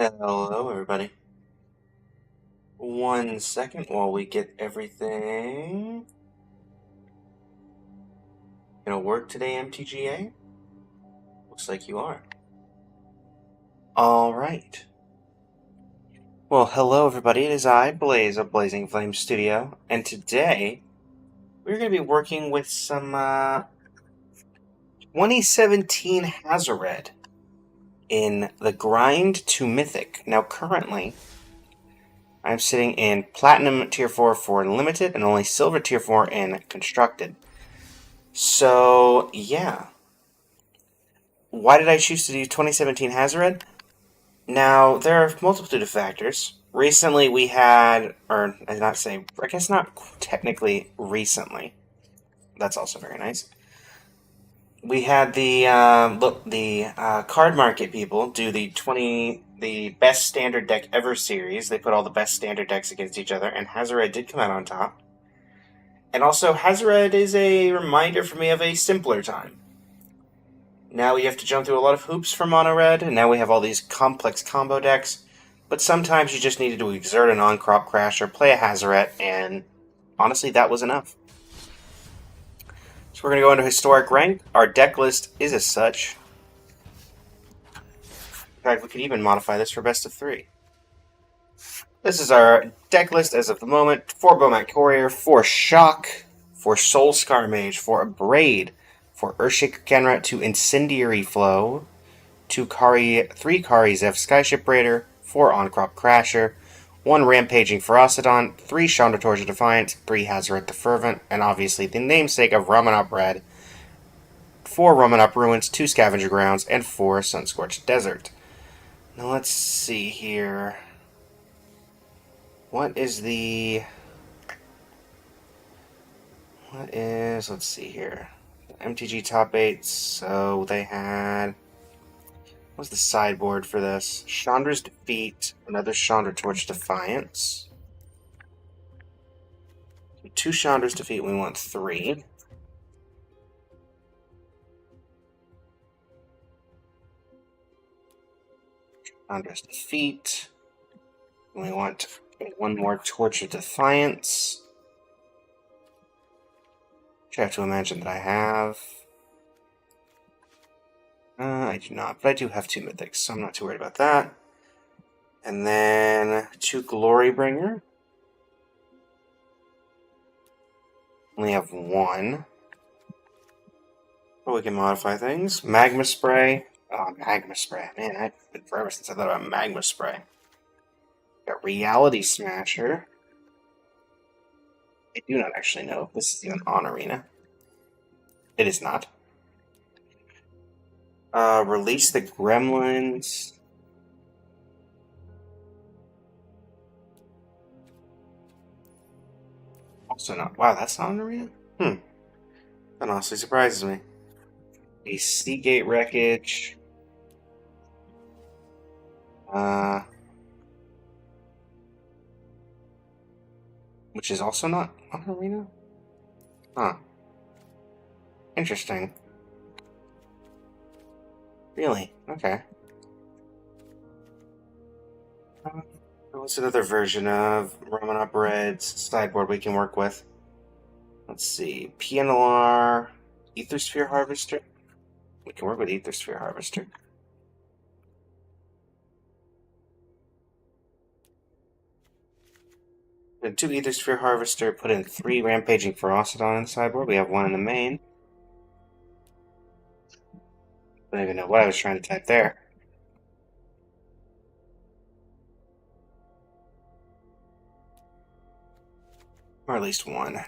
Hello, everybody. 1 second while we get everything. Gonna work today, MTGA? Looks like you are. Alright. Well, hello, everybody. It is I, Blaze of Blazing Flame Studio, and today we're gonna be working with some 2017 Hazoret in the Grind to Mythic. Now, currently, I'm sitting in Platinum Tier 4 for Limited and only Silver Tier 4 in Constructed. So, yeah. Why did I choose to do 2017 Hazoret? Now, there are a multitude of factors. Recently, we had, or I not say, I guess not technically recently. That's also very nice. We had the card market people do the best standard deck ever series. They put all the best standard decks against each other, and Hazoret did come out on top. And also, Hazoret is a reminder for me of a simpler time. Now we have to jump through a lot of hoops for mono red, and now we have all these complex combo decks. But sometimes you just needed to exert an on-crop crasher, play a Hazoret, and honestly, that was enough. So we're going to go into historic rank. Our deck list is as such. In fact, we could even modify this for best of 3. This is our deck list as of the moment. 4 Bomat Courier, 4 Shock, 4 Soulscar Mage, 4 Abrade, 4 Earthshaker Kenrat, 2 Incendiary Flow, 3 Kari Zeph Skyship Raider, 4 On-Crop Crasher, 1 Rampaging Ferocidon, 3 Chandra Torch of Defiance, 3 Hazoret the Fervent, and obviously the namesake of Ramanop Red, 4 Ramanop Ruins, 2 Scavenger Grounds, and 4 Sunscorched Desert. Now let's see here. Let's see here. MTG top 8, so they had... What's the sideboard for this? Chandra's Defeat, another Chandra Torch Defiance. 2 Chandra's Defeat, we want 3. Chandra's Defeat. We want 1 more Torch of Defiance. Which I have to imagine that I have. I do not, but I do have 2 Mythics, so I'm not too worried about that. And then 2 Glorybringer. Only have 1. But we can modify things. Magma Spray. Oh, Magma Spray. Man, it's been forever since I thought about Magma Spray. Got Reality Smasher. I do not actually know if this is even on Arena. It is not. Release the Gremlins. Also not. Wow, that's not on Arena? That honestly surprises me. A Seagate Wreckage. Which is also not on Arena? Huh. Interesting. Really? Okay. What's another version of Ramanop Red's sideboard we can work with? Let's see. PNLR, Ethersphere Harvester. We can work with Ethersphere Harvester. Put 2 Ethersphere Harvester, put in 3 Rampaging Ferocidon in the sideboard. We have 1 in the main. I don't even know what I was trying to type there. Or at least 1.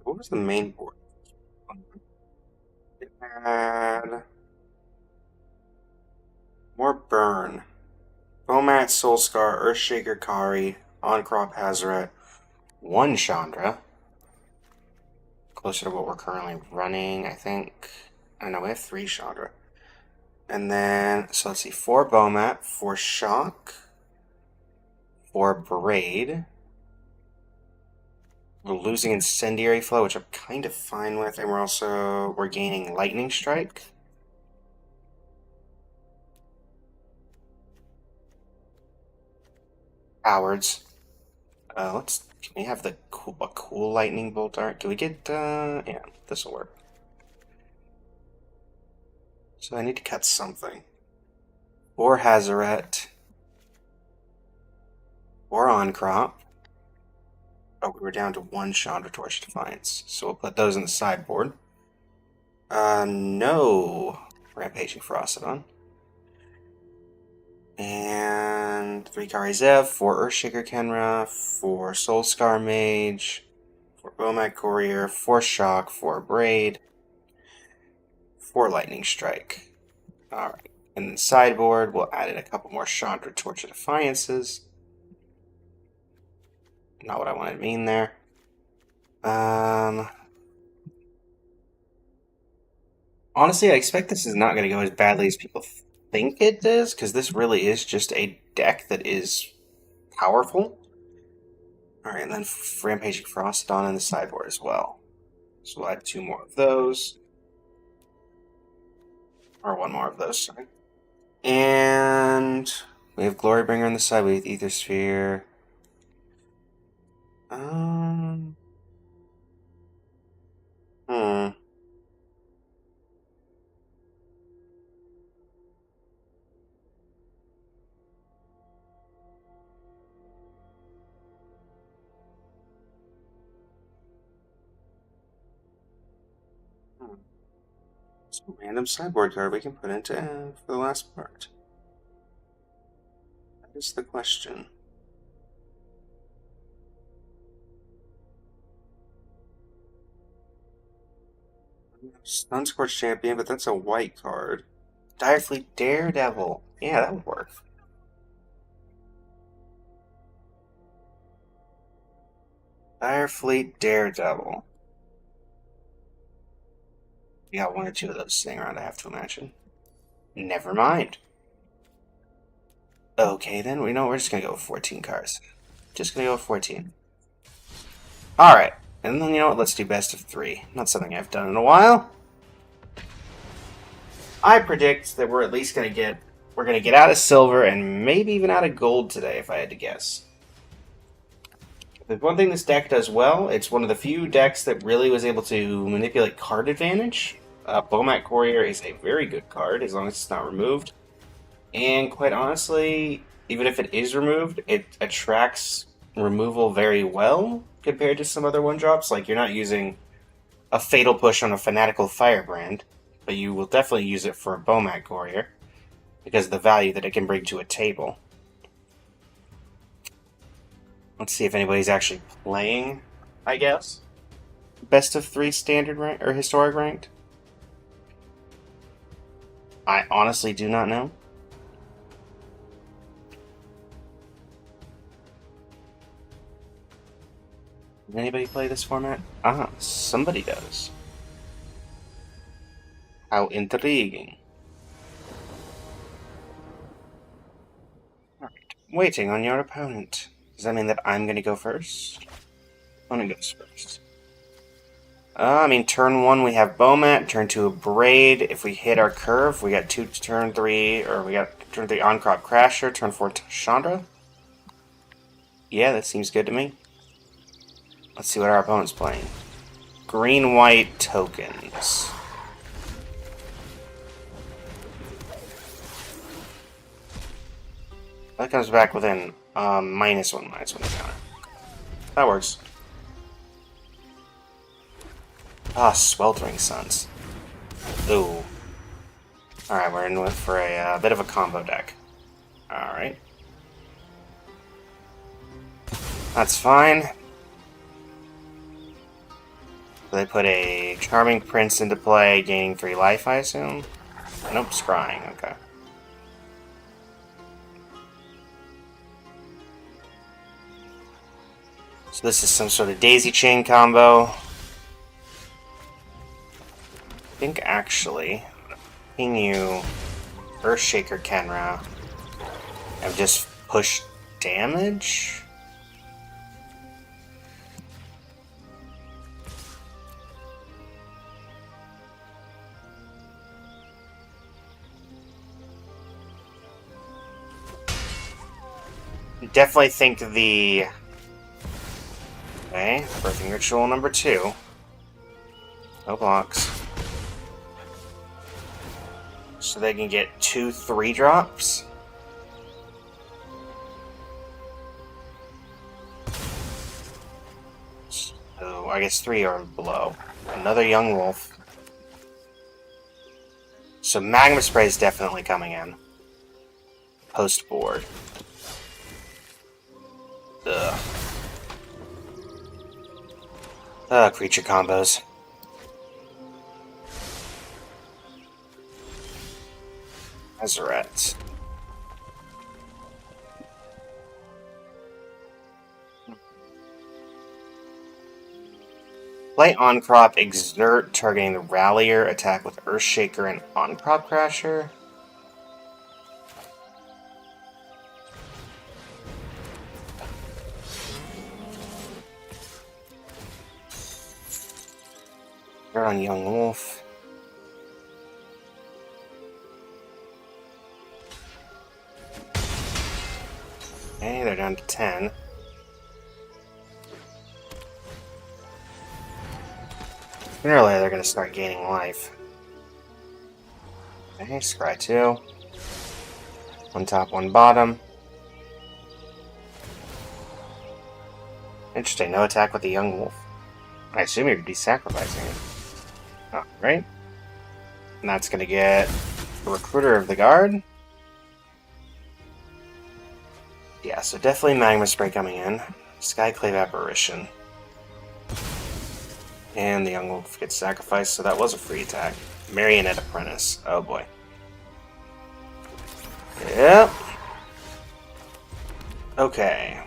What was the main board? It had more burn. Bomat, Soulscar, Earthshaker Kari, On-Crop Hazoret, 1 Chandra. Closer to what we're currently running, I think. I know we have 3 Chandra. And then, so let's see, 4 Bomat, 4 Shock, 4 Braid, We're losing Incendiary Flow, which I'm kind of fine with, and we're gaining Lightning Strike. Cowards. Can we have a cool lightning bolt art? Can we get, yeah, this'll work. So I need to cut something. Or Hazaret. Or Oncrop. Oh, we were down to one Chandra Torch Defiance. So we'll put those in the sideboard. No Rampaging Frostodon. And 3 Kari Zev, 4 Earthshaker Kenra, 4 Soulscar Mage, 4 Bomac Courier, 4 Shock, 4 Braid, 4 Lightning Strike. Alright. And then sideboard, we'll add in a couple more Chandra Torch of Defiances. Not what I wanted to mean there. Honestly, I expect this is not going to go as badly as people think it does, because this really is just a deck that is powerful. Alright, and then Rampaging Frostodon in the sideboard as well. So we'll add 2 more of those. Or 1 more of those, sorry. And we have Glorybringer on the side, we have Ether Sphere. Some random sideboard card we can put into for the last part. That is the question. Sunscorch Champion, but that's a white card. Direfleet Daredevil. Yeah, that would work. Direfleet Daredevil. We got 1 or 2 of those sitting around, I have to imagine. Never mind. Okay, then, we're just gonna go with 14 cards. Just gonna go with 14. Alright, and then, you know what, let's do best of 3. Not something I've done in a while. I predict that we're at least gonna get out of silver and maybe even out of gold today, if I had to guess. There's one thing this deck does well. It's one of the few decks that really was able to manipulate card advantage. Bomac Courier is a very good card, as long as it's not removed. And quite honestly, even if it is removed, it attracts removal very well compared to some other 1-drops. Like, you're not using a Fatal Push on a Fanatical Firebrand, but you will definitely use it for a Bomac Courier, because of the value that it can bring to a table. Let's see if anybody's actually playing, I guess. Best of 3 standard rank or historic ranked? I honestly do not know. Does anybody play this format? Ah, somebody does. How intriguing. Alright, waiting on your opponent. Does that mean that I'm going to go first? Opponent goes first. I mean, turn 1 we have Bomat, turn 2 a Braid. If we hit our curve, we got turn 3 Oncrop Crasher, turn 4 Chandra. Yeah, that seems good to me. Let's see what our opponent's playing. Green-white tokens. That comes back within -1 counter. That works. Ah, Sweltering Suns. Ooh. Alright, we're in for a bit of a combo deck. Alright. That's fine. They put a Charming Prince into play, gaining 3 life, I assume? Nope, scrying, okay. So this is some sort of daisy chain combo. I think actually, ping you Earthshaker Kenra and just push damage? Definitely think the... Okay, birthing ritual number 2. No blocks. So they can get 2 3-drops. So I guess 3 or below. Another young wolf. So magma spray is definitely coming in. Post board. Ugh. Creature combos. Azarets. Play on-crop, exert, targeting the Rallier, attack with Earthshaker and on-crop Crasher. They're on Young Wolf. Okay, they're down to 10. Sooner or later, they're going to start gaining life. Okay, Scry 2. One top, one bottom. Interesting, no attack with the Young Wolf. I assume you're de-sacrificing it. Alright. And that's going to get the Recruiter of the Guard. Yeah, so definitely Magma Spray coming in. Skyclave Apparition. And the Young Wolf gets sacrificed, so that was a free attack. Marionette Apprentice. Oh boy. Yep. Okay.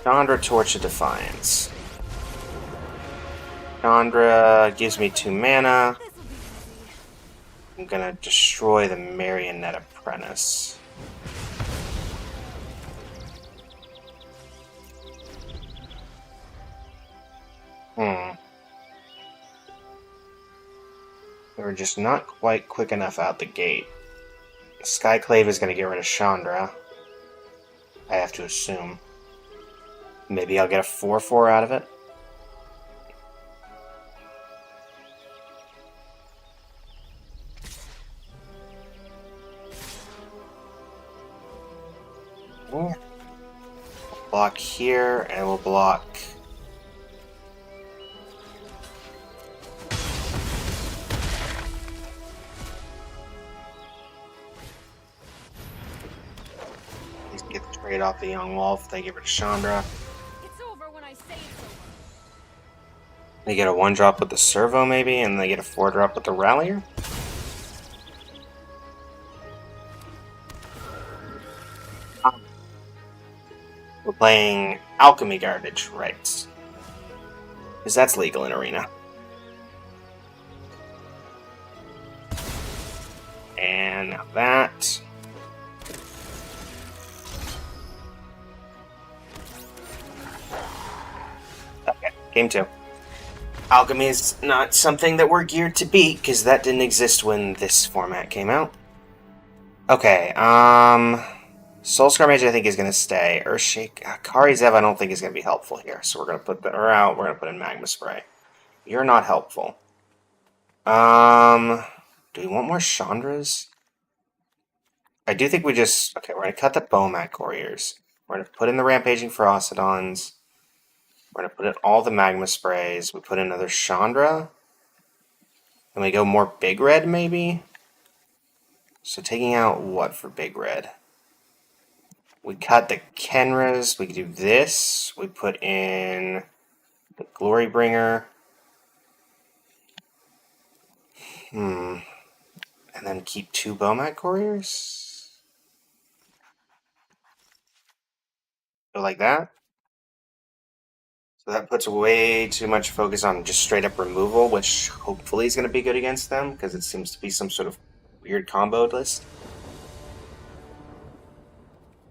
Chandra Torch of Defiance. Chandra gives me 2 mana. I'm gonna destroy the Marionette Apprentice. They were just not quite quick enough out the gate. Skyclave is gonna get rid of Chandra. I have to assume. Maybe I'll get a 4/4 out of it. Block here, and we'll block... Let's get the trade off the Young Wolf. They give it to Chandra. It's over when I say it's over. They get a 1-drop with the Servo, maybe, and they get a 4-drop with the Rallier? We're playing Alchemy Garbage, right? Because that's legal in Arena. And now that. Okay, game 2. Alchemy is not something that we're geared to beat, because that didn't exist when this format came out. Okay, Soulscar Mage I think is going to stay. Earthshake, Kari Zev I don't think is going to be helpful here, so we're going to put her out, we're going to put in Magma Spray. You're not helpful. Do we want more Chandras? I do think we just... Okay, we're going to cut the Bomac Warriors. We're going to put in the Rampaging Ferocidons. We're going to put in all the Magma Sprays. We put in another Chandra. And we go more Big Red, maybe? So taking out what for Big Red? We cut the Kenras. We do this. We put in the Glorybringer. And then keep 2 Bomac Warriors? Go like that? So that puts way too much focus on just straight up removal, which hopefully is going to be good against them, because it seems to be some sort of weird combo list.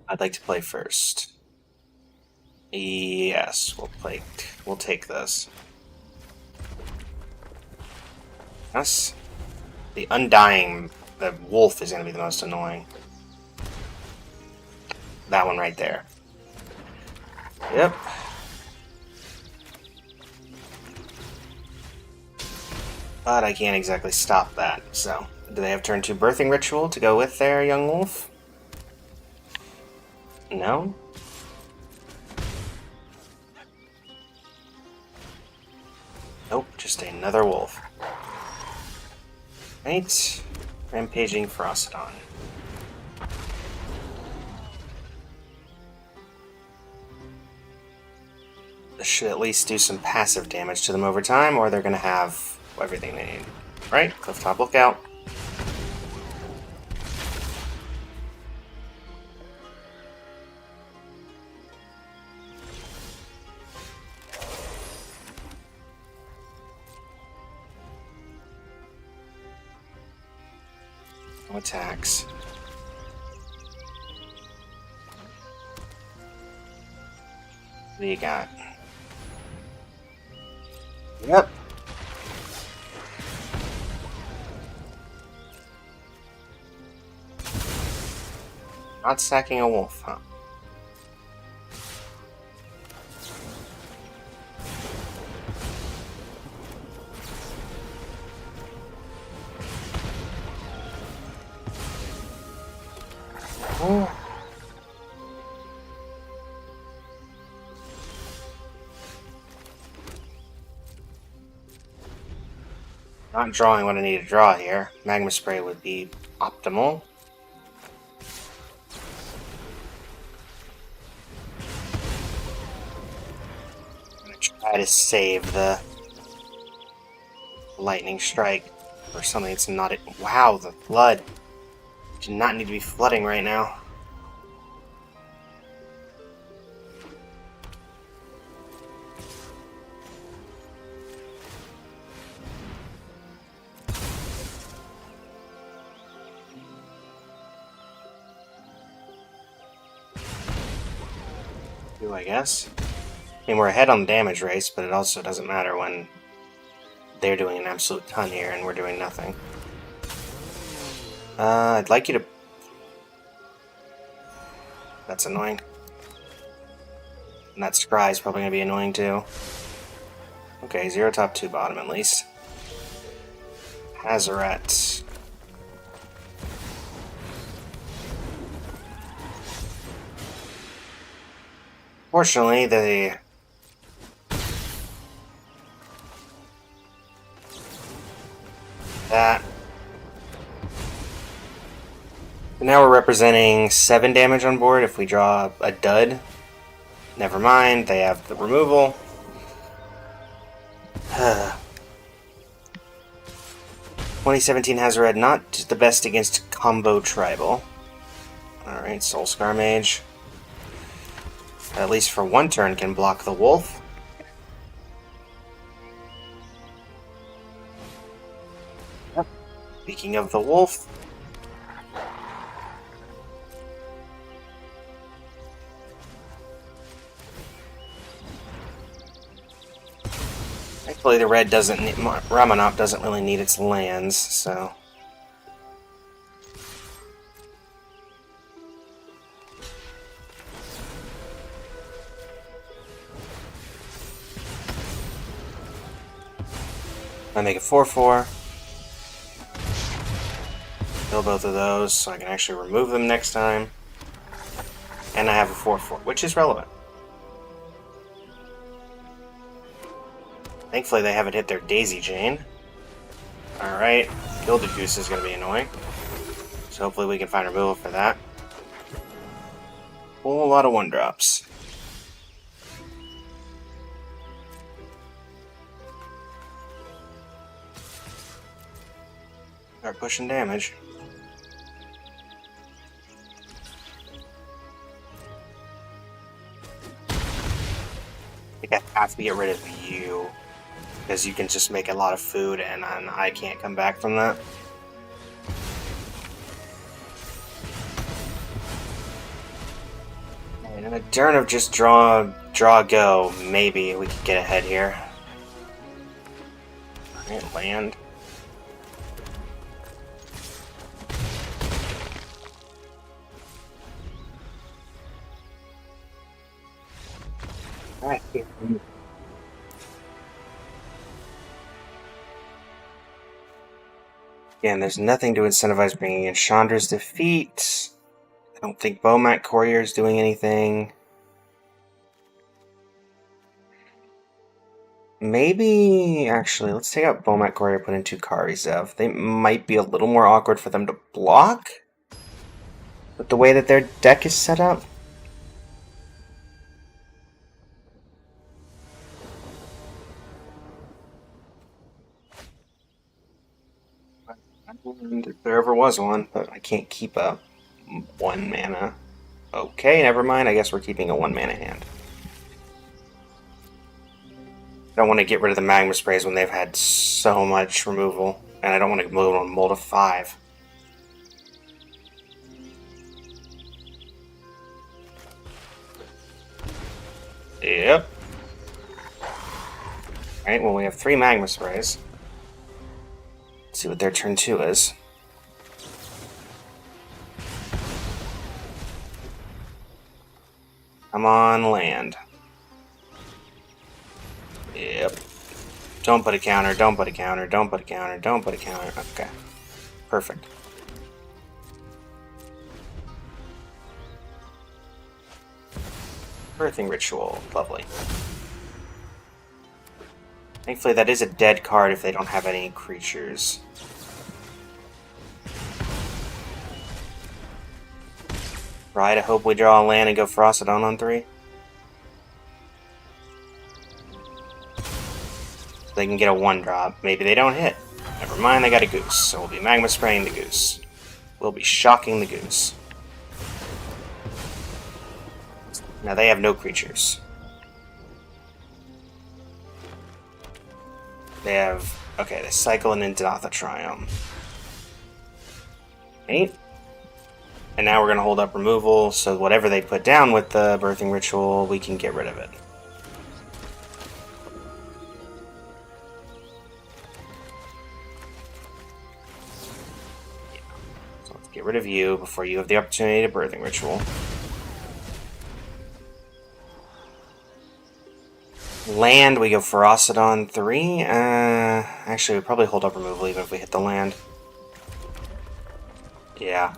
I'd like to play first. Yes, we'll take this. Yes. The Undying, the wolf is going to be the most annoying. That one right there. Yep. But I can't exactly stop that, so... Do they have turn 2 birthing ritual to go with their young wolf? No? Nope, just another wolf. Right. Rampaging Frostodon. This should at least do some passive damage to them over time, or they're gonna have everything they need. Right? Clifftop Lookout. No attacks. What do you got? Yep. Not sacking a wolf, huh? Oh. Not drawing what I need to draw here. Magma Spray would be optimal. I'm gonna try to save the lightning strike or something. It's not it. Wow, the flood. Do not need to be flooding right now. I guess. I mean, we're ahead on the damage race, but it also doesn't matter when they're doing an absolute ton here and we're doing nothing. I'd like you to... That's annoying. And that Scry is probably going to be annoying too. Okay, 0 top 2 bottom at least. Hazoret. Fortunately, that. Now we're representing 7 damage on board if we draw a dud. Never mind, they have the removal. 2017 Hazoret, not the best against combo tribal. Alright, Soulscar Mage. At least for one turn can block the wolf. Speaking of the wolf, thankfully the red doesn't need, Ramonop doesn't really need its lands, so I make a 4/4. Kill both of those so I can actually remove them next time. And I have a 4/4, which is relevant. Thankfully they haven't hit their Daisy Chain. Alright, Gilded Goose is going to be annoying. So hopefully we can find removal for that. Whole lot of 1-drops. Start pushing damage. I think I have to get rid of you. Because you can just make a lot of food and I can't come back from that. And a turn of just draw, go, maybe we could get ahead here. Alright, land. Alright. Again, there's nothing to incentivize bringing in Chandra's defeat. I don't think Beaumont Courier is doing anything. Maybe, actually, let's take out Beaumont Courier, put in 2 Karizev. They might be a little more awkward for them to block with the way that their deck is set up. If there ever was one, but I can't keep a 1 mana. Okay, never mind. I guess we're keeping a 1 mana hand. I don't want to get rid of the Magma Sprays when they've had so much removal, and I don't want to move on Mold of 5. Yep. Alright, well, we have 3 Magma Sprays. Let's see what their turn 2 is. I'm on land. Yep. Don't put a counter, don't put a counter, don't put a counter, don't put a counter. Okay. Perfect. Birthing Ritual. Lovely. Thankfully, that is a dead card if they don't have any creatures. Right, I hope we draw a land and go Frostodon on 3. They can get a 1-drop. Maybe they don't hit. Never mind, they got a Goose. So we'll be Magma Spraying the Goose. We'll be shocking the Goose. Now they have no creatures. They have... Okay, they cycle and into Triumph. 8. And now we're going to hold up removal, so whatever they put down with the Birthing Ritual, we can get rid of it. So let's get rid of you before you have the opportunity to Birthing Ritual. Land, we go Ferocity 3. Actually, we probably hold up removal even if we hit the land. Yeah.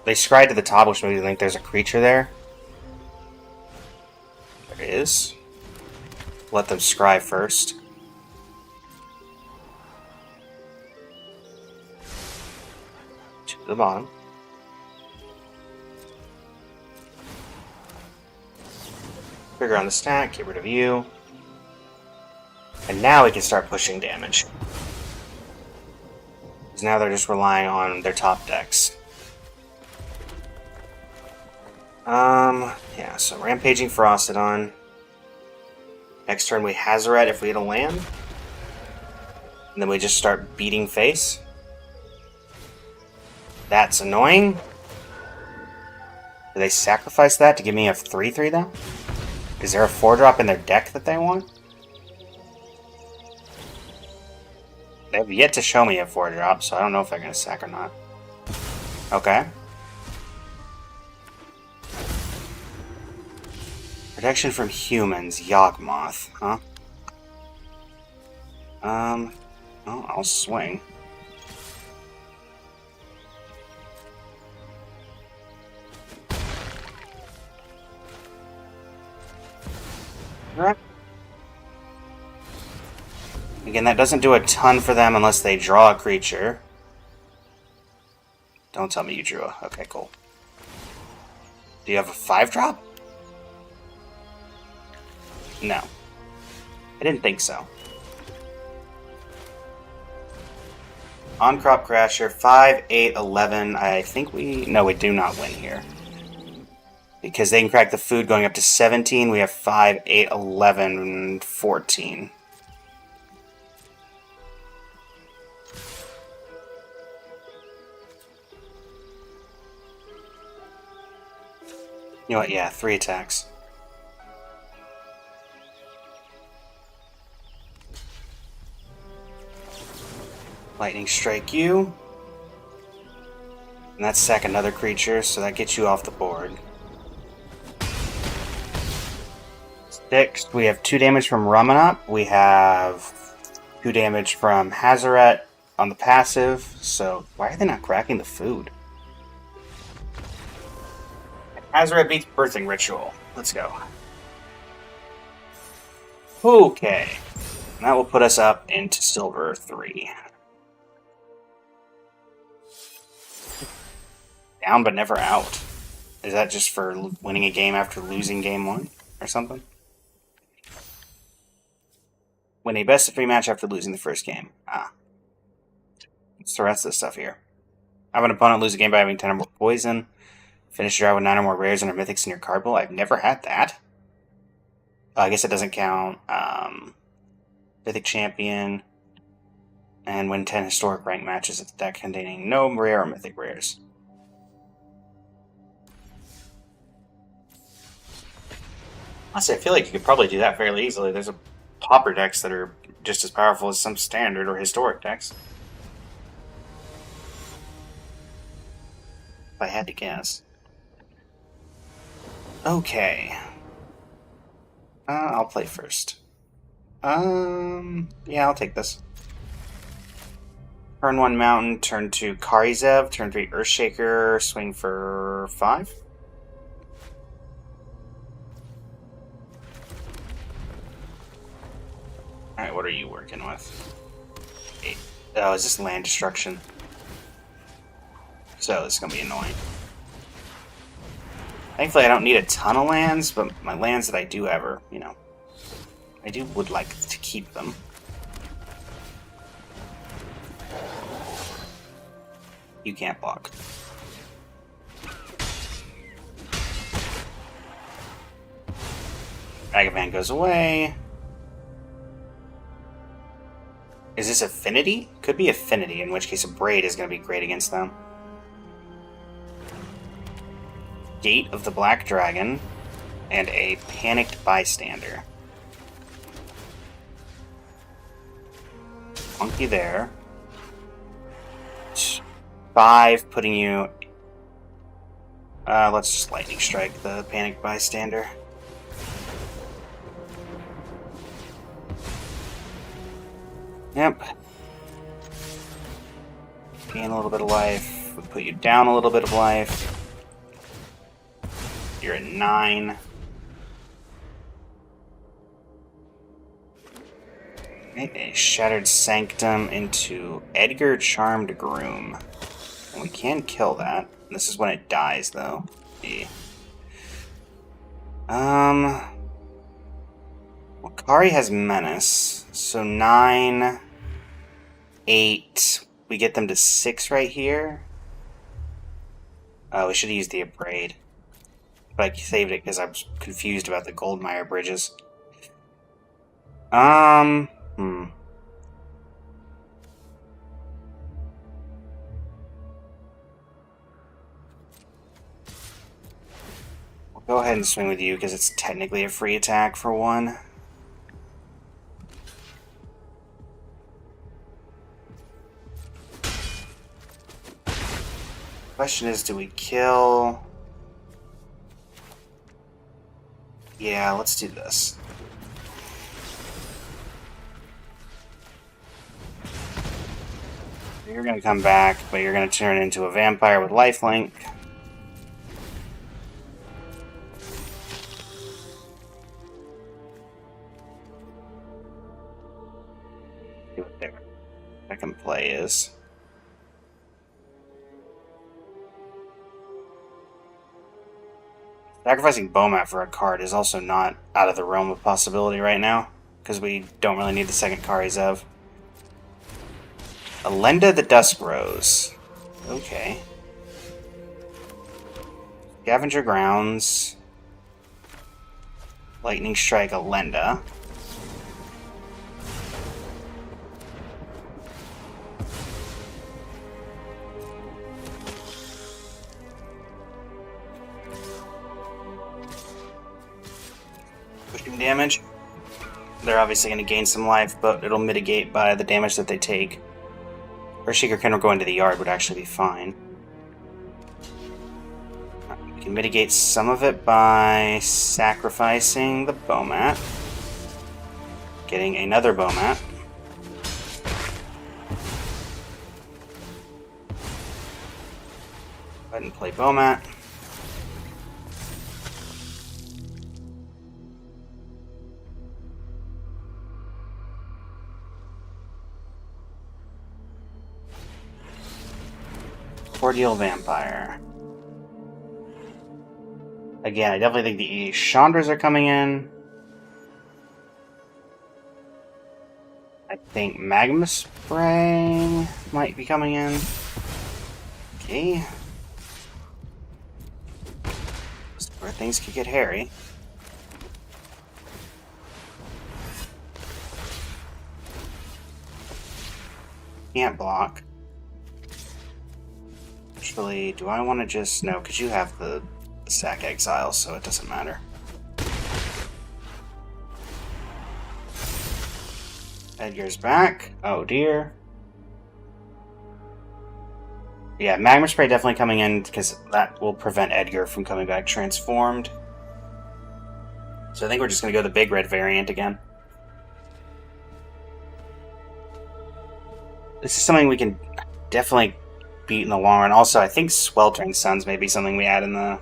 They scry to the top, which makes me think there's a creature there. There is. Let them scry first. To the bottom. Trigger on the stack, get rid of you. And now we can start pushing damage. Because now they're just relying on their top decks. Yeah, so Rampaging Ferocity. Next turn we Hazoret if we hit a land. And then we just start beating face. That's annoying. Do they sacrifice that to give me a 3/3 though? Is there a 4-drop in their deck that they want? They have yet to show me a 4-drop, so I don't know if they're going to sack or not. Okay. Protection from humans, Yawgmoth, huh? Well, I'll swing. Alright. Again, that doesn't do a ton for them unless they draw a creature. Don't tell me you drew a... Okay, cool. Do you have a 5-drop? No. I didn't think so. On-Crop Crasher, 5, 8, 11. I think we... No, we do not win here. Because they can crack the food going up to 17. We have 5, 8, 11, 14. You know what? Yeah, 3 attacks. Lightning Strike you. And that's sack another creature, so that gets you off the board. 6. We have 2 damage from Ramanop. We have 2 damage from Hazaret on the passive. So why are they not cracking the food? Hazaret beats Birthing Ritual. Let's go. Okay. And that will put us up into Silver 3. Down but never out. Is that just for winning a game after losing game 1 or something? Win a best of 3 match after losing the first game. Ah. What's the rest of the stuff here? Have an opponent lose a game by having 10 or more poison. Finish your draw with 9 or more rares and or mythics in your card pool. I've never had that. I guess it doesn't count. Mythic Champion. And win 10 historic rank matches with the deck containing no rare or mythic rares. Honestly, I feel like you could probably do that fairly easily. There's a Pauper decks that are just as powerful as some standard or historic decks. If I had to guess. Okay. I'll play first. Yeah, I'll take this. Turn 1 Mountain, turn 2 Karizev, turn 3 Earthshaker, swing for 5. Alright, what are you working with? 8. Oh, is this land destruction? So, this is gonna be annoying. Thankfully, I don't need a ton of lands, but my lands that I do ever, you know, I would like to keep them. You can't block. Ragavan goes away. Is this Affinity? Could be Affinity, in which case a Braid is going to be great against them. Gate of the Black Dragon, and a Panicked Bystander. Monkey there. 5, putting you... let's just Lightning Strike the Panicked Bystander. Yep. Gain a little bit of life. We'll put you down a little bit of life. You're at 9. Make a Shattered Sanctum into Edgar Charmed Groom. And we can kill that. This is when it dies, though. Yeah. Well, Kari has Menace. So 9, 8. We get them to 6 right here. Oh, we should have used the Abrade. But I saved it because I was confused about the Goldmire bridges. We'll go ahead and swing with you because it's technically a free attack for 1. Question is, do we kill? Yeah, let's do this. You're gonna come back, but you're gonna turn into a vampire with lifelink. See what their second play is. Sacrificing Bomat for a card is also not out of the realm of possibility right now, because we don't really need the second Karizev. Alenda the Dusk Rose. Okay. Scavenger Grounds. Lightning Strike Alenda. Pushing damage. They're obviously going to gain some life, but it'll mitigate by the damage that they take. Earthshaker can go into the yard would actually be fine. We can can mitigate some of it by sacrificing the Bomat. Getting another Bomat. Go ahead and play Bomat. Cordial Vampire. Again, I definitely think the Chandras are coming in. I think Magma Spray might be coming in. Okay. This is where things could get hairy. Can't block. Actually, do I want to just... No, because you have the Sack Exile, so it doesn't matter. Edgar's back. Oh dear. Yeah, Magma Spray definitely coming in, because that will prevent Edgar from coming back transformed. So I think we're just going to go the big red variant again. This is something we can definitely beat in the long run. Also, I think Sweltering Suns may be something we add in the...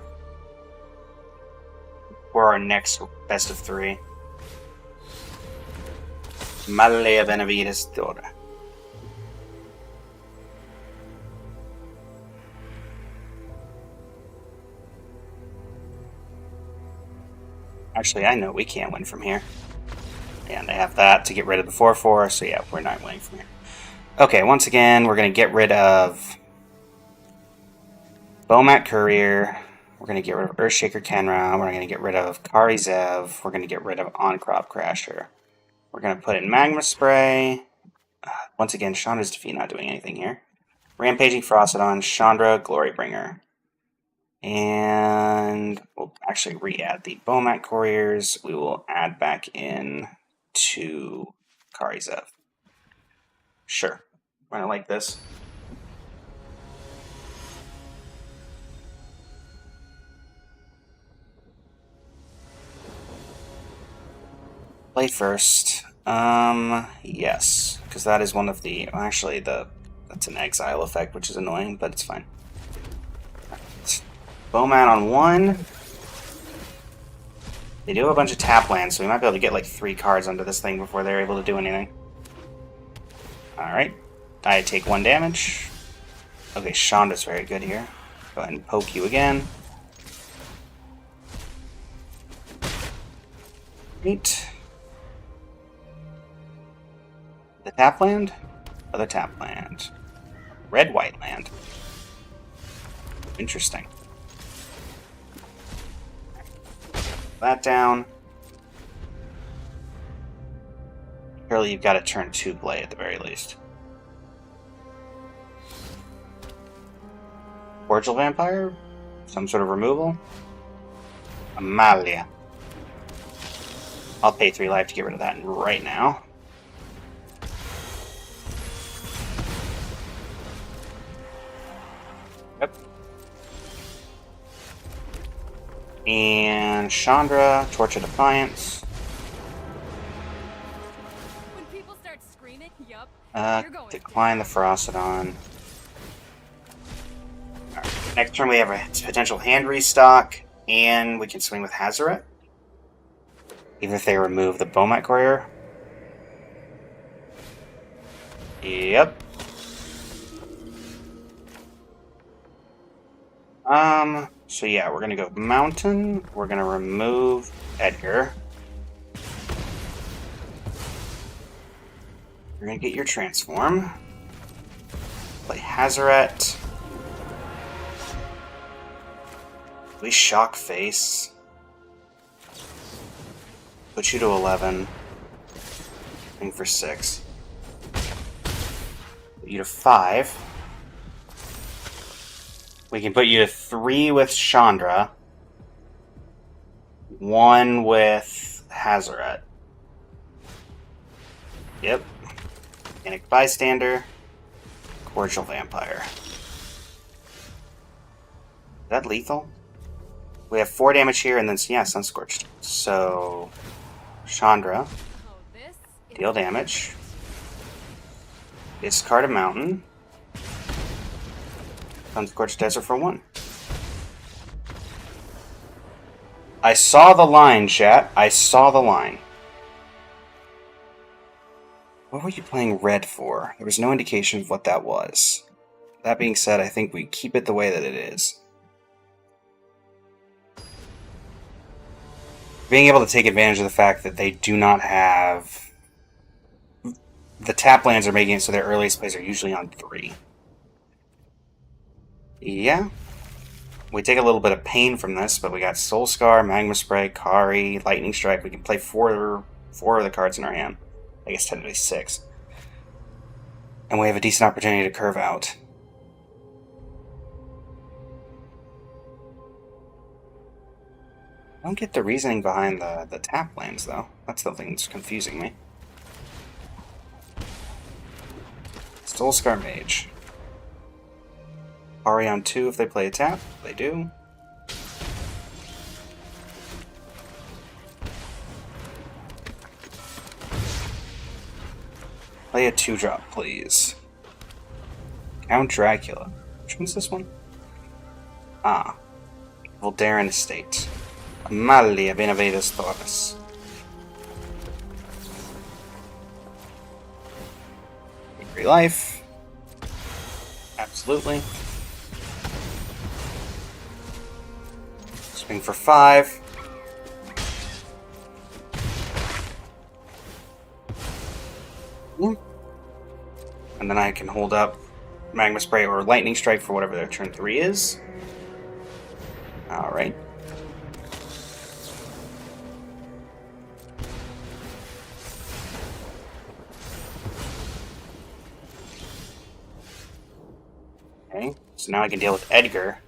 for our next best of 3. Malea Benavides Dora. Actually, I know we can't win from here. And they have that to get rid of the 4-4, so yeah, we're not winning from here. Okay, once again, we're going to get rid of Bomat Courier. We're going to get rid of Earthshaker Kenra. We're going to get rid of Kari Zev. We're going to get rid of On-Crop Crasher. We're going to put in Magma Spray. Once again, Chandra's Defeat not doing anything here. Rampaging Frostodon, Chandra, Glorybringer. And we'll actually re-add the Bomat Couriers. We will add back in to Kari Zev. Sure. We're going to like this. Play first. Yes. Because that is one of the... Actually, that's an exile effect, which is annoying, but it's fine. Bomat on 1. They do have a bunch of tap lands, so we might be able to get like 3 cards under this thing before they're able to do anything. Alright. I take 1 damage. Okay, Chandra's very good here. Go ahead and poke you again. Neat. The tap land? Other tap land. Red-white land. Interesting. That down. Surely you've got to turn 2 play at the very least. Cordial Vampire? Some sort of removal? Amalia. I'll pay 3 life to get rid of that right now. Yep. And Chandra, Torch of Defiance. When people start screaming, yup, you're going Decline the Frostodon. Right. Next turn we have a potential hand restock, and we can swing with Hazoret. Even if they remove the Bomat Courier. Yep. So yeah, we're gonna go Mountain. We're gonna remove Edgar. You're gonna get your transform. Play Hazoret. We shock face. Put you to 11. Aim for 6. Put you to 5. We can put you to 3 with Chandra. 1 with Hazoret. Yep. Panic Bystander. Cordial Vampire. Is that lethal? We have 4 damage here, and then, yeah, Sunscorched. So, Chandra, Oh, this is deal damage. Discard a mountain. Sunscorched Desert for 1. I saw the line, chat. I saw the line. What were you playing red for? There was no indication of what that was. That being said, I think we keep it the way that it is. Being able to take advantage of the fact that they do not have... The tap lands are making it so their earliest plays are usually on 3. Yeah. We take a little bit of pain from this, but we got Soul Scar, Magma Spray, Kari, Lightning Strike. We can play four of the cards in our hand. I guess technically 6. And we have a decent opportunity to curve out. I don't get the reasoning behind the tap lands, though. That's the thing that's confusing me. Soul Scar Mage. Kari on 2 if they play a tap. They do. Play a 2-drop, please. Count Dracula. Which one's this one? Ah. Voldaren Estate. Amalia Benavides Torres. Free life. Absolutely. Swing for 5. And then I can hold up Magma Spray or Lightning Strike for whatever their turn 3 is. Alright. Okay, so now I can deal with Edgar.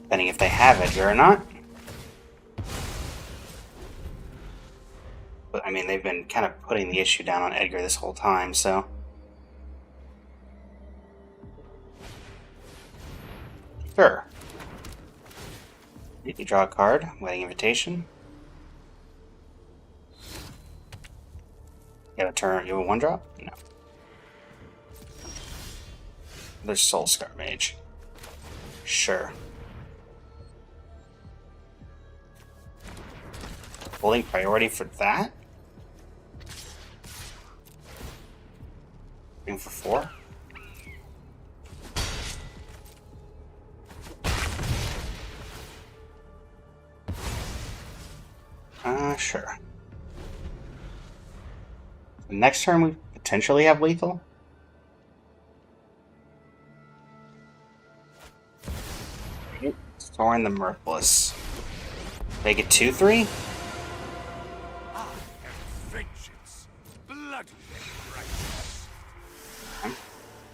Depending if they have Edgar or not. But, I mean, they've been kind of putting the issue down on Edgar this whole time, so... Sure. You draw a card, Wedding Invitation. You have a turn, you have a 1-drop? No. There's Soul Scar Mage. Sure. Holding priority for that? Going for 4? Sure. Next turn we potentially have lethal. Thorin the Merciless. Make it 2-3? Vengeance, bloody and righteous.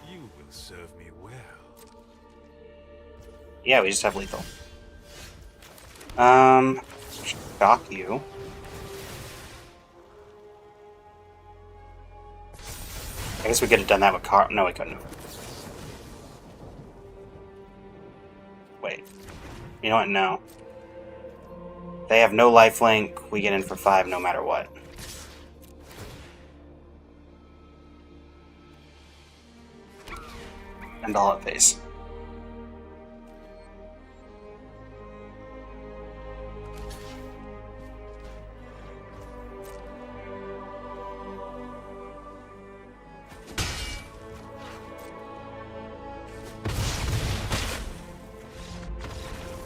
You will serve me well. Yeah, we just have lethal. Shock you. I guess we could have done that with Car. No, we couldn't have. Wait. You know what? No. They have no lifelink. We get in for 5 no matter what. And all at face.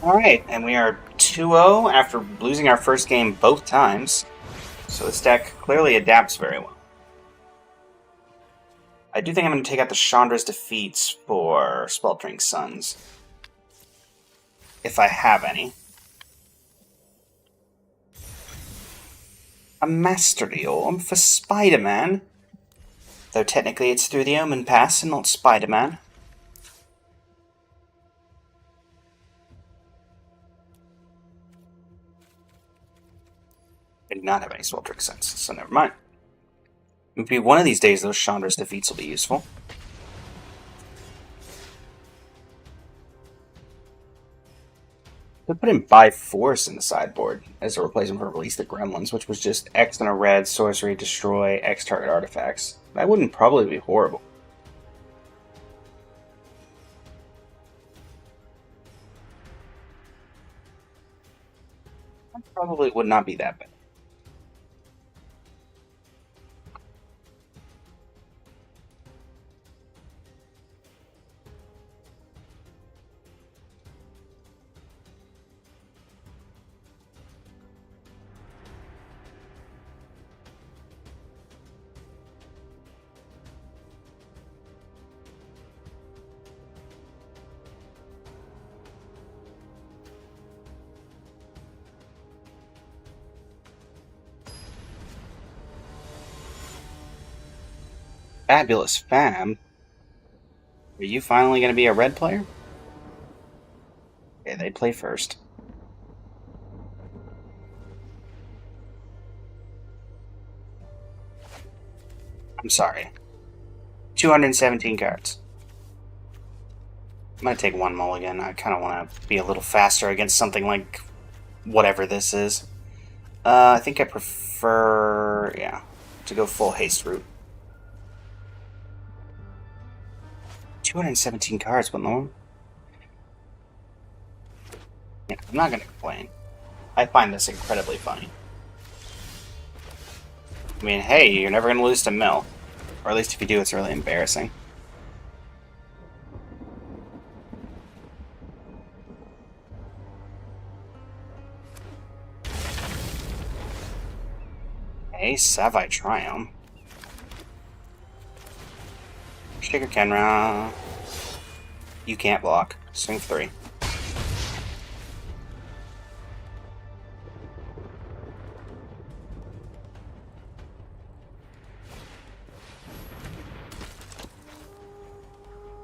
Alright, and we are 2-0 after losing our first game both times. So this deck clearly adapts very well. I do think I'm going to take out the Chandra's Defeats for Sweltering Suns. If I have any. A Mastery Orb for Spider-Man. Though technically it's through the Omen Pass and not Spider-Man. I did not have any Sweltering Suns, so never mind. Maybe one of these days those Chandra's Defeats will be useful. They put in by force in the sideboard as a replacement for Release the Gremlins, which was just X and a red, sorcery, destroy, X target artifacts. That wouldn't probably be horrible. That probably would not be that bad. Fabulous Fam. Are you finally going to be a red player? Okay, they play first. I'm sorry. 217 cards. I'm going to take one mulligan. I kind of want to be a little faster against something like whatever this is. I think I prefer, yeah, to go full haste route. 217 cards, but no. Yeah, I'm not going to complain. I find this incredibly funny. I mean, hey, you're never going to lose to Mill. Or at least if you do, it's really embarrassing. Hey, Savite Triumph. Shaker Kenra. You can't block. Swing 3.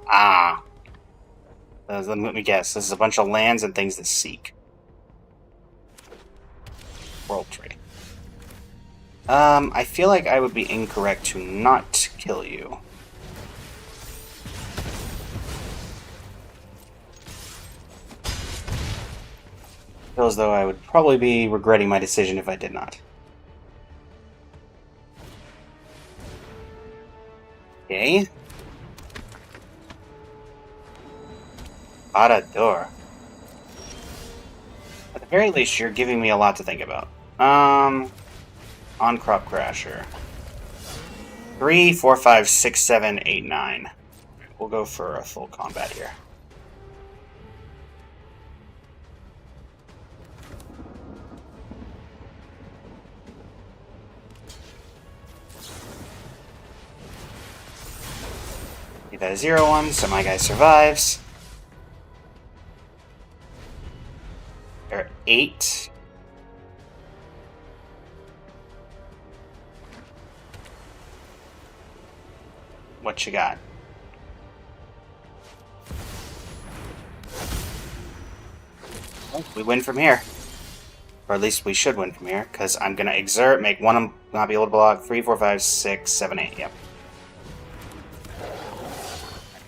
Ah. Let me guess. This is a bunch of lands and things that seek. World Tree. I feel like I would be incorrect to not kill you. Feel as though I would probably be regretting my decision if I did not. Okay. Parador. At the very least, you're giving me a lot to think about. On Crop Crasher. 3, 4, 5, 6, 7, 8, 9. We'll go for a full combat here. Get that 0-1, so my guy survives. There are 8. What you got? Well, we win from here. Or at least we should win from here, because I'm going to exert, make one of them not be able to block. 3, 4, 5, 6, 7, 8. Yep.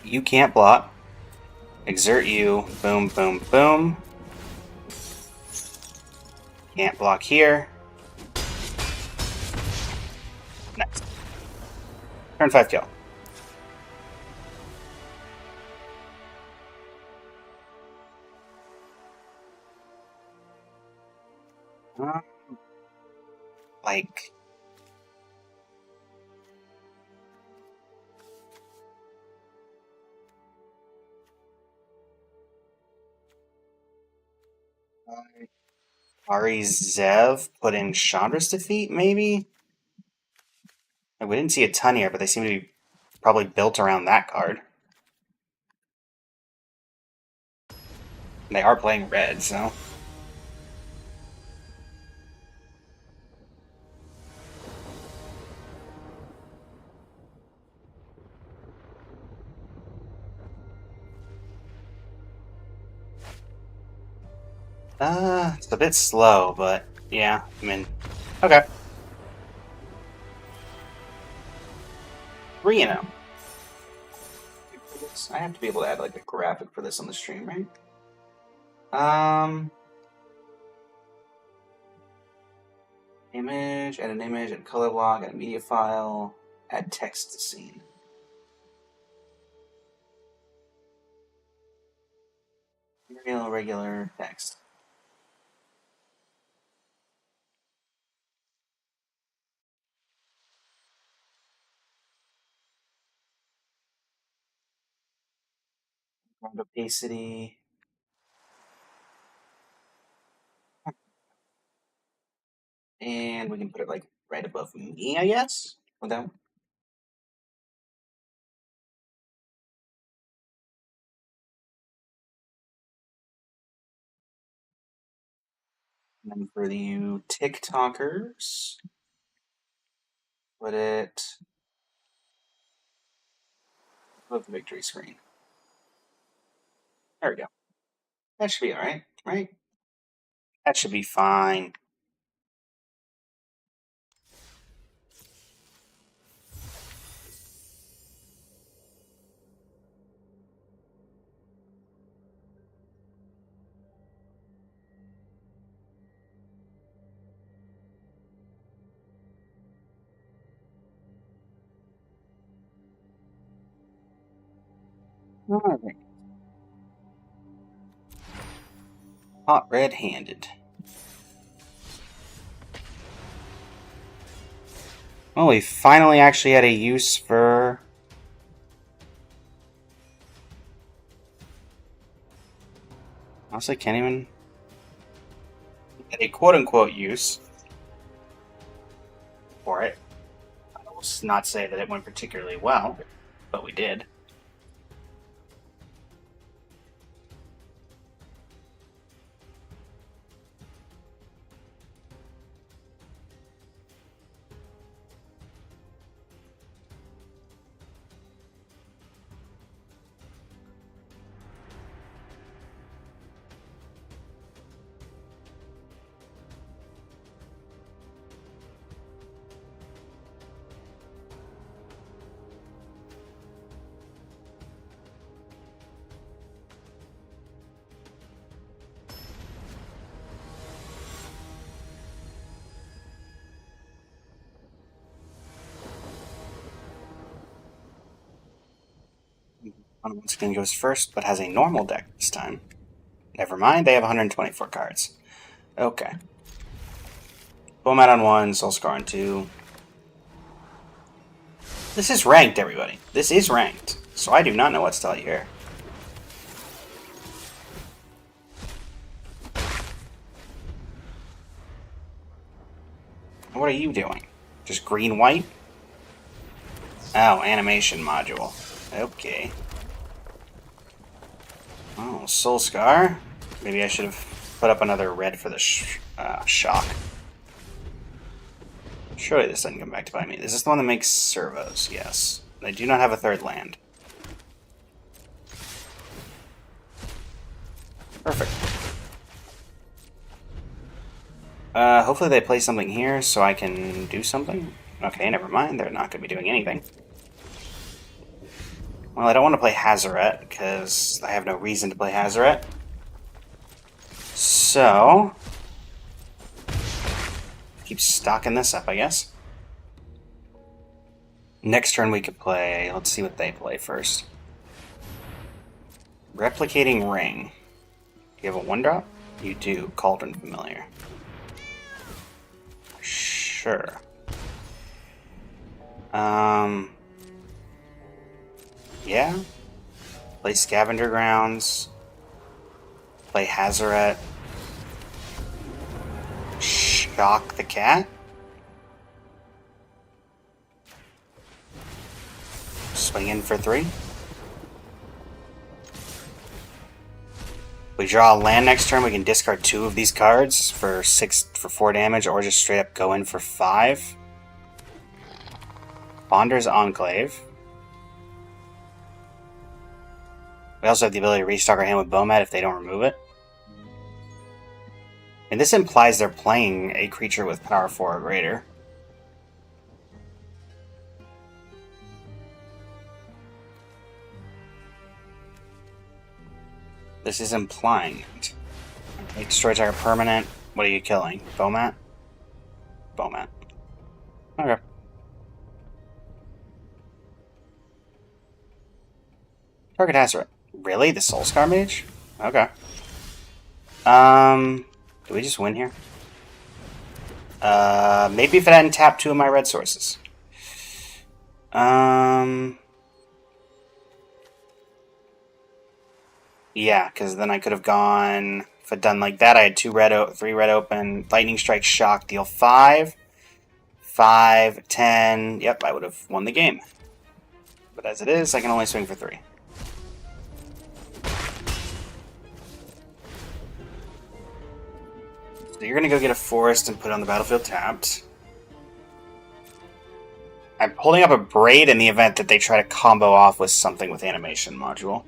You can't block. Exert you. Boom, boom, boom. Can't block here. Next. Turn 5 kill. Like... Ari Zev put in Chandra's Defeat, maybe? Like, we didn't see a ton here, but they seem to be probably built around that card. They are playing red, so... It's a bit slow, but yeah, I mean, okay. 3-0. I have to be able to add like a graphic for this on the stream, right? Image, add an image, add a color block, add a media file, add text to scene. Real, regular text. Opacity. And we can put it like right above me, I guess. Without. And then for you TikTokers, put it above the victory screen. There we go. That should be alright, right? That should be fine. Alright. Hot red-handed. Well, we finally actually had a use for... Honestly, can't even... Get a quote-unquote use for it. I will not say that it went particularly well, but we did. Once again goes first, but has a normal deck this time. Never mind, they have 124 cards. Okay. Bomat on 1, Soulscar on 2. This is ranked, everybody. This is ranked. So I do not know what to tell you here. What are you doing? Just green-white? Oh, animation module. Okay. Oh, Soulscar. Maybe I should have put up another red for the shock. Surely this doesn't come back to bite me. Is this the one that makes servos? Yes. They do not have a third land. Perfect. Hopefully they play something here so I can do something. Okay, never mind. They're not going to be doing anything. Well, I don't want to play Hazoret because I have no reason to play Hazoret. So... keep stocking this up, I guess. Next turn we could play... let's see what they play first. Replicating Ring. Do you have a 1-drop? You do. Cauldron Familiar. Sure. Yeah. Play Scavenger Grounds. Play Hazoret. Shock the cat. Swing in for 3. We draw a land next turn, we can discard 2 of these cards for 4 damage, or just straight up go in for 5. Bonder's Enclave. We also have the ability to restock our hand with Bomat if they don't remove it. And this implies they're playing a creature with power 4 or greater. This is implying it. Okay, destroy target permanent. What are you killing? Bomat? Beaumont. Okay. Target Hazard. Really? The Soulscar Mage? Okay. Do we just win here? Maybe if it hadn't tapped 2 of my red sources. Yeah, because then I could have gone... If I'd done like that, I had 3 red open. Lightning Strike, Shock, deal 5. 5, 10. Yep, I would have won the game. But as it is, I can only swing for 3. So you're going to go get a forest and put it on the battlefield tapped. I'm holding up a Braid in the event that they try to combo off with something with animation module.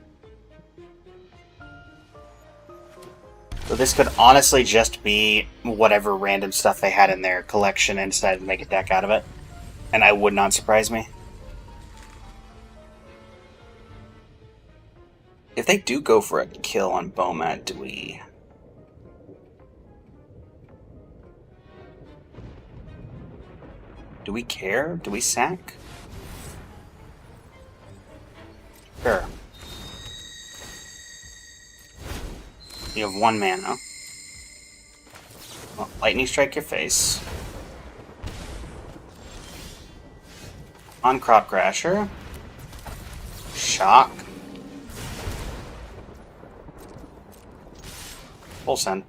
So this could honestly just be whatever random stuff they had in their collection and decided to make a deck out of it. And I would not surprise me. If they do go for a kill on Beaumont, do we... Do we care? Do we sack? Sure. You have 1 mana. Well, Lightning Strike your face. On Crop Crasher. Shock. Full send.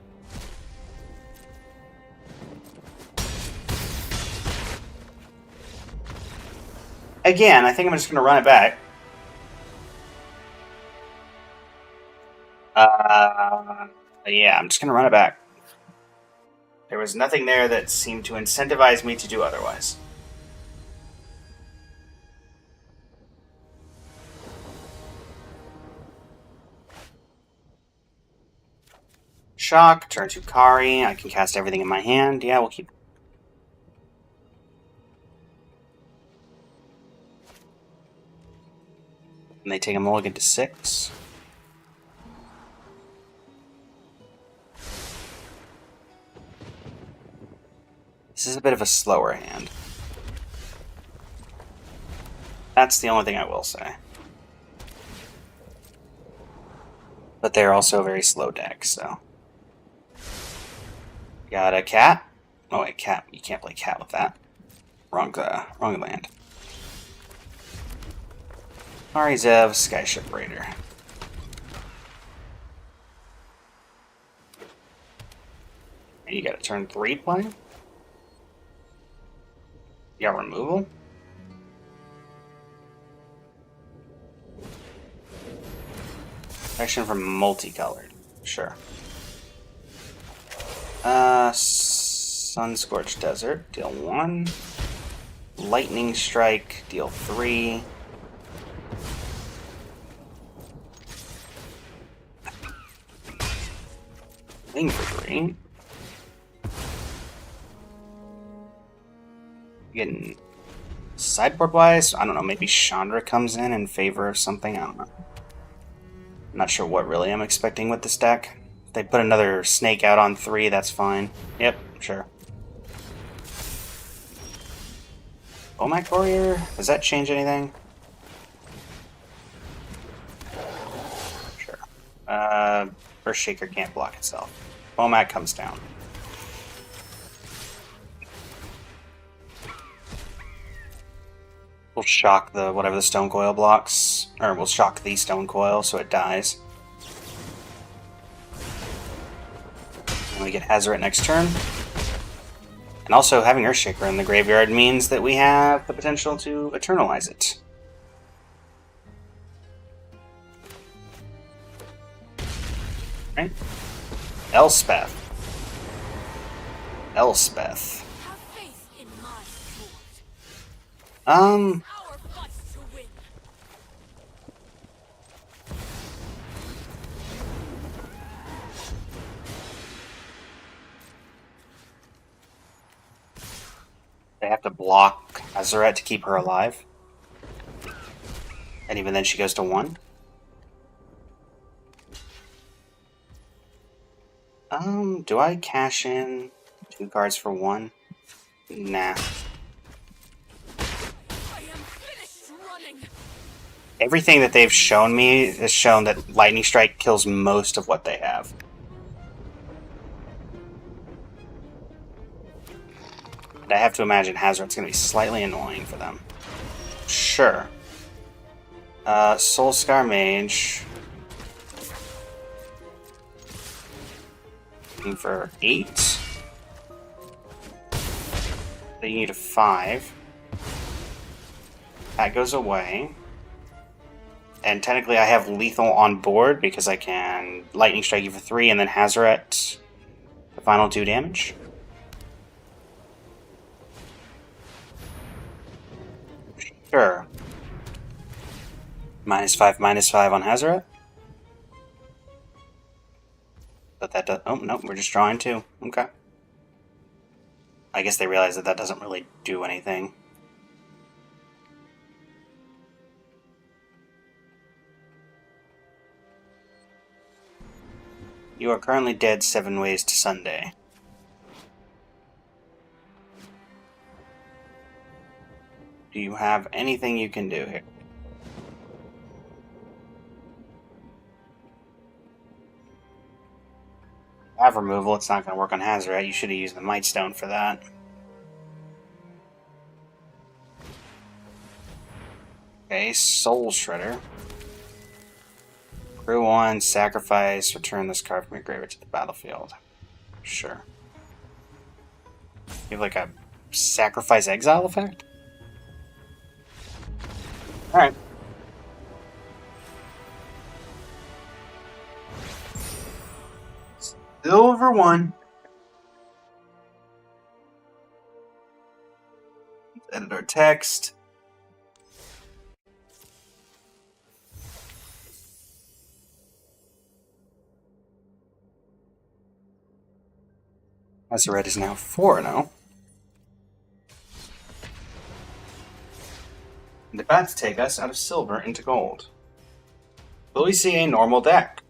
Again, I think I'm just going to run it back. Yeah, I'm just going to run it back. There was nothing there that seemed to incentivize me to do otherwise. Shock, turn to Kari. I can cast everything in my hand. Yeah, we'll keep... And they take a mulligan to 6. This is a bit of a slower hand. That's the only thing I will say. But they're also a very slow deck, so... Got a cat. Oh wait, cat. You can't play cat with that. Wrong land. Arizev, Skyship Raider. And you got a turn 3 play? You got removal? Action from multicolored. Sure. Sunscorched Desert, deal 1. Lightning Strike, deal 3. Wing for 3. Getting sideboard wise, I don't know, maybe Chandra comes in favor of something, I don't know. I'm not sure what really I'm expecting with this deck. If they put another snake out on 3, that's fine. Yep, sure. Beaumont Courier, does that change anything? Sure. Earthshaker can't block itself. Beaumont comes down. We'll shock the whatever the stone coil blocks, or we'll shock the stone coil so it dies. And we get Hazoret next turn. And also having Earthshaker in the graveyard means that we have the potential to eternalize it. Right? Elspeth. Elspeth. Have faith in my sword. Um... Our fight to win. They have to block Hazoret to keep her alive. And even then she goes to 1. Do I cash in 2 cards for 1? Nah. I am finished running. Everything that they've shown me has shown that Lightning Strike kills most of what they have. But I have to imagine Hazoret's going to be slightly annoying for them. Sure. Soul Scar Mage. Looking for 8. They need a 5. That goes away. And technically I have lethal on board because I can Lightning Strike you for 3 and then Hazoret the final 2 damage. Sure. -5 on Hazoret. But that does... Oh, no, we're just drawing 2. Okay. I guess they realize that that doesn't really do anything. You are currently dead 7 ways to Sunday. Do you have anything you can do here? Have removal, it's not going to work on Hazoret. You should have used the Might Stone for that. Okay, Soul Shredder. Crew 1, sacrifice, return this card from your graveyard to the battlefield. Sure. You have like a sacrifice exile effect? Alright. Silver 1. Edit our text. Hazoret is now 4-0. And about to take us out of silver into gold. Will we see a normal deck?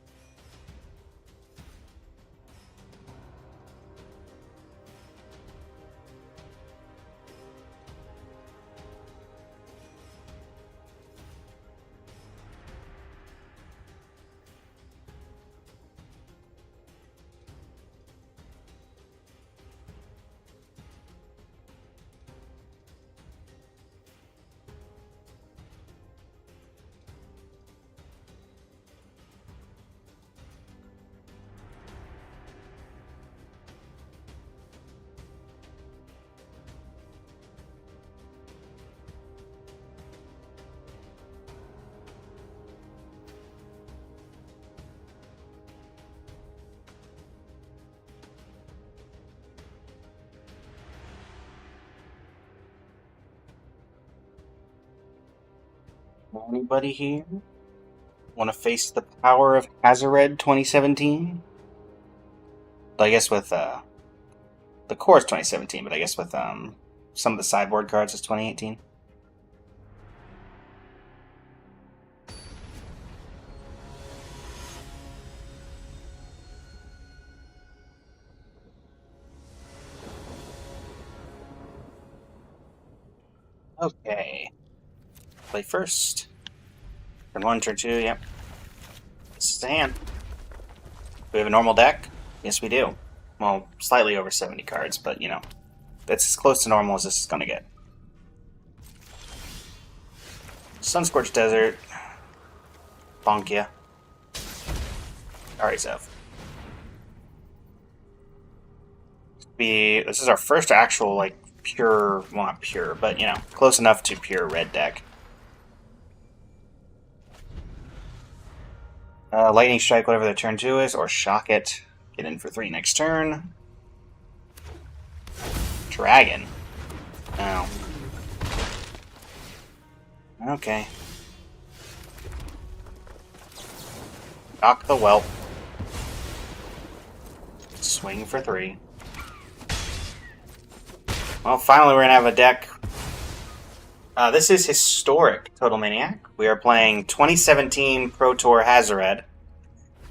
Anybody here want to face the power of Hazoret 2017? I guess with the core is 2017, but I guess with some of the sideboard cards is 2018. Okay. Play first. Turn 1, turn 2, yep. This is the hand. Do we have a normal deck? Yes, we do. Well, slightly over 70 cards, but, you know, that's as close to normal as this is going to get. Sunscorched Desert. Bonk ya. Alright, Zev. This is our first actual, like, pure, well, not pure, but, you know, close enough to pure red deck. Lightning Strike, whatever the turn 2 is, or Shock it. Get in for 3 next turn. Dragon. Oh. Okay. Shock the Whelp. Swing for 3. Well, finally we're going to have a deck. This is Historic Total Maniac. We are playing 2017 Pro Tour Hazoret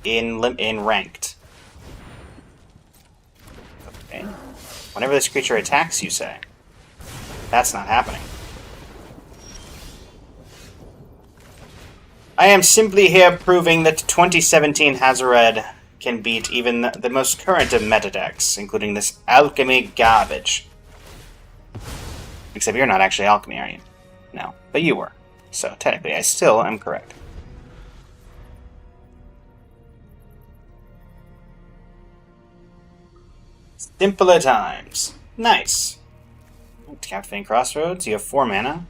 in Ranked. Okay. Whenever this creature attacks, you say. That's not happening. I am simply here proving that 2017 Hazored can beat even the most current of meta decks, including this alchemy garbage. Except you're not actually alchemy, are you? No, but you were. So technically I still am correct. Simpler times. Nice. Captivating Crossroads, you have 4 mana.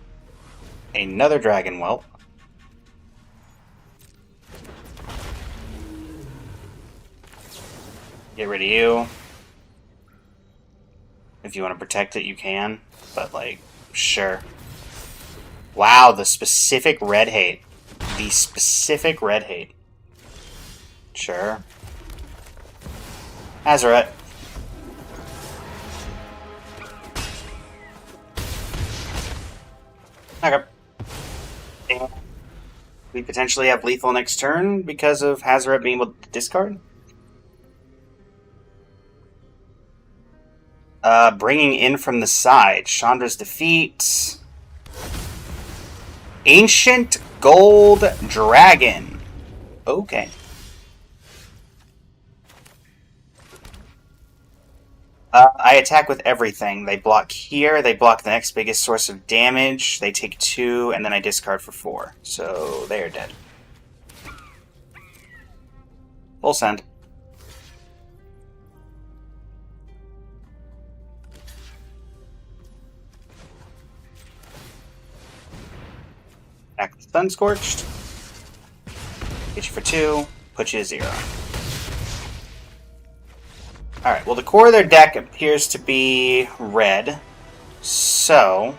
Another Dragon Whelp. Get rid of you. If you want to protect it, you can. But, like, sure. Wow, the specific red hate. The specific red hate. Sure. Hazoret. Okay. And we potentially have lethal next turn because of Hazoret being able to discard. Bringing in from the side. Chandra's Defeat. Ancient Gold Dragon. Okay. I attack with everything. They block here, they block the next biggest source of damage, they take 2, and then I discard for 4. So they are dead. Full send. Back with Sun Scorched. Get you for 2, put you to 0. Alright, well the core of their deck appears to be red, so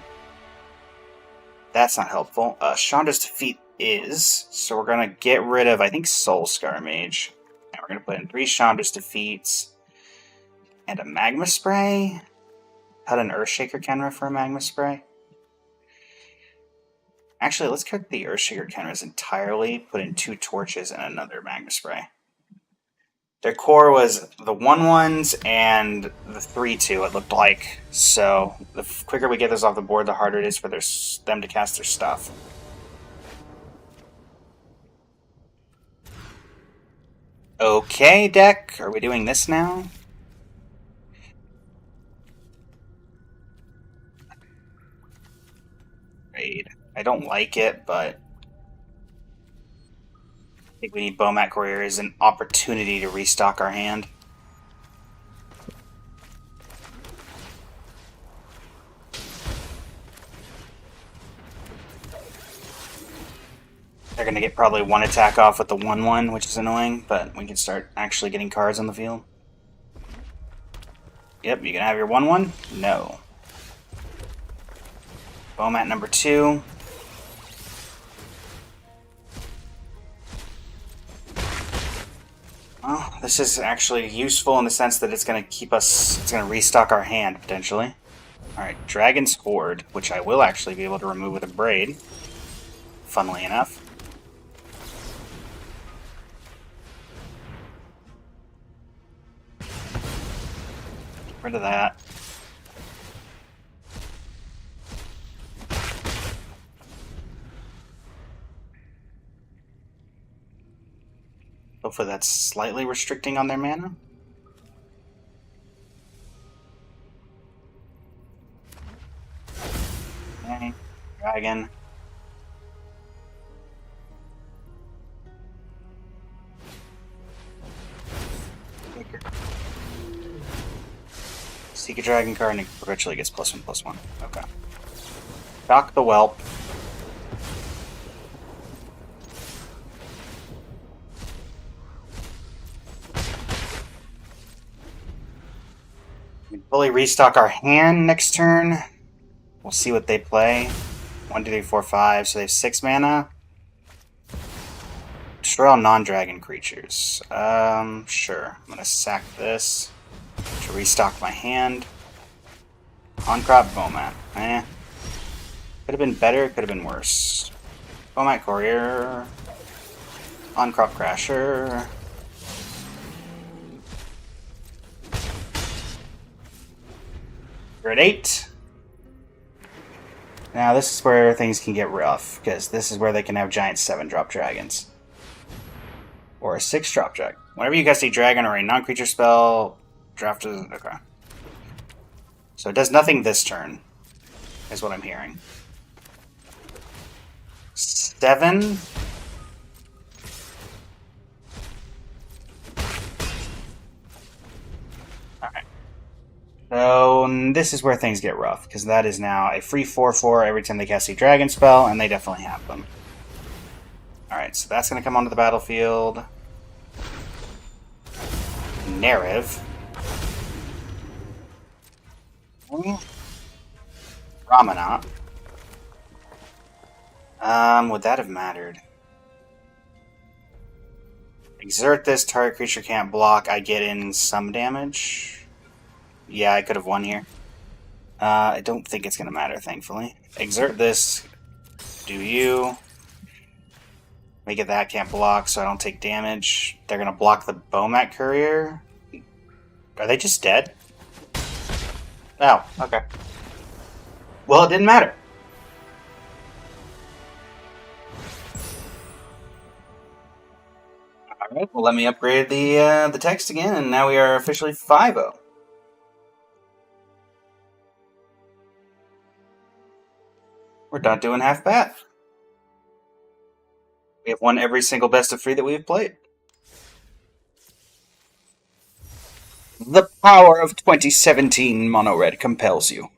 that's not helpful. Chandra's Defeat is, so we're going to get rid of, I think, Soul Scar Mage. And we're going to put in 3 Chandra's Defeats and a Magma Spray. Cut an Earthshaker Kenra for a Magma Spray. Actually, let's cut the Earthshaker Kenras entirely, put in 2 Torches and another Magma Spray. Their core was the 1/1s and the 3/2, it looked like. So the quicker we get this off the board, the harder it is for them to cast their stuff. Okay, deck. Are we doing this now? Raid. I don't like it, but I think we need Bomat Courier as an opportunity to restock our hand. They're going to get probably 1 attack off with the 1/1, which is annoying, but we can start actually getting cards on the field. Yep, you can have your 1/1? No. Bomat number 2. Well, this is actually useful in the sense that it's going to keep us, it's going to restock our hand, potentially. Alright, Dragon's Horde, which I will actually be able to remove with a Braid, funnily enough. Get rid of that. Hopefully that's slightly restricting on their mana. Okay, Dragon. Seek a Dragon card and it perpetually gets +1/+1. Okay. Shock the Whelp. We fully restock our hand next turn. We'll see what they play. 1, 2, 3, 4, 5. So they have 6 mana. Destroy all non-dragon creatures. Sure. I'm gonna sack this to restock my hand. On-crop Bomat. Could have been better, could have been worse. Bomat Courier. On-crop Crasher. You're at 8. Now this is where things can get rough, because this is where they can have giant 7-drop dragons. Or a 6-drop dragon. Whenever you cast a dragon or a non-creature spell, draft is... okay. So it does nothing this turn, is what I'm hearing. 7... Alright. So this is where things get rough, because that is now a free 4/4 every time they cast a dragon spell, and they definitely have them. Alright, so that's going to come onto the battlefield. Narrative. Ramanat. Would that have mattered? Exert this, target creature can't block, I get in some damage. Yeah, I could have won here. I don't think it's going to matter, thankfully. Exert this, do you. Make it that can't block, so I don't take damage. They're going to block the Bomat Courier. Are they just dead? Oh, okay. Well, it didn't matter. Alright, well let me upgrade the text again, and now we are officially 5-0. We're not doing half bad. We have won every single best of 3 that we've played. The power of 2017 Mono Red compels you.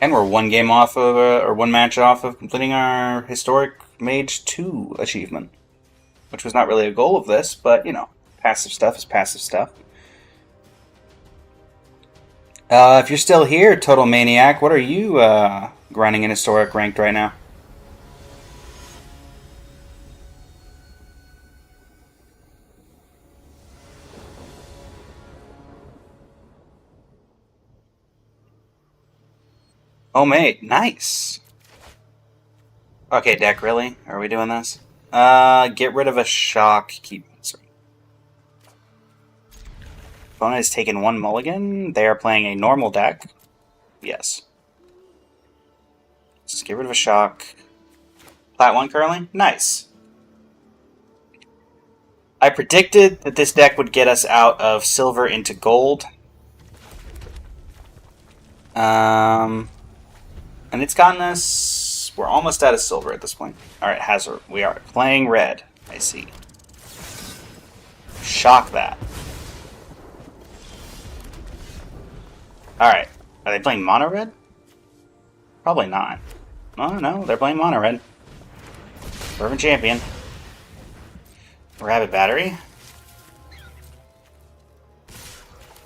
And we're one game off of, or one match off of completing our historic Mage 2 achievement. Which was not really a goal of this, but, you know, passive stuff is passive stuff. If you're still here, Total Maniac, what are you grinding in historic ranked right now? Oh, mate, nice. Okay, deck, really? Are we doing this? Get rid of a shock. Keep. Sorry. Opponent has taken 1 mulligan. They are playing a normal deck. Yes. Just get rid of a shock. Plat 1 curling? Nice. I predicted that this deck would get us out of silver into gold. And it's gotten us... we're almost out of silver at this point. Alright, Hazard. We are playing red. I see. Shock that. Alright. Are they playing mono red? Probably not. Oh, no. They're playing mono red. Fervent Champion. Rabbit Battery.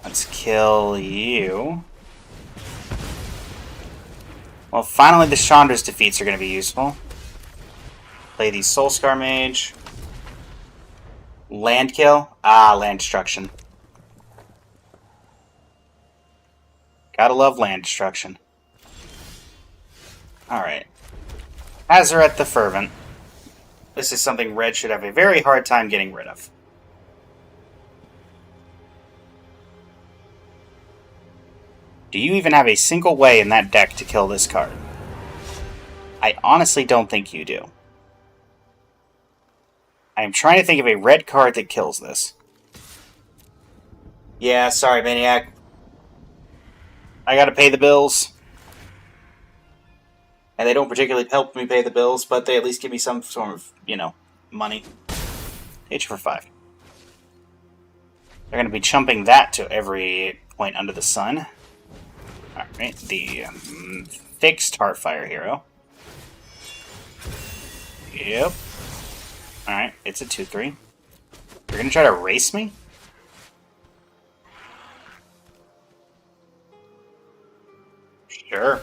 Let's kill you. Well, finally the Chandra's defeats are going to be useful. Play the Soulscar Mage. Land kill? Ah, land destruction. Gotta love land destruction. Alright. Azaret the Fervent. This is something Red should have a very hard time getting rid of. Do you even have a single way in that deck to kill this card? I honestly don't think you do. I am trying to think of a red card that kills this. Yeah, sorry, Maniac. I gotta pay the bills. And they don't particularly help me pay the bills, but they at least give me some sort of, you know, money. Hit you for 5. They're gonna be chumping that to every point under the sun. Alright, the fixed Heartfire hero. Yep. Alright, it's a 2/3. You're gonna try to race me? Sure.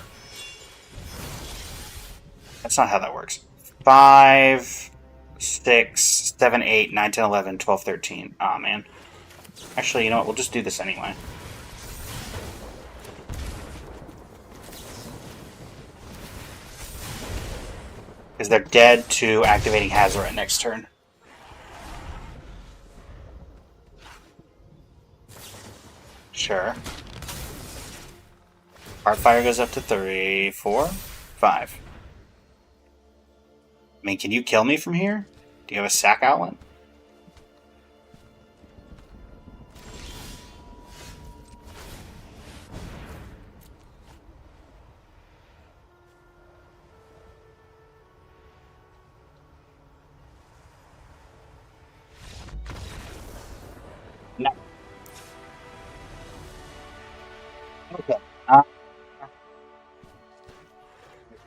That's not how that works. 5, 6, 7, 8, 9, 10, 11, 12, 13. Aw, man. Actually, you know what? We'll just do this anyway. Because they're dead to activating Hazoret next turn. Sure. Heartfire goes up to 3, 4, 5. I mean, can you kill me from here? Do you have a sack outlet? No. Okay.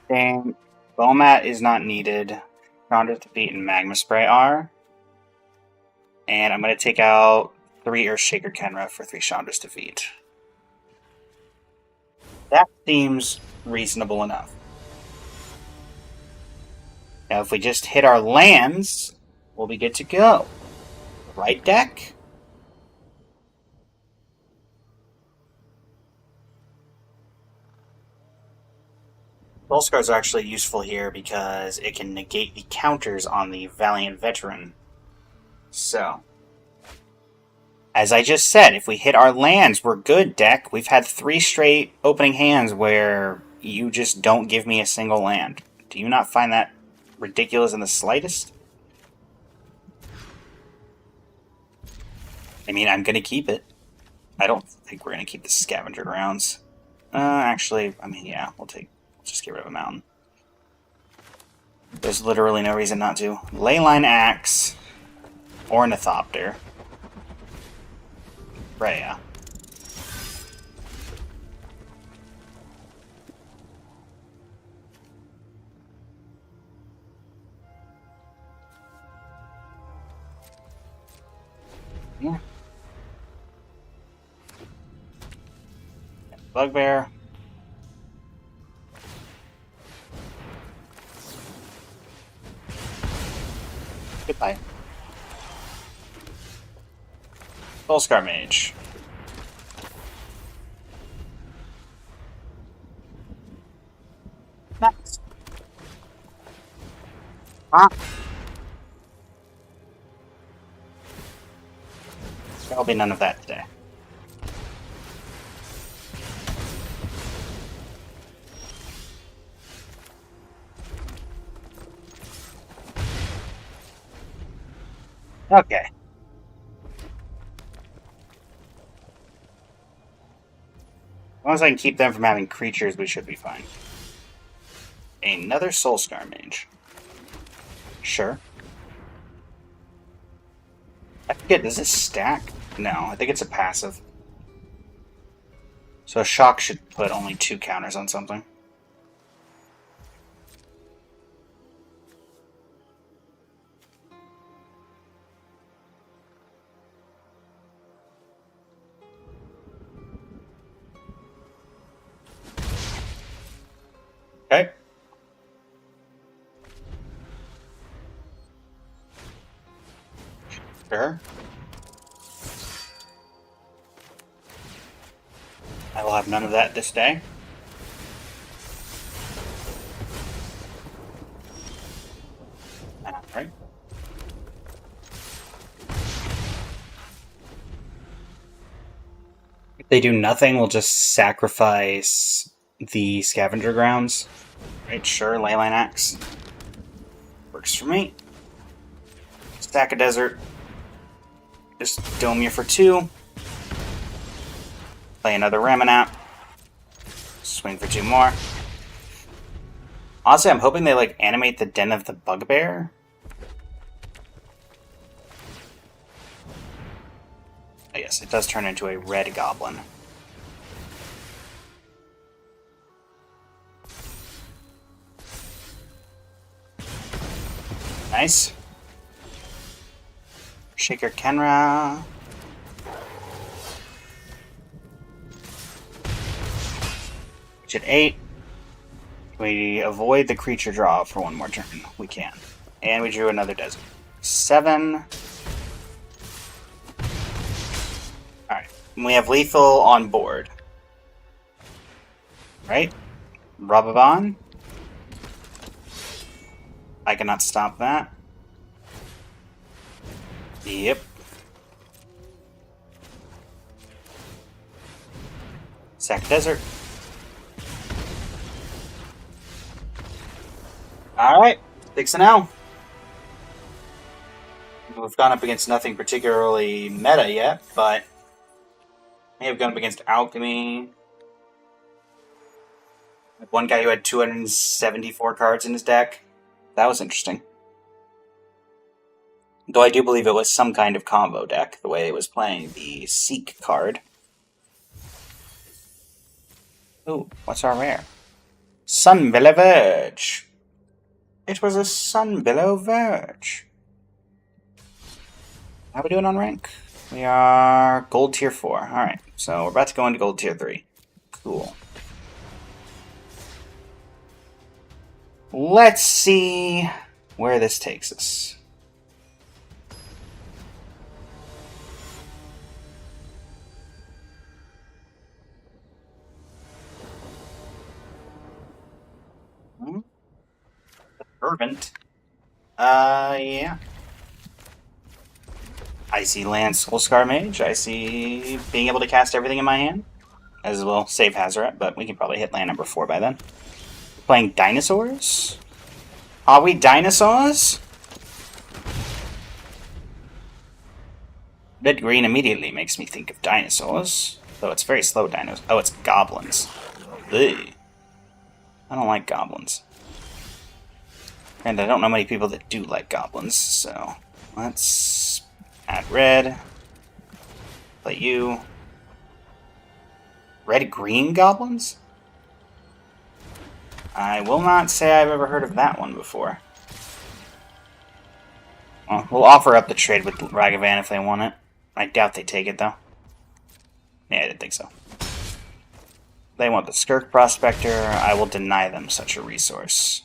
Dang. Bomat is not needed. Chandra's Defeat and Magma Spray are. And I'm going to take out 3 Earthshaker Kenra for 3 Chandra's Defeat. That seems reasonable enough. Now, if we just hit our lands, we'll be good to go. Right, deck? Soul Scars are actually useful here because it can negate the counters on the Valiant Veteran. So, as I just said, if we hit our lands, we're good, deck. We've had 3 straight opening hands where you just don't give me a single land. Do you not find that ridiculous in the slightest? I mean, I'm going to keep it. I don't think we're going to keep the Scavenger Grounds. Actually, I mean, yeah, we'll just get rid of a mountain. There's literally no reason not to. Leyline Axe. Ornithopter. Rhea. Yeah. Bugbear. Goodbye. Soulscar Mage. Nice. Ah. There'll be none of that today. Okay. As long as I can keep them from having creatures, we should be fine. Another Soulscar Mage. Sure. I forget, does this stack? No, I think it's a passive. So a shock should put only 2 counters on something. Okay. Sure. I will have none of that this day. Alright. If they do nothing, we'll just sacrifice the Scavenger Grounds. Right, sure, Leyline Axe. Works for me. Stack a Desert. Just dome you for 2. Play another Ramanap. Swing for 2 more. Honestly, I'm hoping they like animate the Den of the Bugbear. Oh, yes, it does turn into a red goblin. Nice. Shaker Kenra. Which at 8. We avoid the creature draw for 1 more turn. We can. And we drew another desert. 7. Alright. We have lethal on board. Right? Rababan. I cannot stop that. Yep. Sack Desert. Alright, 6-0. We've gone up against nothing particularly meta yet, but we have gone up against Alchemy. One guy who had 274 cards in his deck. That was interesting. Though I do believe it was some kind of combo deck, the way it was playing the Seek card. Ooh, what's our rare? Sunbillow Verge. It was a Sunbillow Verge. How are we doing on rank? We are gold tier 4. Alright, so we're about to go into gold tier 3. Cool. Let's see where this takes us. Fervent. Yeah. I see Land Soulscar Mage. I see being able to cast everything in my hand. As well, save Hazoret, but we can probably hit land number 4 by then. Playing dinosaurs? Are we dinosaurs? Red green immediately makes me think of dinosaurs. Though it's very slow dinos. Oh, it's goblins. Ugh. I don't like goblins. And I don't know many people that do like goblins, so let's add red. Play you. Red-green goblins? I will not say I've ever heard of that one before. Well, we'll offer up the trade with Ragavan if they want it. I doubt they take it, though. Yeah, I didn't think so. They want the Skirk Prospector. I will deny them such a resource.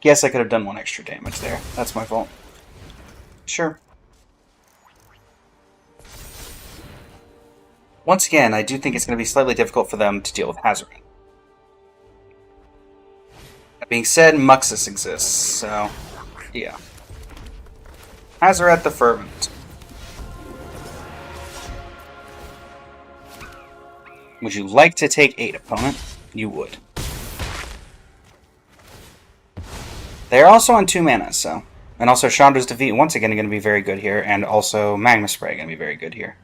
Guess I could have done 1 extra damage there. That's my fault. Sure. Once again, I do think it's going to be slightly difficult for them to deal with Hazoret. That being said, Muxus exists, so yeah. Hazoret the Fervent. Would you like to take 8, opponent? You would. They're also on 2 mana, so. And also Chandra's Defeat, once again, going to be very good here, and also Magma Spray going to be very good here.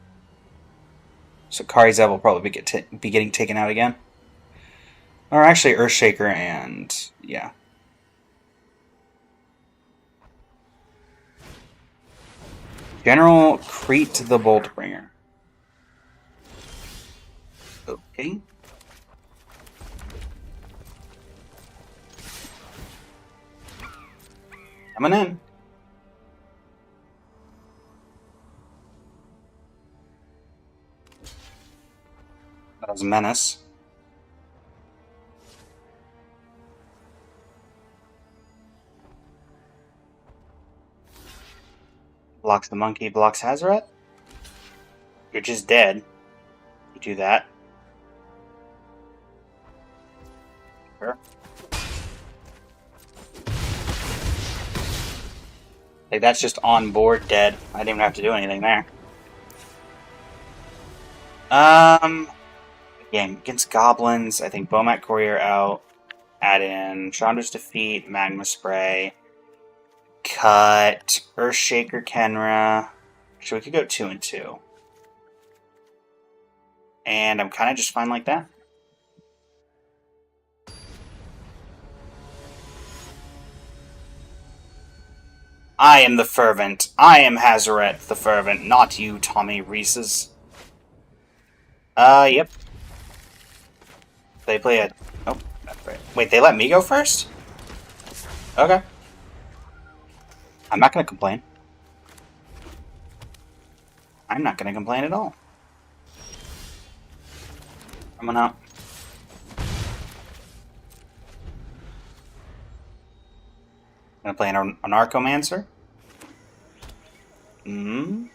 So Karizev will probably be getting taken out again. Or actually Earthshaker and, yeah. General Crete the Boltbringer. Okay. Coming in. That was a menace. Blocks the monkey, blocks Hazoret. You're just dead. You do that. Sure. Like, that's just on board dead. I didn't even have to do anything there. Again, against goblins, I think Bomat Courier out. Add in Chandra's Defeat, Magma Spray. Cut. Earthshaker Kenra. Actually, we could go 2 and 2. And I'm kind of just fine like that. I am the Fervent. I am Hazoret the Fervent, not you, Tommy Reeses. Yep. They play a... Oh, that's right. Wait, they let me go first? Okay. I'm not gonna complain. I'm not gonna complain at all. Coming up. Gonna play an Arcomancer? No.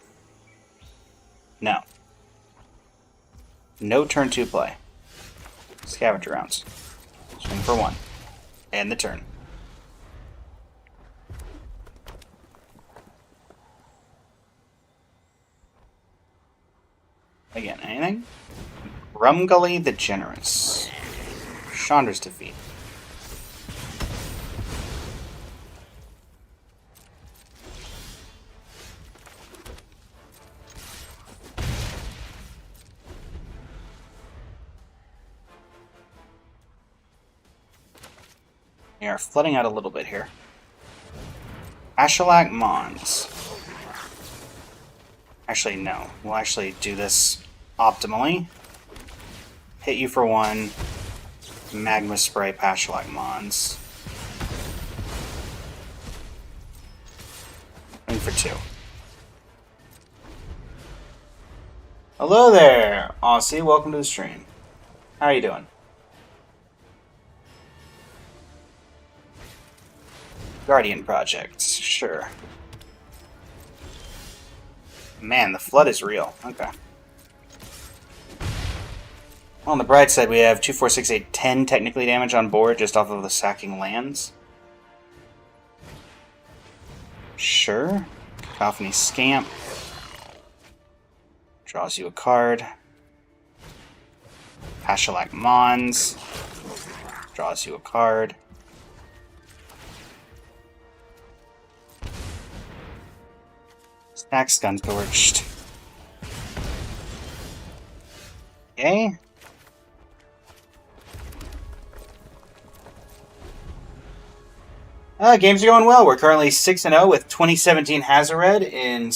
No turn 2 play. Scavenger rounds. Swing for 1. End the turn. Again, anything? Rumgully the Generous. Chandra's defeat. We are flooding out a little bit here. Ashalak Mons. Actually, no. We'll actually do this optimally. Hit you for 1. Magma Spray Pashalak Mons. And for 2. Hello there, Aussie. Welcome to the stream. How are you doing? Guardian projects, sure. Man, the flood is real. Okay. Well, on the bright side, we have 2, 4, 6, 8, 10 technically damage on board just off of the sacking lands. Sure. Cacophony Scamp. Draws you a card. Pashalak Mons. Draws you a card. Stacks Guntorched. Okay. Games are going well. We're currently 6-0 with 2017 Hazared in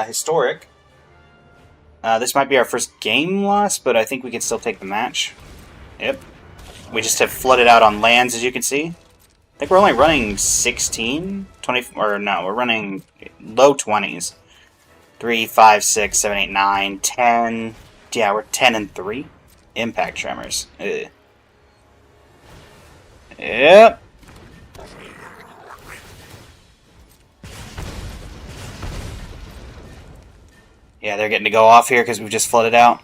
Historic. This might be our first game loss, but I think we can still take the match. Yep. We just have flooded out on lands, as you can see. I think we're only running 16, 20, or no, we're running low 20s. 3, 5, 6, 7, 8, 9, 10. Yeah, we're 10 and 3. Impact Tremors. Ugh. Yep. Yeah, they're getting to go off here because we've just flooded out.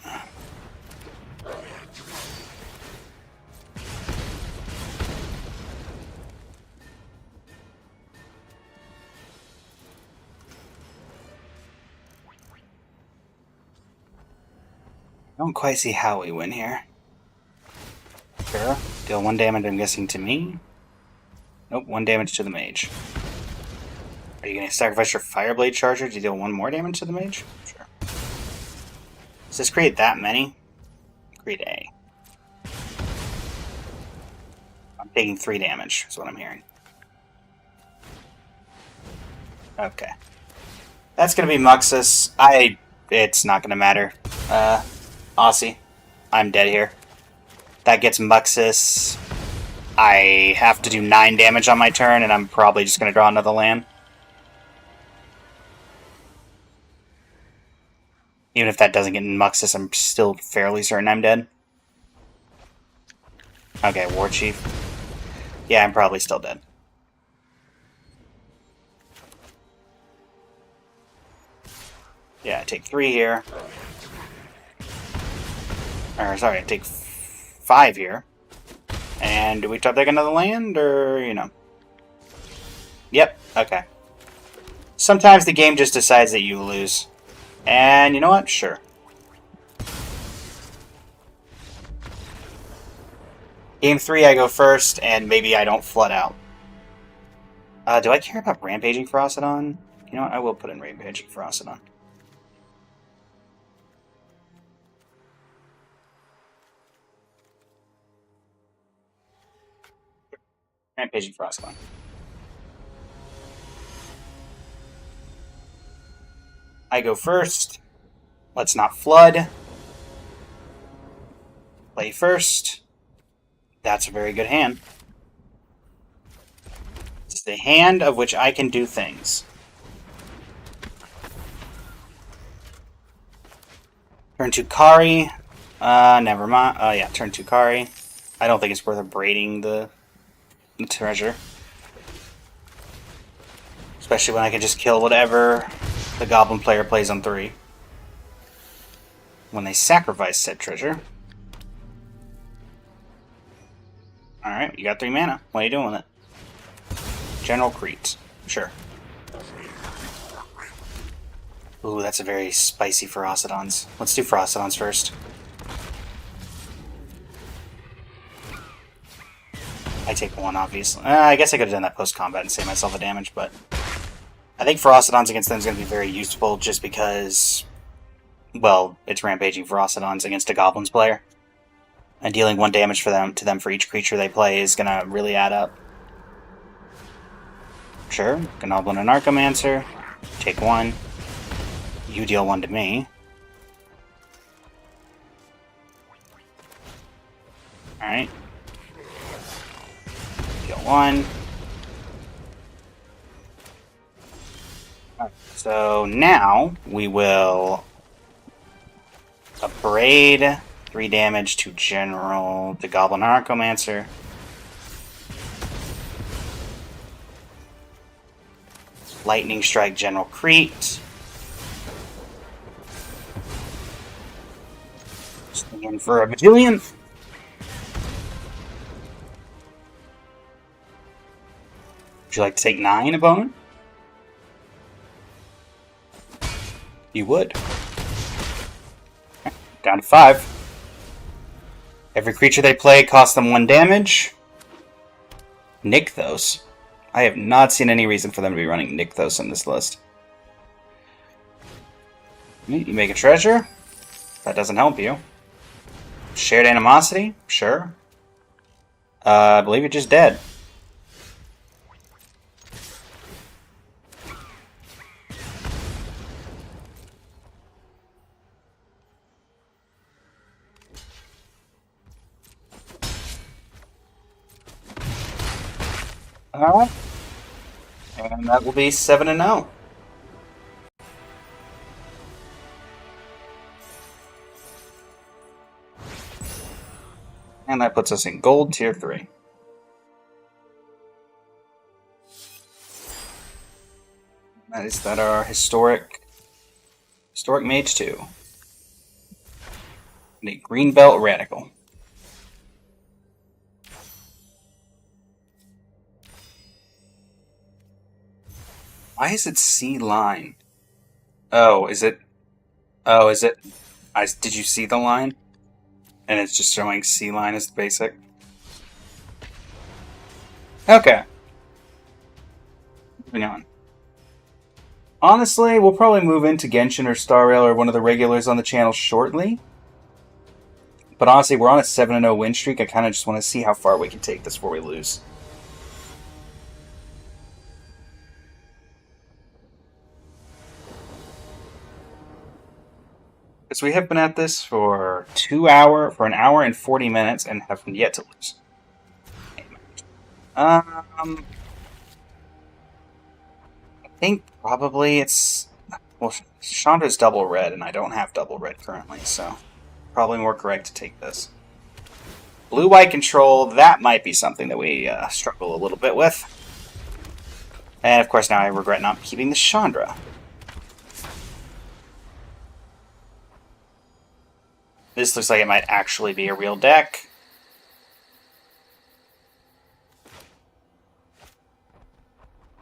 I don't quite see how we win here. Sure. Deal 1 damage, I'm guessing, to me. Nope, 1 damage to the mage. Are you going to sacrifice your Fireblade Charger to deal 1 more damage to the mage? Sure. Does this create that many? Create A. I'm taking 3 damage, is what I'm hearing. Okay. That's going to be Muxus. It's not going to matter. Aussie. I'm dead here. That gets Muxus. I have to do 9 damage on my turn, and I'm probably just going to draw another land. Even if that doesn't get Muxus, I'm still fairly certain I'm dead. Okay, War Chief. Yeah, I'm probably still dead. Yeah, I take 3 here. Or, sorry, I take 5 here. And do we top deck another land, or, you know? Yep, okay. Sometimes the game just decides that you lose. And you know what? Sure. Game 3, I go first, and maybe I don't flood out. Do I care about Rampaging Ferocidon? You know what? I will put in Rampaging Ferocidon. Rampaging Ferocidon. I go first. Let's not flood. Play first. That's a very good hand. It's the hand of which I can do things. Turn 2 Kari. Never mind. Oh yeah, turn 2 Kari. I don't think it's worth abrading the treasure. Especially when I can just kill whatever the goblin player plays on 3. When they sacrifice said treasure. Alright, you got 3 mana. What are you doing with it? General Crete. Sure. Ooh, that's a very spicy Ferocidons. Let's do Ferocidons first. I take one, obviously. I guess I could have done that post-combat and saved myself the damage, but... I think Ferocidons against them is going to be very useful just because... Well, it's rampaging Ferocidons against a Goblins player. And dealing 1 damage to them for each creature they play is going to really add up. Sure, Gnoblin and Archomancer. Take 1. You deal 1 to me. Alright. Deal 1. Alright, so now we will upgrade 3 damage to General, the Goblin Archomancer. Lightning Strike General Crete. Swing in for a bajillion. Would you like to take 9, opponent? You would. Okay, down to 5. Every creature they play costs them 1 damage. Nykthos. I have not seen any reason for them to be running Nykthos in this list. You make a treasure. That doesn't help you. Shared Animosity? Sure. I believe you're just dead. Alright. And that will be 7-0. And that puts us in gold tier 3. Is that our historic mage 2? And a green belt radical. Why is it C line? Oh, is it? Oh, is it? Did you see the line? And it's just showing C line as the basic. Okay. Moving on. Honestly, we'll probably move into Genshin or Star Rail or one of the regulars on the channel shortly. But honestly, we're on a 7-0 win streak. I kind of just want to see how far we can take this before we lose. Because we have been at this for an hour and 40 minutes and have yet to lose. I think probably it's... Well, Chandra's double red, and I don't have double red currently, so probably more correct to take this. Blue-white control, that might be something that we struggle a little bit with. And of course now I regret not keeping the Chandra. This looks like it might actually be a real deck.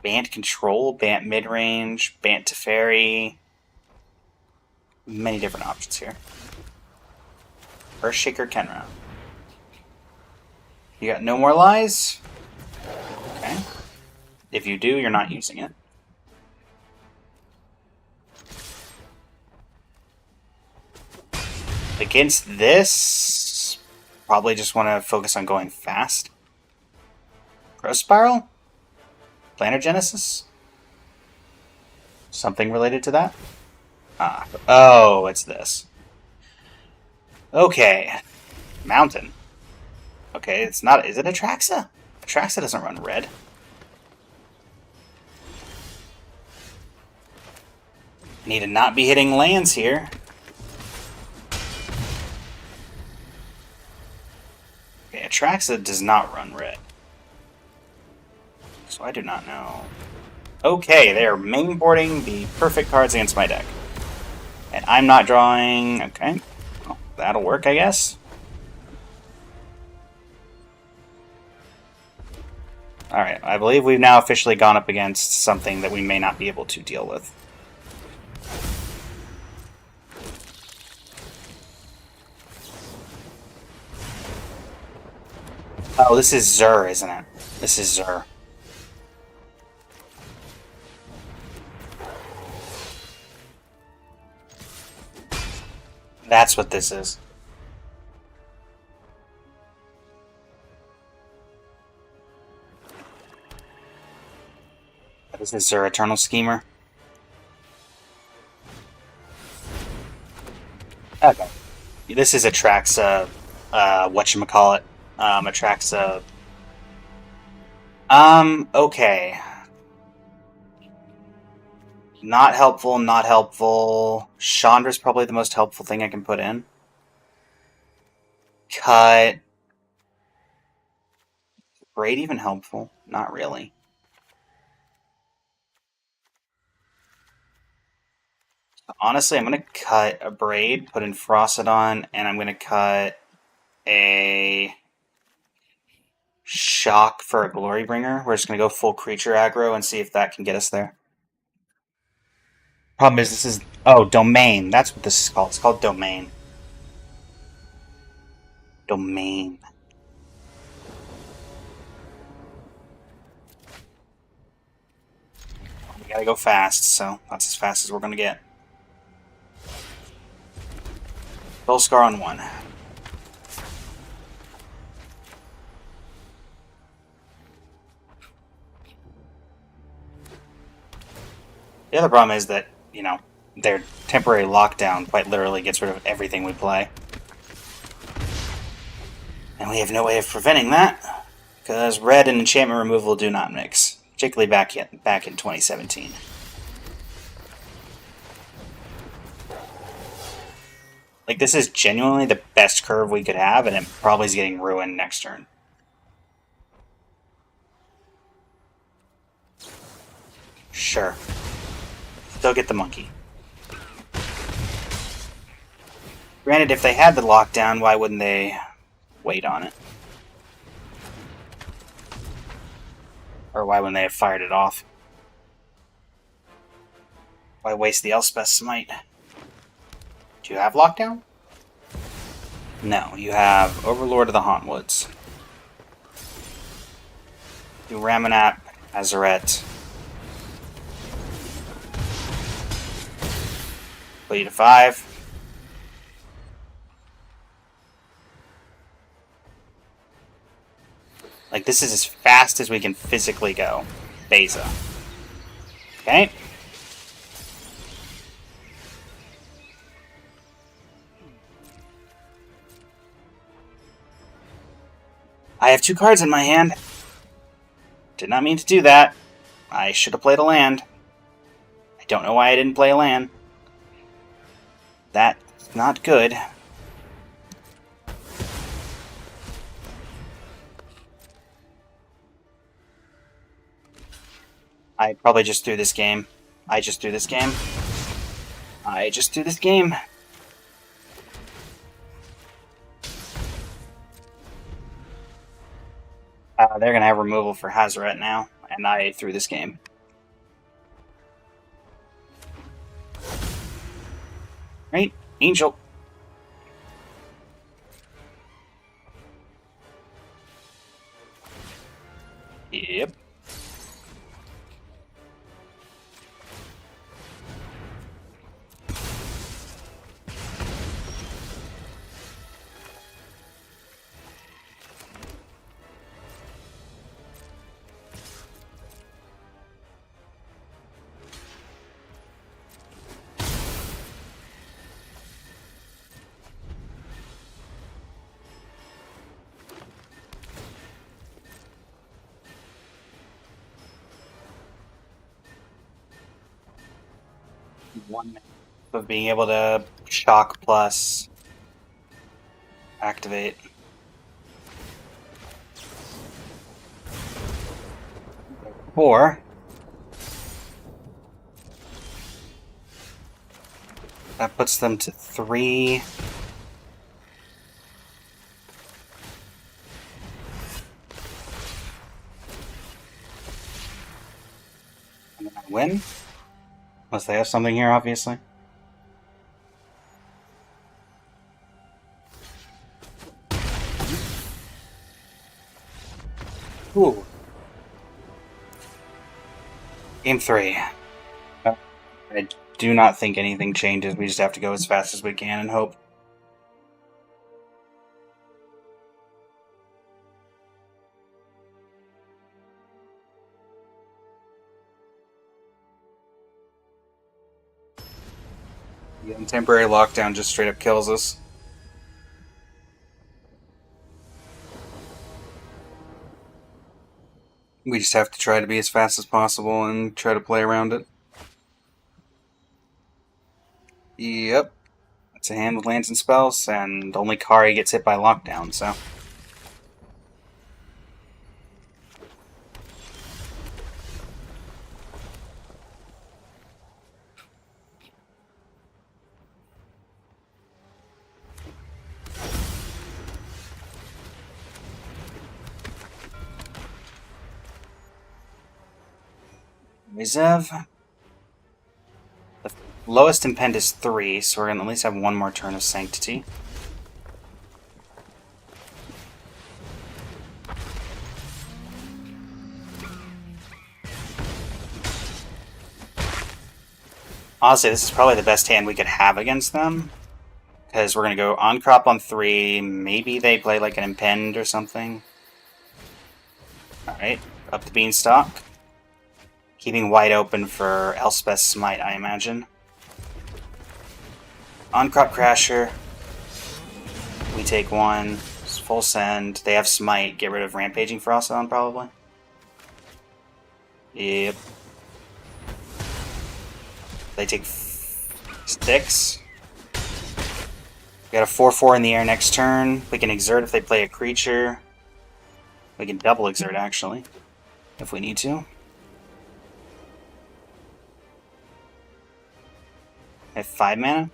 Bant control, Bant mid-range, Bant Teferi. Many different options here. Earthshaker Kenra. You got no more lies? Okay. If you do, you're not using it. Against this, probably just want to focus on going fast. Growth Spiral? Planar Genesis? Something related to that? Ah, oh, it's this. Okay. Mountain. Okay, it's not... Is it Atraxa? Atraxa doesn't run red. Need to not be hitting lands here. Okay, Atraxa does not run red. So I do not know. Okay, they are mainboarding the perfect cards against my deck. And I'm not drawing... Okay. Well, that'll work, I guess. Alright, I believe we've now officially gone up against something that we may not be able to deal with. Oh, this is Zur, isn't it? This is Zur. That's what this is. This is Zur, Eternal Schemer. Okay. This is Atraxa, whatchamacallit, Atraxa. Okay. Not helpful, not helpful. Chandra's probably the most helpful thing I can put in. Cut. Braid even helpful? Not really. Honestly, I'm going to cut a Braid, put in Frostodon, and I'm going to cut a Shock for a Glorybringer. We're just going to go full creature aggro and see if that can get us there. Problem is, this is... Oh, Domain. That's what this is called. It's called Domain. Domain. We gotta go fast, so that's as fast as we're gonna get. Bellscar on 1. The other problem is that, you know, their temporary lockdown quite literally gets rid of everything we play. And we have no way of preventing that, because red and enchantment removal do not mix, particularly back in 2017. Like, this is genuinely the best curve we could have, and it probably is getting ruined next turn. Sure. Still get the monkey. Granted, if they had the lockdown, why wouldn't they wait on it? Or why wouldn't they have fired it off? Why waste the Elspeth Smite? Do you have lockdown? No, you have Overlord of the Hauntwoods. You Ramanap, Azeret. Play to 5. Like, this is as fast as we can physically go. Beza. Okay. I have 2 cards in my hand. Did not mean to do that. I should have played a land. I don't know why I didn't play a land. That's not good. I probably just threw this game. I just threw this game. I just threw this game. They're going to have removal for Hazaret now, and I threw this game. Right? Angel. Yep. One minute of being able to shock plus activate. Or that puts them to 3. And then I win. Unless they have something here, obviously. Ooh. Game 3. I do not think anything changes. We just have to go as fast as we can and hope. Yeah, temporary lockdown just straight up kills us. We just have to try to be as fast as possible and try to play around it. Yep. It's a hand with lands and spells, and only Kari gets hit by lockdown, so. Reserve. The lowest impend is 3, so we're going to at least have one more turn of Sanctity. Honestly, this is probably the best hand we could have against them. Because we're going to go on crop on 3. Maybe they play like an impend or something. Alright, up the Beanstalk. Keeping wide open for Elspeth's Smite, I imagine. On crop Crasher. We take 1. Full send. They have Smite. Get rid of Rampaging Frostbound, probably. Yep. They take 6. We got a 4/4 in the air next turn. We can exert if they play a creature. We can double exert, actually, if we need to. I have 5 mana.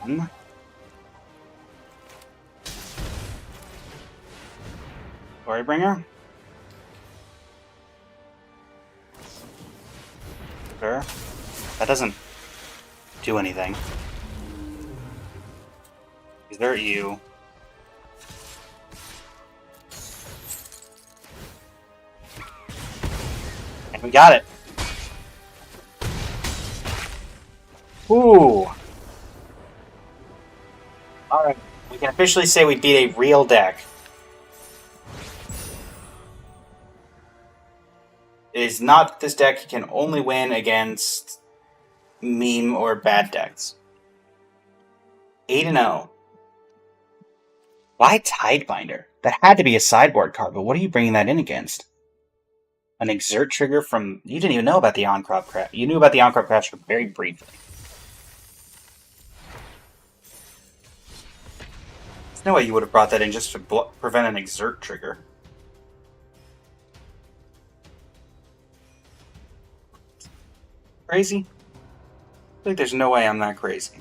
One. Glorybringer. Sure. That doesn't do anything. Exert you. And we got it. Ooh. Alright. We can officially say we beat a real deck. It is not that this deck can only win against meme or bad decks. 8-0. Why Tidebinder? That had to be a sideboard card, but what are you bringing that in against? An exert trigger from... You didn't even know about the on-crop crash. You knew about the on-crop crash very briefly. There's no way you would have brought that in just to prevent an exert trigger. Crazy? I think there's no way I'm that crazy.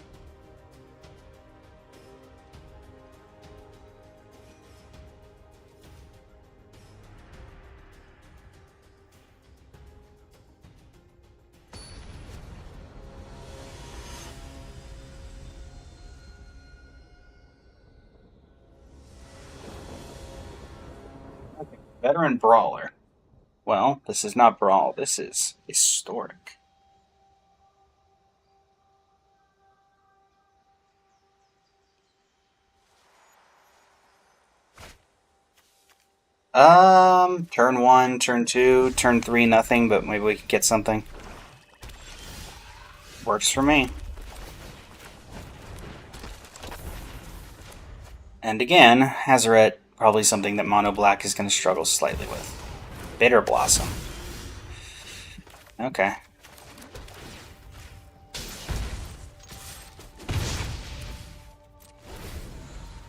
Okay. Veteran Brawler. Well, this is not Brawl, this is Historic. Turn 1, turn 2, turn 3, nothing, but maybe we can get something. Works for me. And again, Hazoret, probably something that Mono Black is going to struggle slightly with. Bitter Blossom. Okay.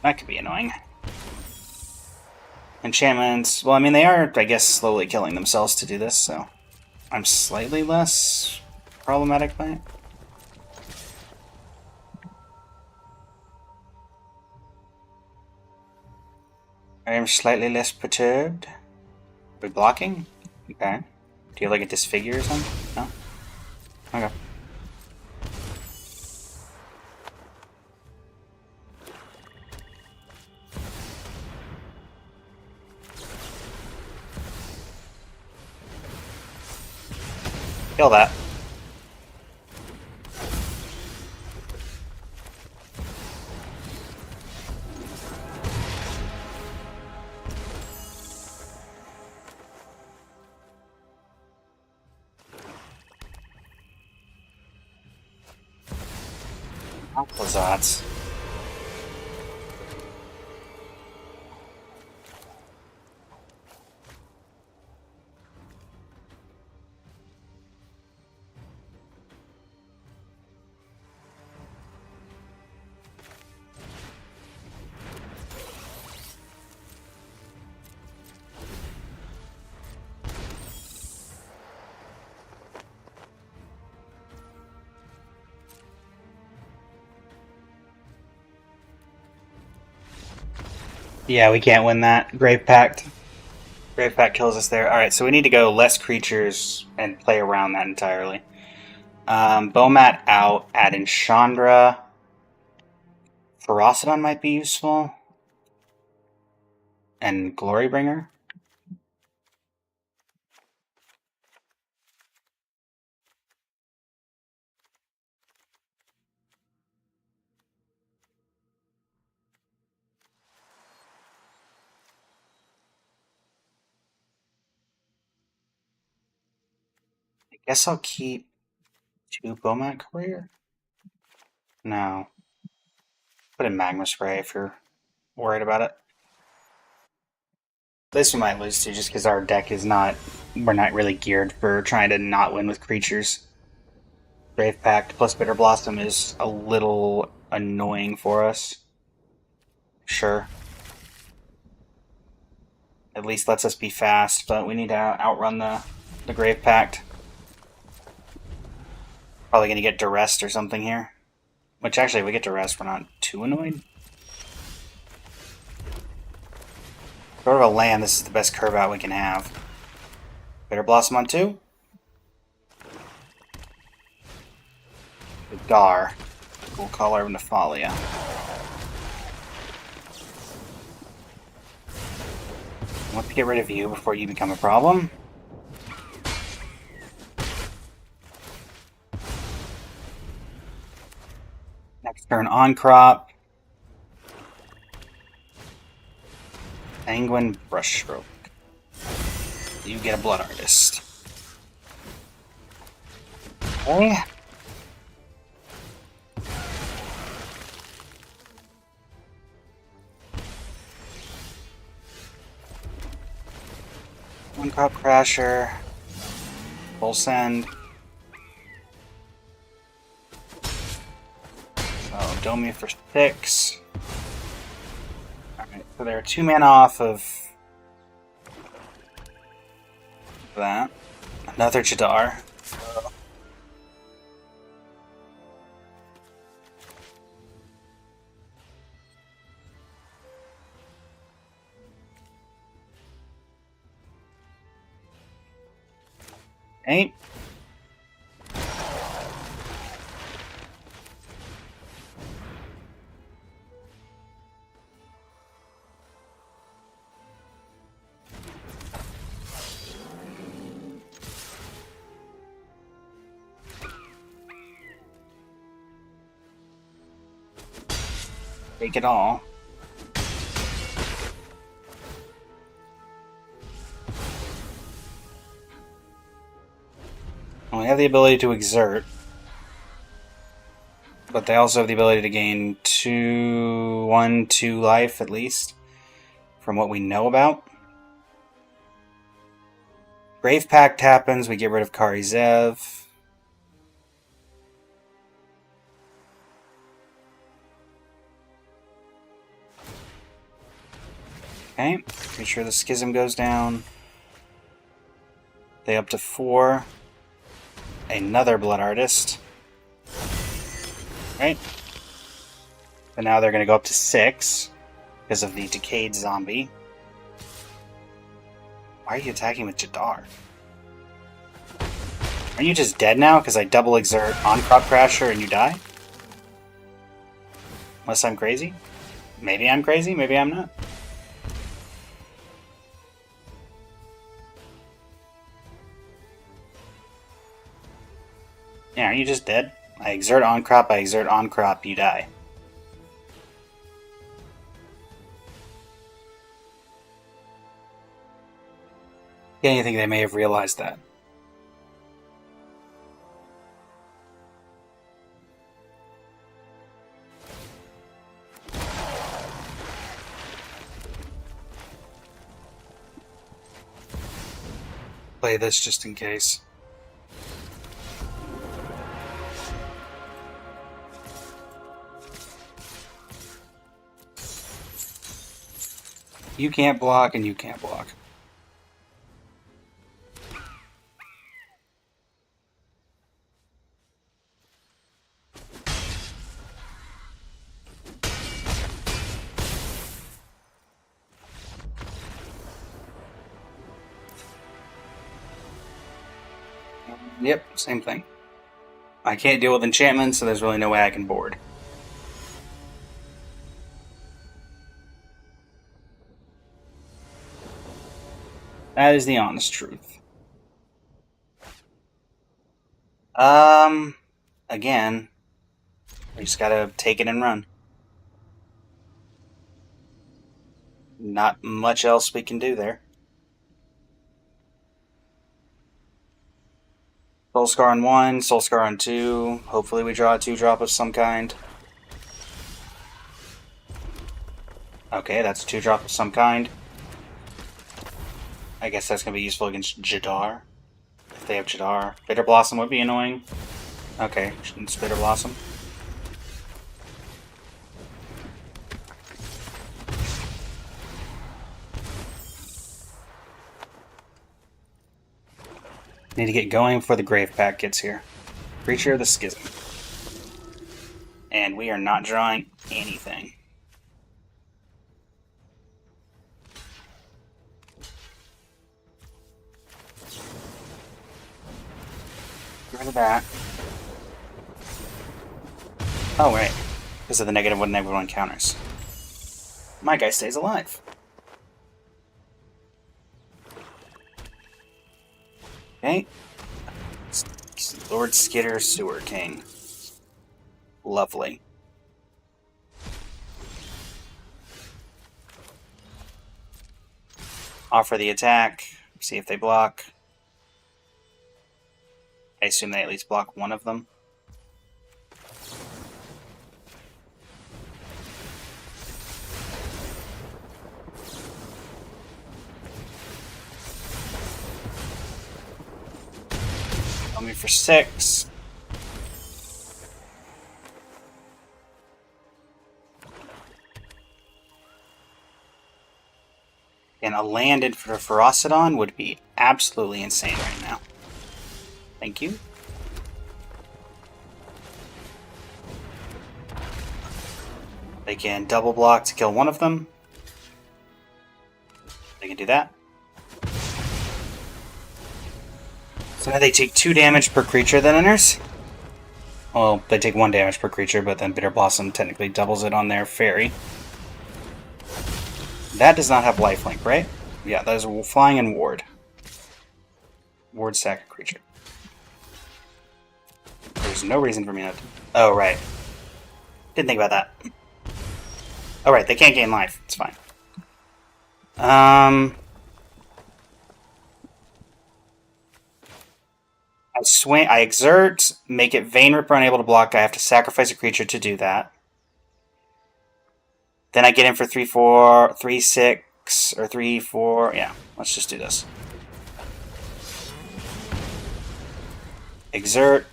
That could be annoying. Enchantments. Well, I mean, they are, I guess, slowly killing themselves to do this, so I'm slightly less problematic by it. I am slightly less perturbed. Are we blocking? Okay. Do you have like a disfigure or something? No? Okay. Kill that. Alcazats. Yeah, we can't win that. Grave Pact. Grave Pact kills us there. Alright, so we need to go less creatures and play around that entirely. Bomat out. Add in Chandra. Ferocidon might be useful. And Glorybringer. I guess I'll keep 2 Bomat Courier. No. Put in Magma Spray if you're worried about it. This we might lose to just because our deck is not... We're not really geared for trying to not win with creatures. Grave Pact plus Bitter Blossom is a little annoying for us. Sure. At least lets us be fast, but we need to outrun the Grave Pact. Probably going to get Duressed or something here. Which actually, if we get Duressed, we're not too annoyed. Sort of a land, this is the best curve out we can have. Bitter Blossom on 2. Gar. Cool color of Nephalia. I want to get rid of you before you become a problem. Next turn on crop. Sanguine Brushstroke. You get a Blood Artist. Okay. One Crop Crasher. Full Send. So, Dome me for 6. Alright, so they're 2 mana off of that. Another Jadar. Okay. Take it all. Well, we have the ability to exert, but they also have the ability to gain 2 life at least, from what we know about. Grave Pact happens, we get rid of Kari Zev. Okay, make sure the Schism goes down. They up to 4. Another Blood Artist. Right. But now they're going to go up to 6 because of the Decayed Zombie. Why are you attacking with Jadar? Are you just dead now because I double exert on Crop Crasher and you die? Unless I'm crazy? Maybe I'm crazy, maybe I'm not. Yeah, are you just dead? I exert on crop, you die. Yeah, you think they may have realized that. Play this just in case. You can't block and you can't block. Yep, same thing. I can't deal with enchantments, so there's really no way I can board. That is the honest truth. Again, we just gotta take it and run. Not much else we can do there. Soul Scar on 1, Soul Scar on 2. Hopefully we draw a 2-drop of some kind. Okay, that's a 2-drop of some kind. I guess that's going to be useful against Jadar. If they have Jadar. Bitter Blossom would be annoying. Okay, it's Bitter Blossom. Need to get going before the Grave Pack gets here. Creature of the Schism. And we are not drawing anything. Get rid of that. Oh, right. Because of the -1/-1 counters. My guy stays alive. Okay. Lord Skitter, Sewer King. Lovely. Offer the attack. See if they block. I assume they at least block one of them. Kill me for 6. And a land in for Ferocidon would be absolutely insane right now. Thank you. They can double block to kill one of them. They can do that. So now they take 2 damage per creature that enters. Well, they take 1 damage per creature, but then Bitter Blossom technically doubles it on their fairy. That does not have lifelink, right? Yeah, that is flying and ward. Ward sack a creature. There's no reason for me not to... Oh, right. Didn't think about that. Oh, right, they can't gain life. It's fine. I swing, I exert, make it Vein Ripper unable to block. I have to sacrifice a creature to do that. Then I get in for 3/4, 3/6, or 3/4. Yeah, let's just do this. Exert,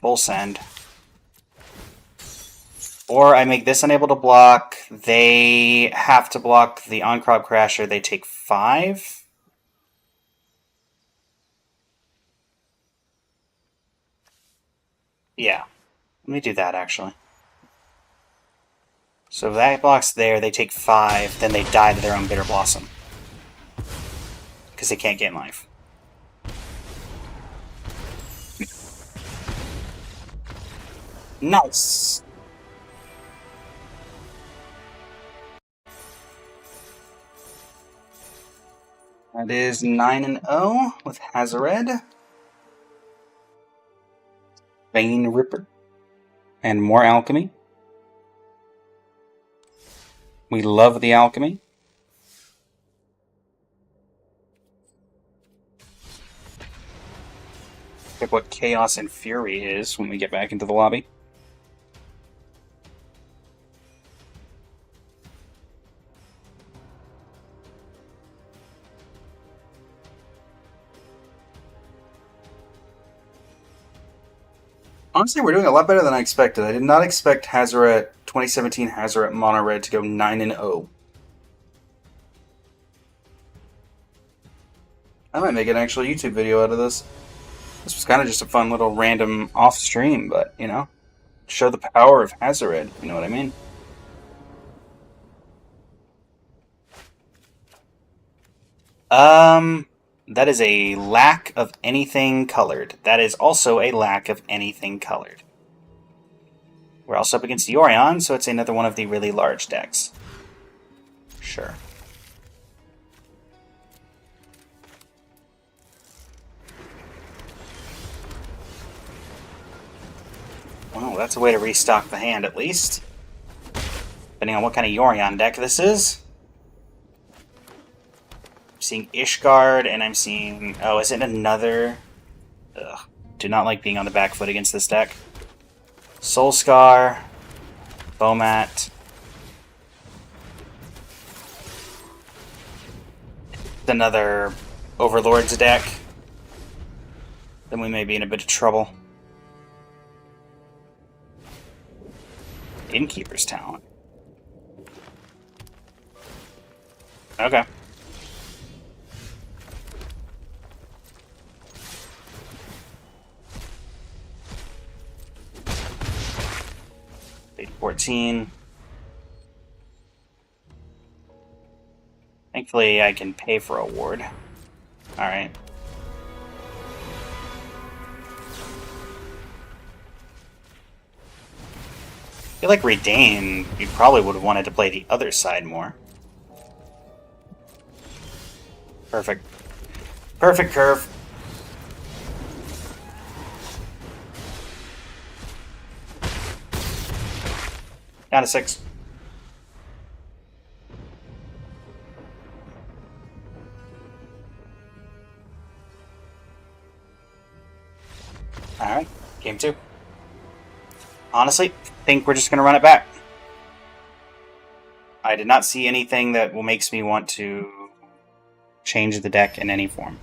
full send. Or I make this unable to block. They have to block the On-Crop Crasher. They take 5. Yeah, let me do that actually. So if that blocks there, they take 5, then they die to their own Bitter Blossom. Because they can't gain life. Nice! That is 9-0 with Hazared. Vein Ripper. And more alchemy. We love the alchemy. Check what Chaos and Fury is when we get back into the lobby. Honestly, we're doing a lot better than I expected. I did not expect 2017 Hazoret Mono Red to go 9-0. I might make an actual YouTube video out of this. This was kind of just a fun little random off stream, but, you know, show the power of Hazoret, you know what I mean? That is a lack of anything colored. That is also a lack of anything colored. We're also up against Yorion, so it's another one of the really large decks. Sure. Well, that's a way to restock the hand, at least. Depending on what kind of Yorion deck this is. I'm seeing Ishgard, and I'm seeing... Oh, is it another... Ugh. Do not like being on the back foot against this deck. Soulscar. Bomat. Another Overlord's deck. Then we may be in a bit of trouble. Innkeeper's Talent. Okay. Page 14. Thankfully, I can pay for a ward. Alright. I feel like Redain, you probably would have wanted to play the other side more. Perfect. Perfect curve. Down to 6. Alright, game 2. Honestly, think we're just going to run it back. I did not see anything that makes me want to change the deck in any form.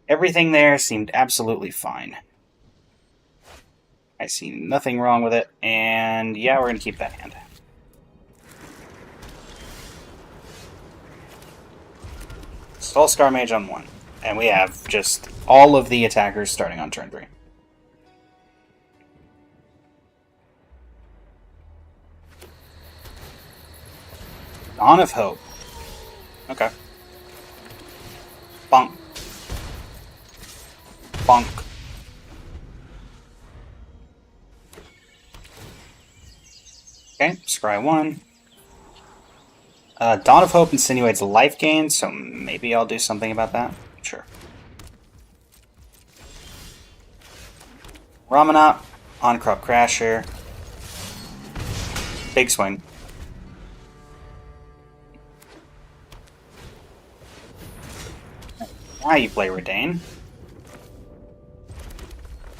Everything there seemed absolutely fine. I see nothing wrong with it, and yeah, we're going to keep that hand. Soulscar Mage on 1. And we have just all of the attackers starting on turn 3. Dawn of Hope. Okay. Bonk. Bonk. Okay, scry 1. Dawn of Hope insinuates life gain, so maybe I'll do something about that. Sure. Ramanop, On-Crop Crasher. Big swing. Now you play Redain.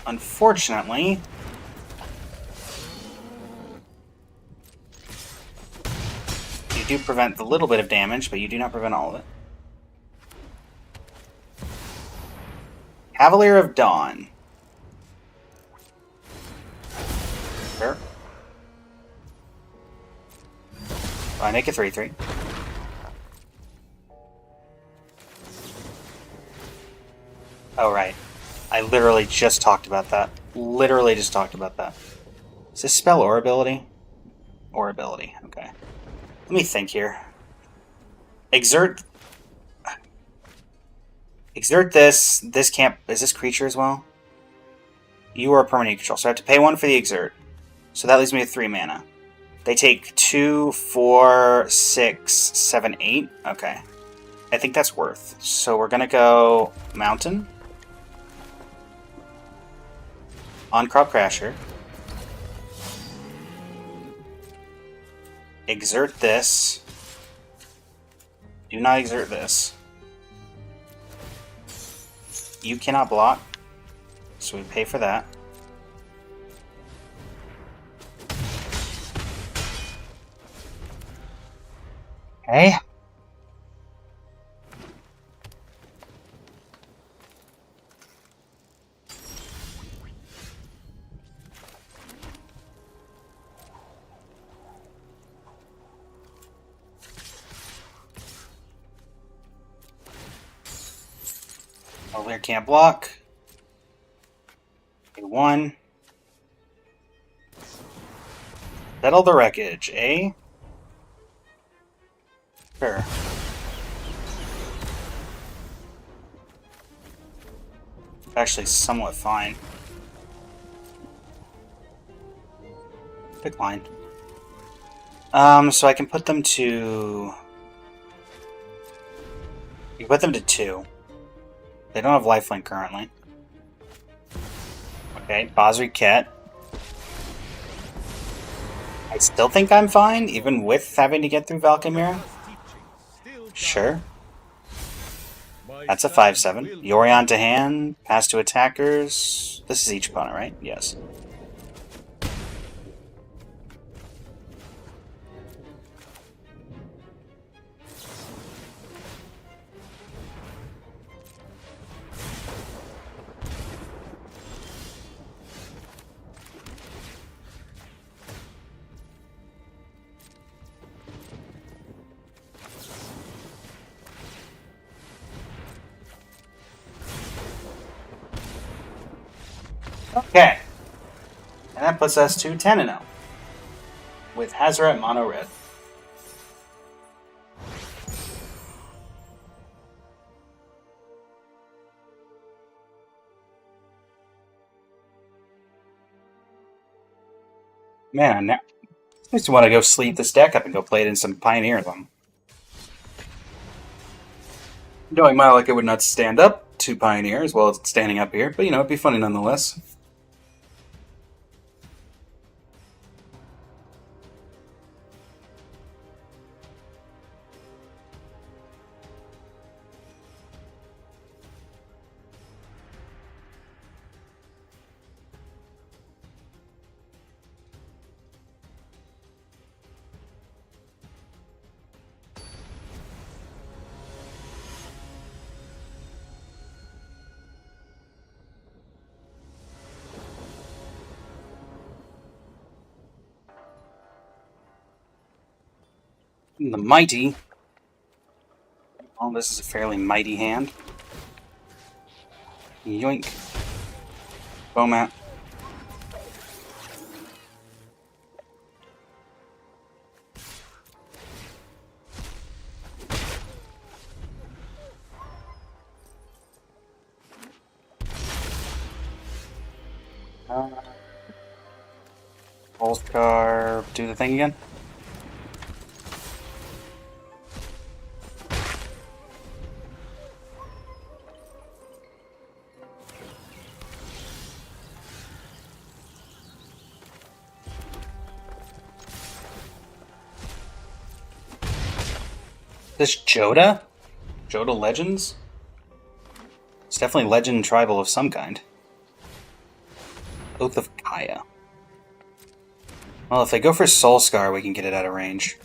Unfortunately... you do prevent the little bit of damage, but you do not prevent all of it. Cavalier of Dawn. Sure. I make a 3/3. Oh, right. I literally just talked about that. Literally just talked about that. Is this spell or ability? Or ability, okay. Let me think here. Exert this. This can't... is this creature as well? You are a permanent control, so I have to pay 1 for the exert. So that leaves me with 3 mana. They take 2, 4, 6, 7, 8. Okay. I think that's worth. So we're going to go Mountain. On Crop Crasher. Exert this. Do not exert this. You cannot block. So we pay for that. Okay. Cavalier can't block. A1. Settle the wreckage, eh? Sure. Actually, somewhat fine. Decline. So I can put them to... You can put them to 2. They don't have lifelink currently. Okay, Basri Ket. I still think I'm fine, even with having to get through Valkymira. Sure. That's a 5-7. Yorion to hand, pass to attackers. This is each opponent, right? Yes. Okay. And that puts us to 10-0. With Hazoret Mono Red. Man, I just want to go sleeve this deck up and go play it in some Pioneer of them. Knowing my luck, it would not stand up to Pioneer as well as standing up here, but you know, it'd be funny nonetheless. The Mighty. Oh, this is a fairly mighty hand. Yoink. Bomat. Volcar, do the thing again. This Joda? Joda Legends? It's definitely legend tribal of some kind. Oath of Kaya. Well, if they go for Soul Scar, we can get it out of range.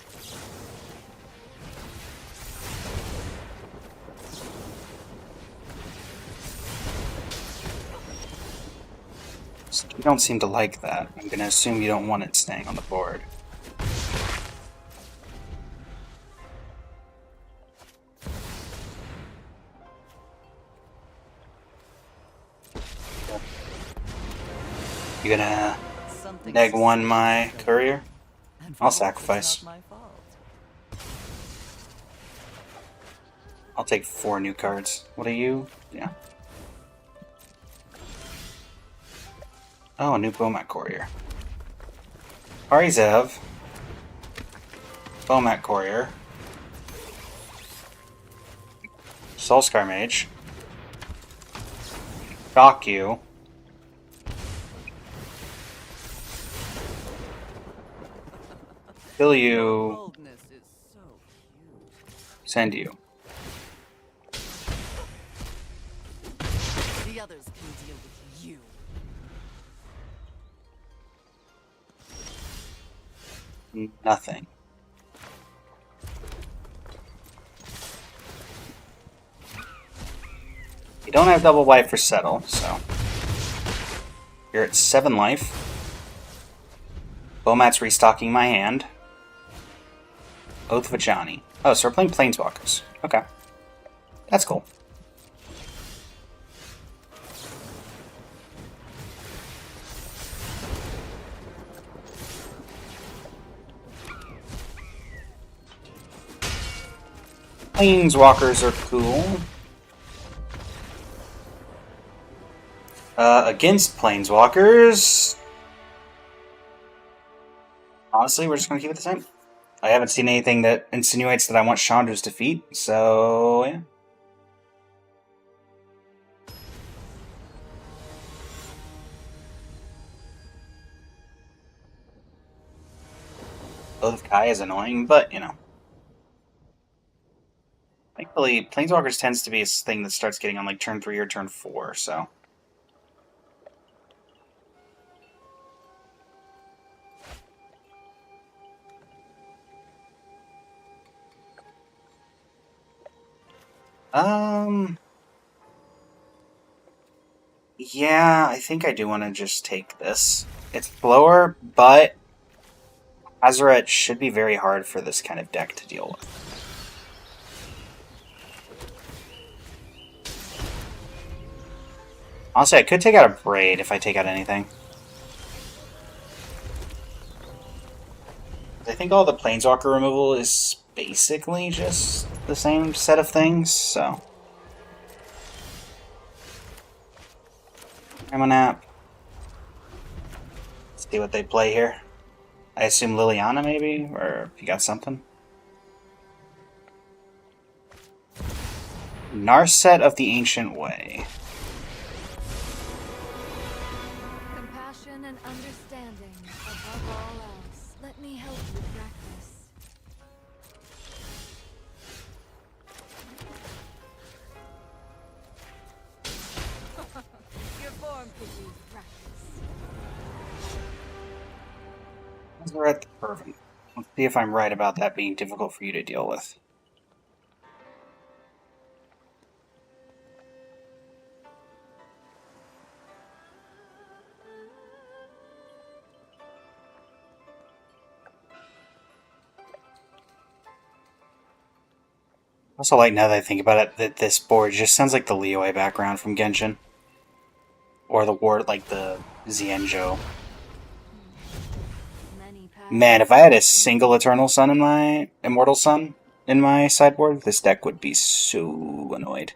You don't seem to like that. I'm going to assume you don't want it staying on the board. You gonna neg 1 my courier? I'll sacrifice. I'll take 4 new cards. What are you? Yeah. Oh, a new Bomat courier. Arizev. Bomat Courier. Soulscar Mage. Shock you. Kill you. Boldness is so cute. Send you. The others can deal with you. Nothing. You don't have double life for settle, so you're at 7 life. Bomat's restocking my hand. Oath of Ajani. Oh, so we're playing Planeswalkers. Okay. That's cool. Planeswalkers are cool. Against Planeswalkers... Honestly, we're just going to keep it the same. I haven't seen anything that insinuates that I want Chandra's defeat, so yeah. Oath of Kai is annoying, but, you know. Thankfully, Planeswalkers tends to be a thing that starts getting on like turn 3 or turn 4, so... Yeah, I think I do want to just take this. It's slower, but Azaret should be very hard for this kind of deck to deal with. Honestly, I could take out a Braid if I take out anything. I think all the Planeswalker removal is basically just the same set of things, so... Nap. Let's see what they play here. I assume Liliana, maybe? Or if you got something? Narset of the Ancient Way. Compassion and understanding above all else. Let me help you practice. Your form could use practice. We're at the Fervent. Let's see if I'm right about that being difficult for you to deal with. Also, like, now that I think about it, that this board just sounds like the Liyue background from Genshin. Or the ward, like the Xianzhou. Man, if I had a single Eternal Sun in my... Immortal Sun in my sideboard, this deck would be so annoyed.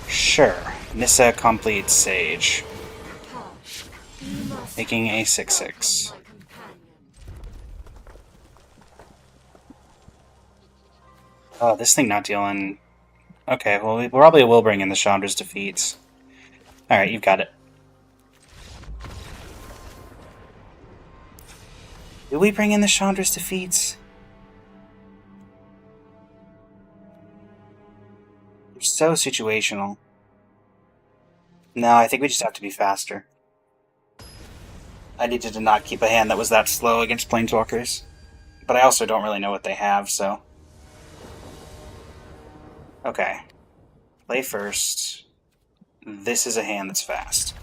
Sure. Nissa completes Sage. Making a 6/6. Oh, this thing not dealing... Okay, well, we probably will bring in the Chandra's defeats. Alright, you've got it. Do we bring in the Chandra's defeats? They're so situational. No, I think we just have to be faster. I needed to not keep a hand that was that slow against Planeswalkers. But I also don't really know what they have, so... Okay. Play first. This is a hand that's fast.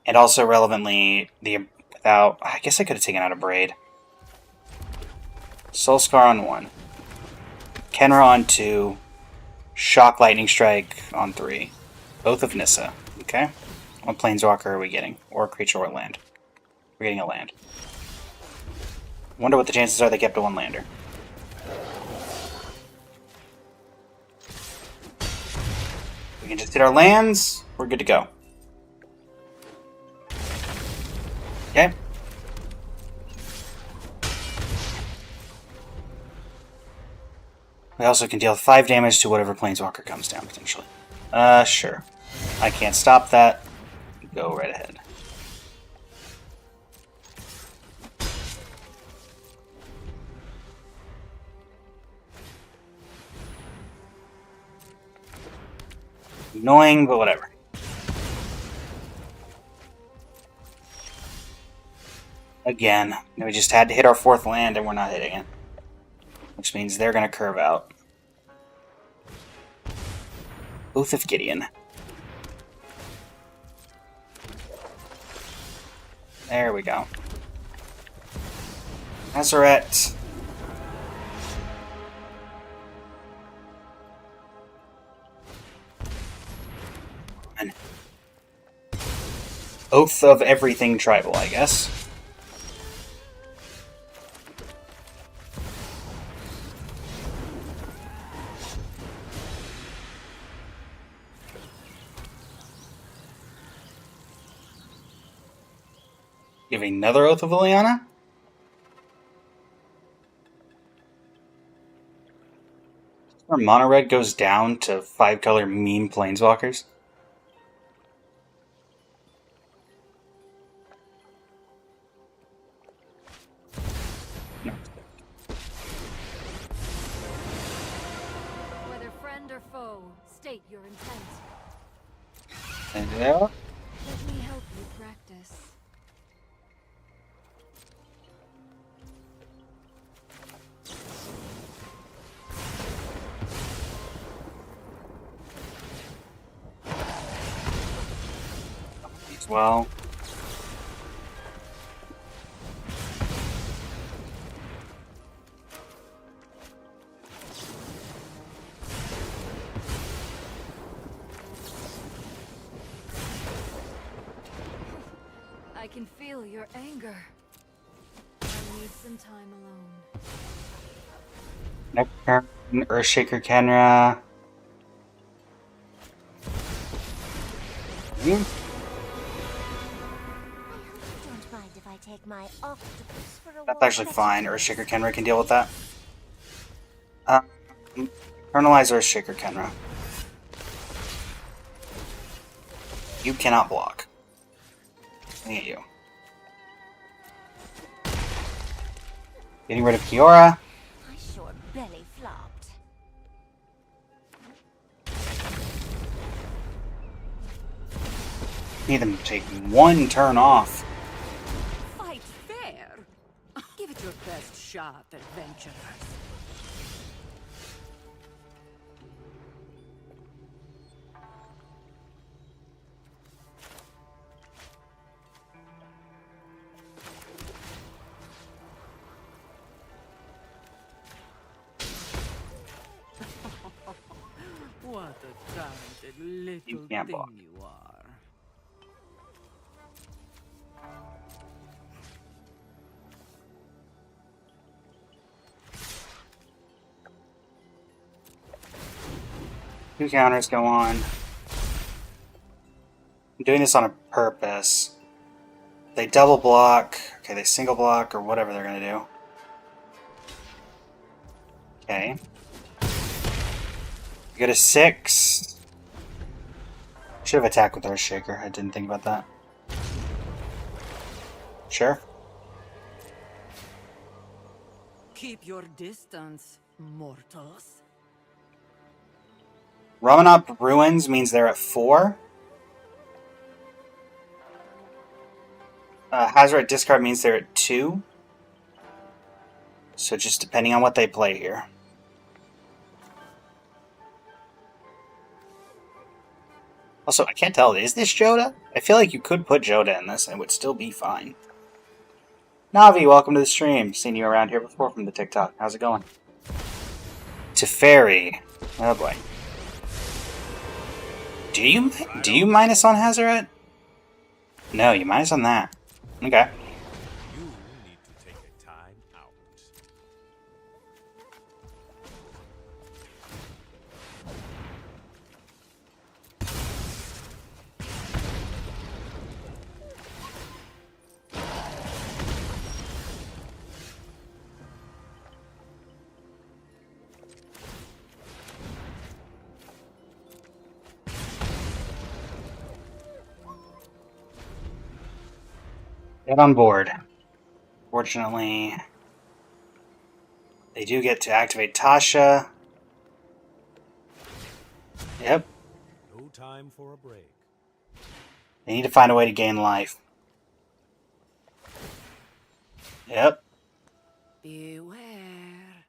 And also, relevantly, without... I guess I could have taken out a Braid. Soulscar on 1. Kenra on 2. Shock Lightning Strike on 3. Oath of Nissa. Okay? What Planeswalker are we getting? Or creature or land? We're getting a land. Wonder what the chances are they kept a 1-lander. We can just hit our lands. We're good to go. We also can deal 5 damage to whatever planeswalker comes down, potentially. Sure. I can't stop that. Go right ahead. Annoying, but whatever. Again, we just had to hit our 4th land and we're not hitting it. Which means they're going to curve out. Oath of Gideon. There we go. Azeret. Oath of everything tribal, I guess. Give another Oath of Ileana? Our mono red goes down to 5-color meme planeswalkers. No. Whether friend or foe, state your intent. And yeah. Let me help you practice. As well. I can feel your anger. I need some time alone. Next turn, Earthshaker Kenra. I hope you don't mind if I take my octopus for a That's walk. actually fine. Earthshaker Kenra can deal with that. Internalize Earthshaker Kenra. You cannot block. Looking at you. Getting rid of Kiora. I sure belly flopped. Need them to take 1 turn off. Fight fair. Give it your best shot, adventurers. What a talented little can't thing block. you are. Two counters go on. I'm doing this on a purpose. They double block. Okay, they single block or whatever they're gonna do. Okay. You go to 6. Should have attacked with Earthshaker. I didn't think about that. Sure. Keep your distance, mortals. Ramanop Ruins means they're at 4. Hazard Discard means they're at 2. So just depending on what they play here. Also, I can't tell, is this Joda? I feel like you could put Joda in this and it would still be fine. Navi, welcome to the stream. Seen you around here before from the TikTok. How's it going? Teferi. Oh boy. Do you minus on Hazaret? No, you minus on that. Okay. You need to take a time out. Get on board. Fortunately, they do get to activate Tasha. Yep. No time for a break. They need to find a way to gain life. Yep. Beware.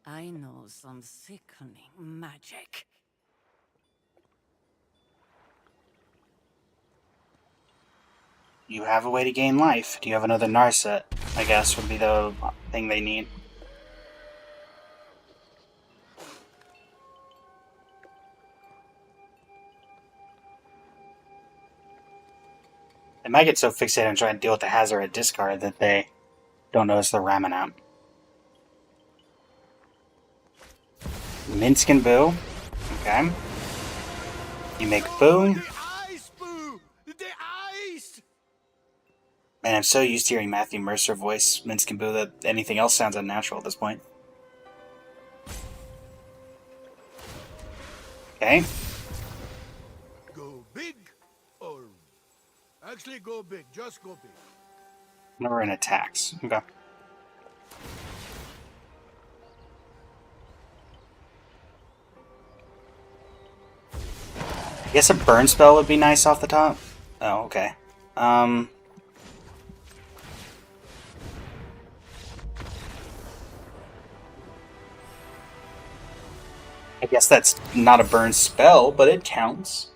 I know some sickening magic. You have a way to gain life. Do you have another Narset? I guess would be the thing they need. They might get so fixated on trying to deal with the Hazoret discard that they don't notice the ramming out. Minsk and Boo. Okay. You make Boo. The ice, Boo! The ice! Man, I'm so used to hearing Matthew Mercer voice Minsk and Boo that anything else sounds unnatural at this point. Okay. Go big or... Actually, go big. Just go big. Now we're in attacks. Okay. I guess a burn spell would be nice off the top. Oh, okay. I guess that's not a burn spell, but it counts.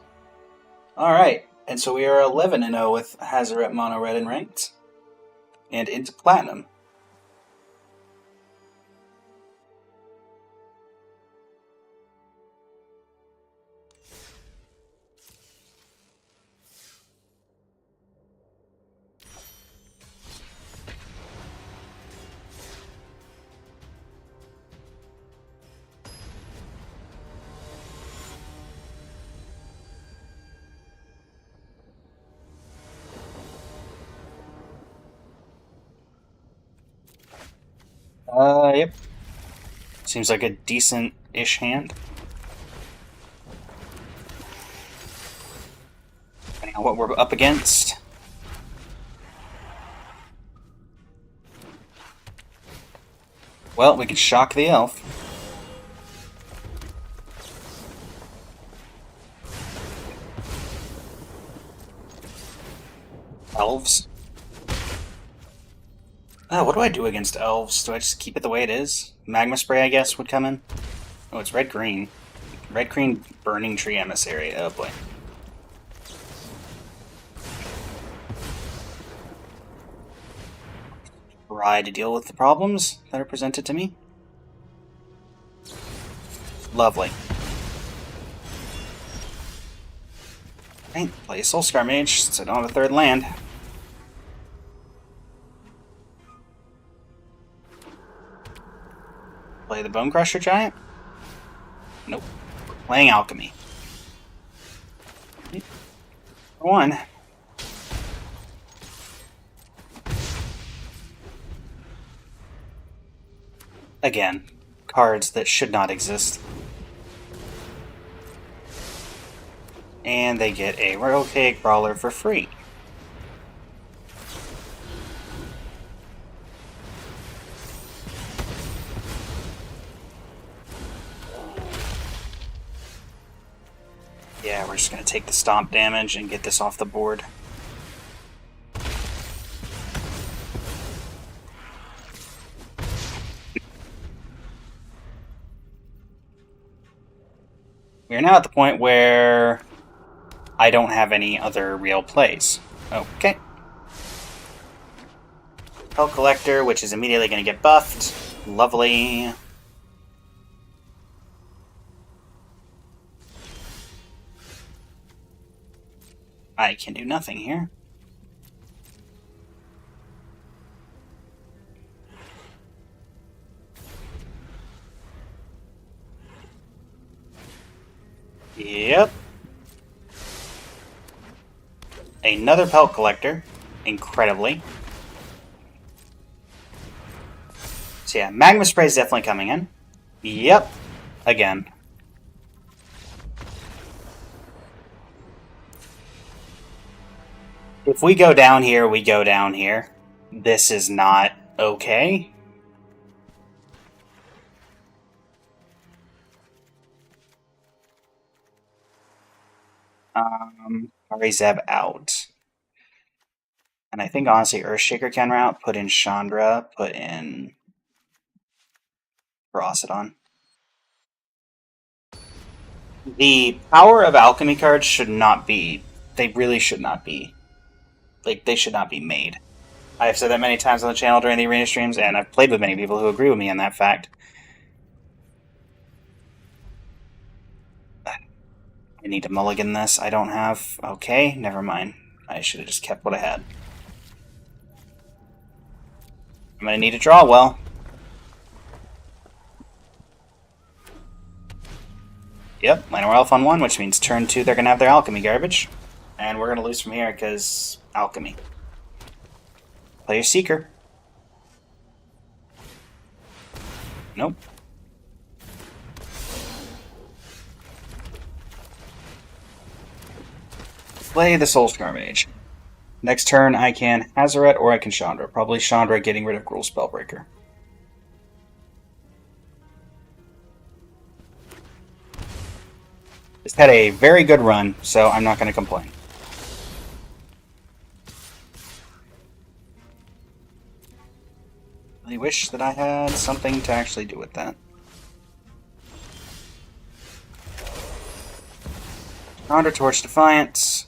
Alright, and so we are 11-0 with Hazoret Mono Red in ranked. And into Platinum. Yep. Seems like a decent-ish hand. Depending on what we're up against. Well, we can shock the elf. Elves. Oh, what do I do against elves? Do I just keep it the way it is? Magma Spray, I guess, would come in. Oh, it's red-green. Red-green Burning Tree Emissary. Oh, boy. Try to deal with the problems that are presented to me. Lovely. Right, play a Soulscar Mage, since I don't have a third land. Play the Bone Crusher Giant? Nope. Playing Alchemy. For one. Again, cards that should not exist. And they get a Royal Cake Brawler for free. Yeah, we're just going to take the stomp damage and get this off the board. We are now at the point where I don't have any other real plays. Okay. Hell Collector, which is immediately going to get buffed. Lovely. I can do nothing here. Yep. Another Pelt Collector. Incredibly. So yeah, Magma Spray is definitely coming in. Yep. Again. If we go down here, we go down here. This is not okay. Zeb out. And I think, honestly, Earthshaker can route. Put in Chandra. Put in Ferocidon. The power of alchemy cards should not be... They really should not be. Like, they should not be made. I've said that many times on the channel during the arena streams, and I've played with many people who agree with me on that fact. I need to mulligan this. I don't have... Okay, never mind. I should have just kept what I had. I'm going to need to draw well. Yep, Llanowar Elf on 1, which means turn 2 they're going to have their alchemy garbage. And we're going to lose from here because alchemy. Play your Seeker. Nope. Play the Soulscar Mage. Next turn I can Hazaret or I can Chandra. Probably Chandra getting rid of Gruul Spellbreaker. It's had a very good run, so I'm not going to complain. I wish that I had something to actually do with that. Chandra Torch Defiance.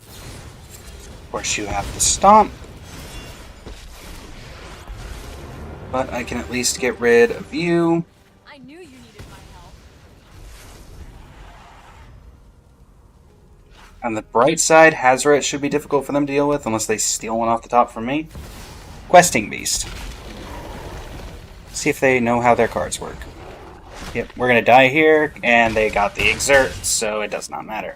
Of course, you have the Stomp. But I can at least get rid of you. I knew you needed my help. On the bright side, Hazaret should be difficult for them to deal with unless they steal one off the top from me. Questing Beast. See if they know how their cards work. Yep, we're going to die here, and they got the Exert, so it does not matter.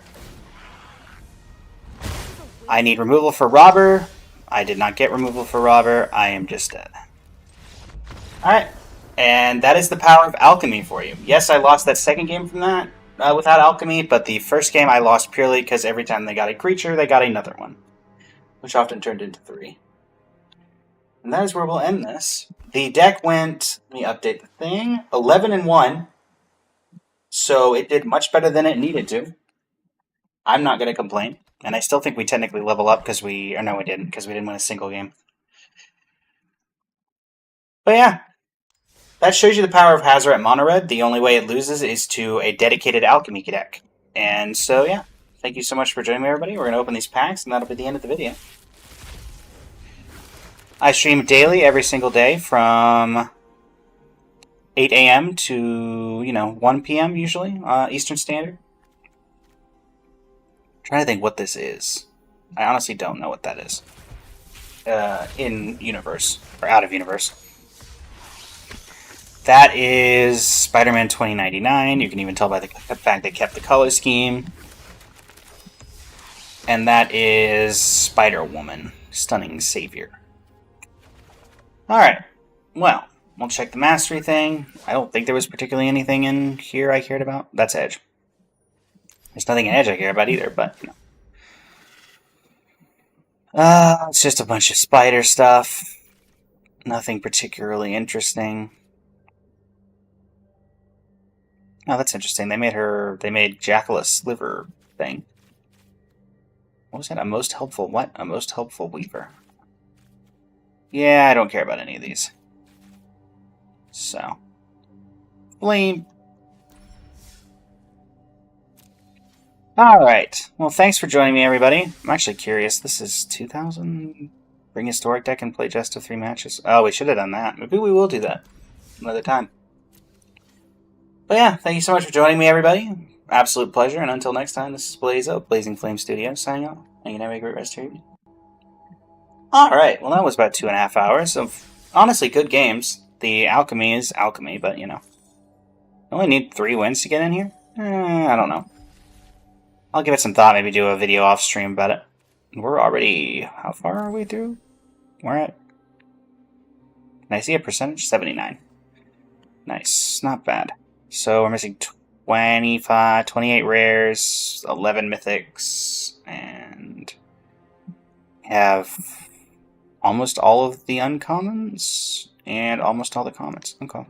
I need removal for Robber. I did not get removal for Robber. I am just dead. Alright, and that is the power of Alchemy for you. Yes, I lost that second game from that without Alchemy, but the first game I lost purely because every time they got a creature, they got another one, which often turned into 3. And that is where we'll end this. The deck went, let me update the thing, 11-1, so it did much better than it needed to. I'm not going to complain, and I still think we technically level up because we, or no, we didn't, because we didn't win a single game. But yeah. That shows you the power of Hazaret Mono Red. The only way it loses is to a dedicated Alchemy deck. And so, yeah. Thank you so much for joining me, everybody. We're going to open these packs, and that'll be the end of the video. I stream daily, every single day, from 8 a.m. to, 1 p.m. usually, Eastern Standard. I'm trying to think what this is. I honestly don't know what that is. In Universe, or out of Universe. That is Spider-Man 2099. You can even tell by the fact they kept the color scheme. And that is Spider-Woman, Stunning Savior. Alright, well, we'll check the mastery thing. I don't think there was particularly anything in here I cared about. That's Edge. There's nothing in Edge I care about either, but, it's just a bunch of spider stuff. Nothing particularly interesting. Oh, that's interesting. They made Jackalus liver thing. What was that? A most helpful what? A most helpful weaver. Yeah, I don't care about any of these. So. Flame. Alright. Well, thanks for joining me, everybody. I'm actually curious. This is 2000? Bring Historic deck and play just 3 matches? Oh, we should have done that. Maybe we will do that another time. But yeah, thank you so much for joining me, everybody. Absolute pleasure, and until next time, this is Blazo, Blazing Flame Studios, signing off. And you can have a great rest of your evening. Alright, well that was about 2.5 hours of honestly good games. The Alchemy is Alchemy, but I only need 3 wins to get in here? I don't know. I'll give it some thought, maybe do a video off stream about it. We're already, how far are we through? We're at, can I see a percentage? 79. Nice, not bad. So we're missing 25, 28 rares, 11 mythics, and have almost all of the uncommons and almost all the commons. Okay.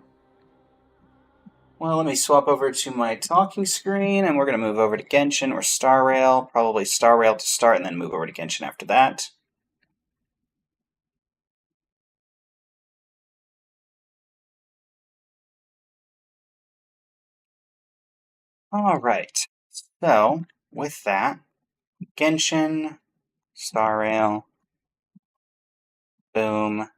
Well, let me swap over to my talking screen, and we're going to move over to Genshin or Star Rail. Probably Star Rail to start, and then move over to Genshin after that. Alright, so with that, Genshin, Star Rail, boom.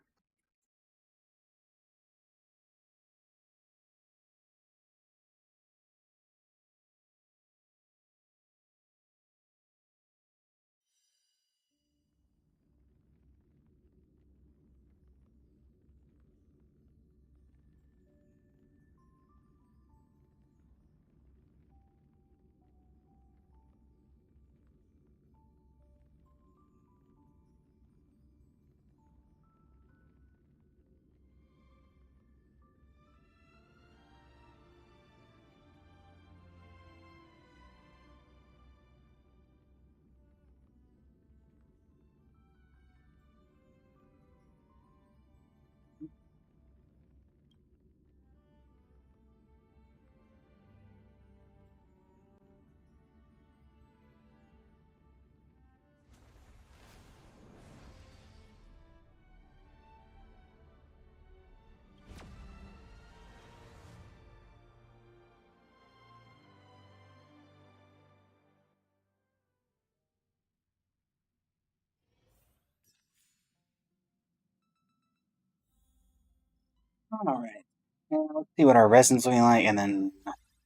Alright, let's see what our resin's looking like, and then,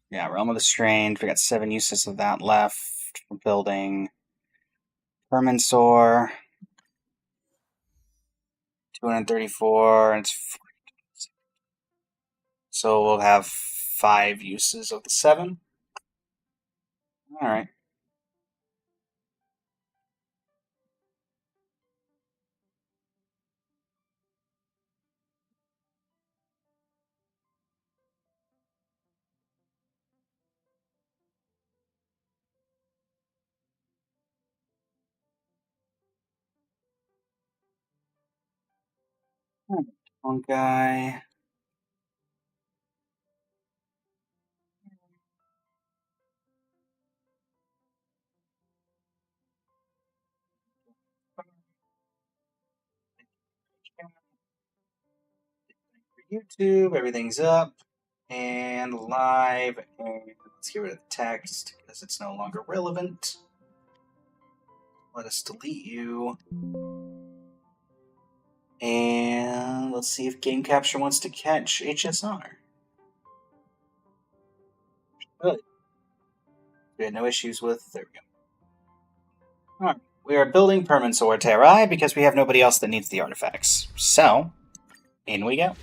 yeah, Realm of the Strange. We got 7 uses of that left for building. Permansor, 234, and it's so we'll have 5 uses of the 7. Alright. One guy. For YouTube, everything's up and live, and let's get rid of the text because it's no longer relevant. Let us delete you. And let's see if Game Capture wants to catch HSR. Good. We had no issues with. There we go. Alright. We are building Permansor Terrai because we have nobody else that needs the artifacts. So, in we go.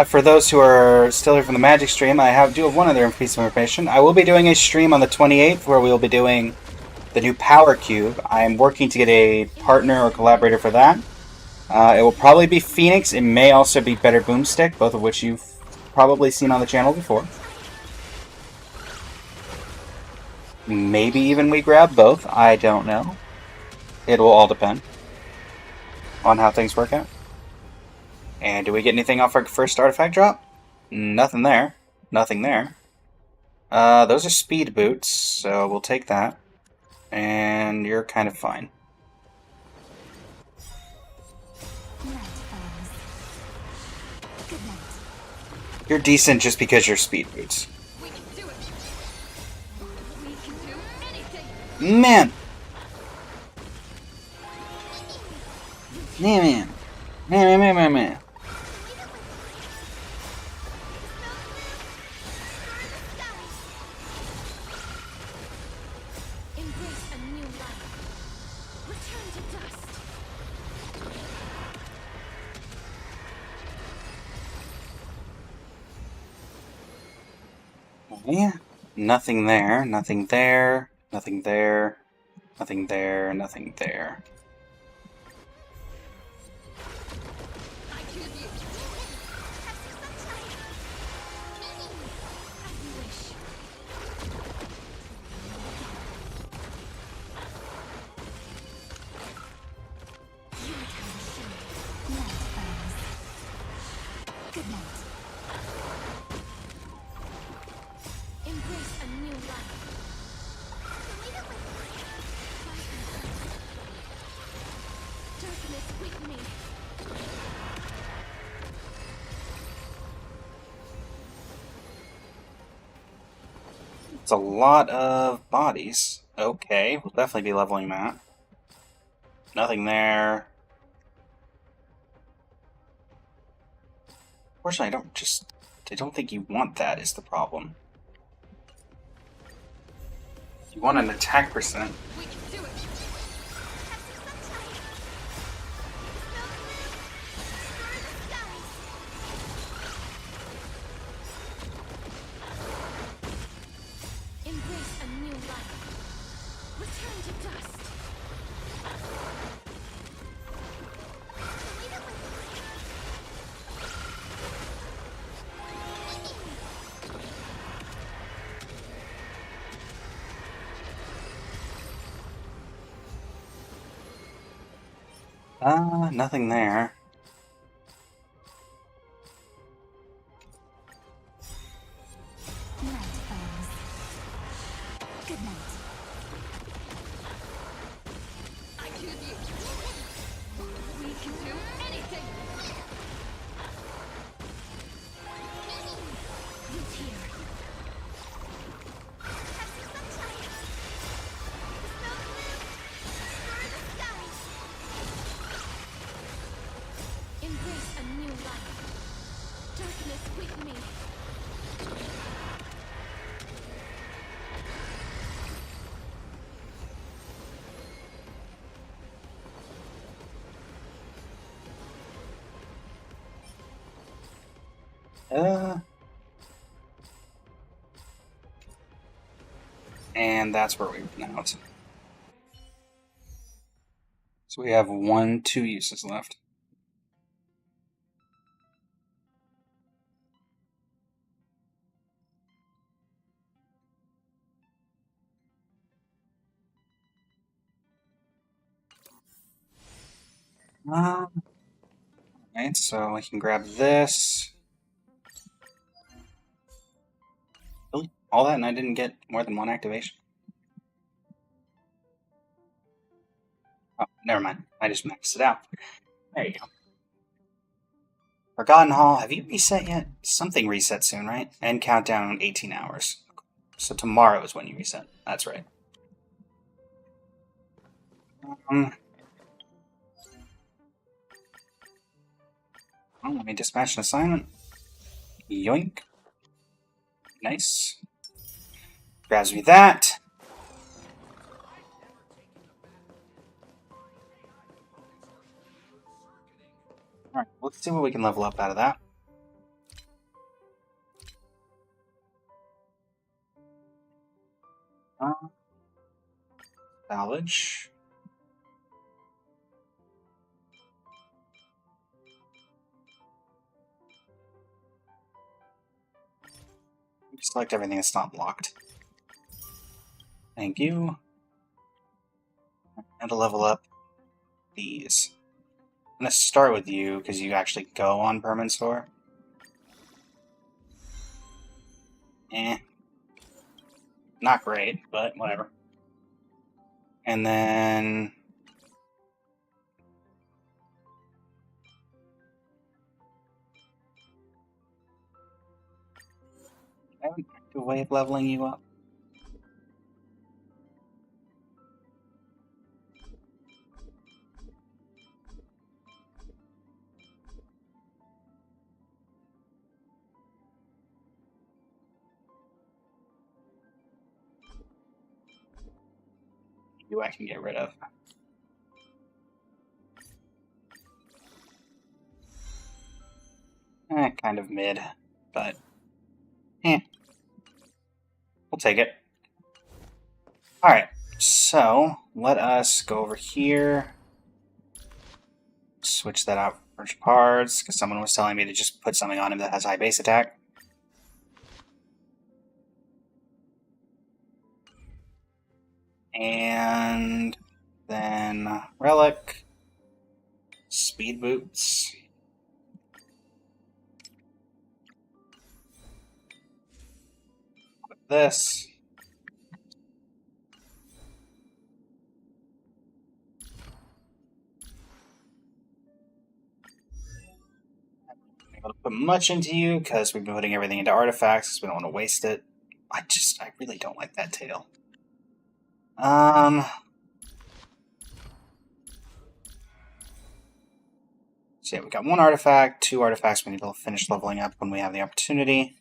For those who are still here from the Magic stream, I do have one other piece of information. I will be doing a stream on the 28th where we will be doing the new Power Cube. I am working to get a partner or collaborator for that. It will probably be Phoenix. It may also be Better Boomstick, both of which you've probably seen on the channel before. Maybe even we grab both. I don't know. It will all depend on how things work out. And do we get anything off our first artifact drop? Nothing there. Nothing there. Those are speed boots, so we'll take that. And you're kind of fine. You're decent just because you're speed boots. Man! Man. Man. Yeah. Nothing there, nothing there, nothing there, nothing there, nothing there. It's a lot of bodies. Okay, we'll definitely be leveling that. Nothing there. Fortunately, I don't think you want that is the problem. You want an attack percent. We can do it. Embrace a new life. Return to dust. Nothing there. Night, friends. Good night. I choose you. We can do anything. Reach here. Embrace a new life. Darkness with me. And that's where we run out. So we have 2 uses left. Alright, so we can grab this. Really? All that and I didn't get more than 1 activation? Oh, never mind. I just maxed it out. There you go. Forgotten Hall, have you reset yet? Something reset soon, right? And countdown 18 hours. So tomorrow is when you reset. That's right. Well, let me dispatch an assignment. Yoink. Nice. Grabs me that. Alright, let's see what we can level up out of that. Salvage. Select everything that's not blocked. Thank you. And to level up these. I'm going to start with you because you actually go on Permanent Store. Not great, but whatever. And then I have an active way of leveling you up. You I can get rid of. Kind of mid, but we'll take it. Alright, so let us go over here. Switch that out for parts, because someone was telling me to just put something on him that has high base attack. And then Relic, Speed Boots. Put this. Able to put much into you because we've been putting everything into artifacts because we don't want to waste it. I really don't like that tail. So yeah, we got 1 artifact, 2 artifacts we need to finish leveling up when we have the opportunity.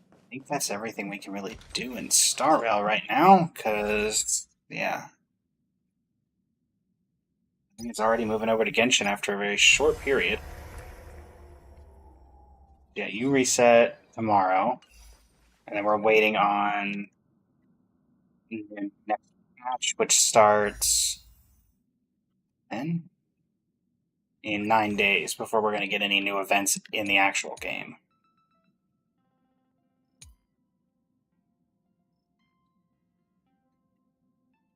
I think that's everything we can really do in Star Rail right now, because, yeah. I think it's already moving over to Genshin after a very short period. Yeah, you reset tomorrow, and then we're waiting on the next patch, which starts then in 9 days before we're going to get any new events in the actual game.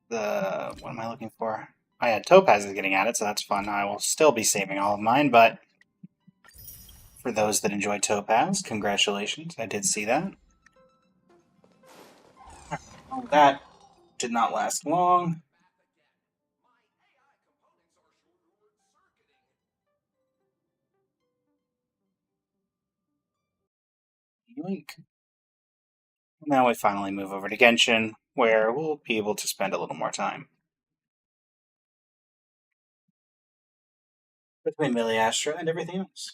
What am I looking for? Oh yeah, Topaz is getting added, so that's fun. I will still be saving all of mine, but for those that enjoy Topaz, congratulations. I did see that. Well, that did not last long. Yoink. Now we finally move over to Genshin, where we'll be able to spend a little more time. Between Miliastra and everything else.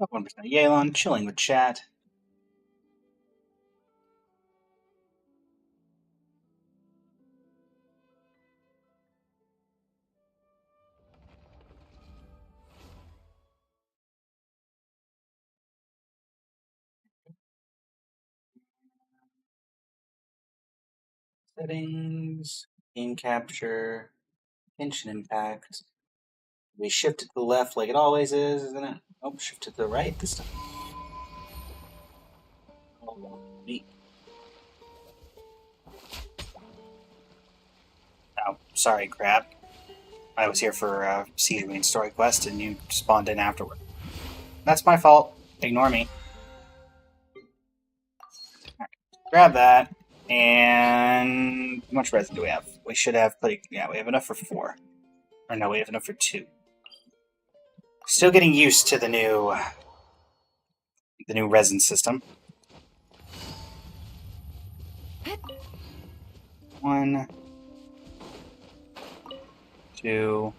Up 1% Yelan, chilling with chat. Settings, game capture, tension impact. We shift it to the left like it always is, isn't it? Oh, shift it to the right this time. Oh, neat. Oh, sorry, Crab. I was here for Siege Queen story quest, and you spawned in afterward. That's my fault. Ignore me. Right. Grab that. And how much resin do we have? We should have plenty. Yeah, we have enough for 4. Or no, we have enough for 2. Still getting used to the new resin system. 1, 2.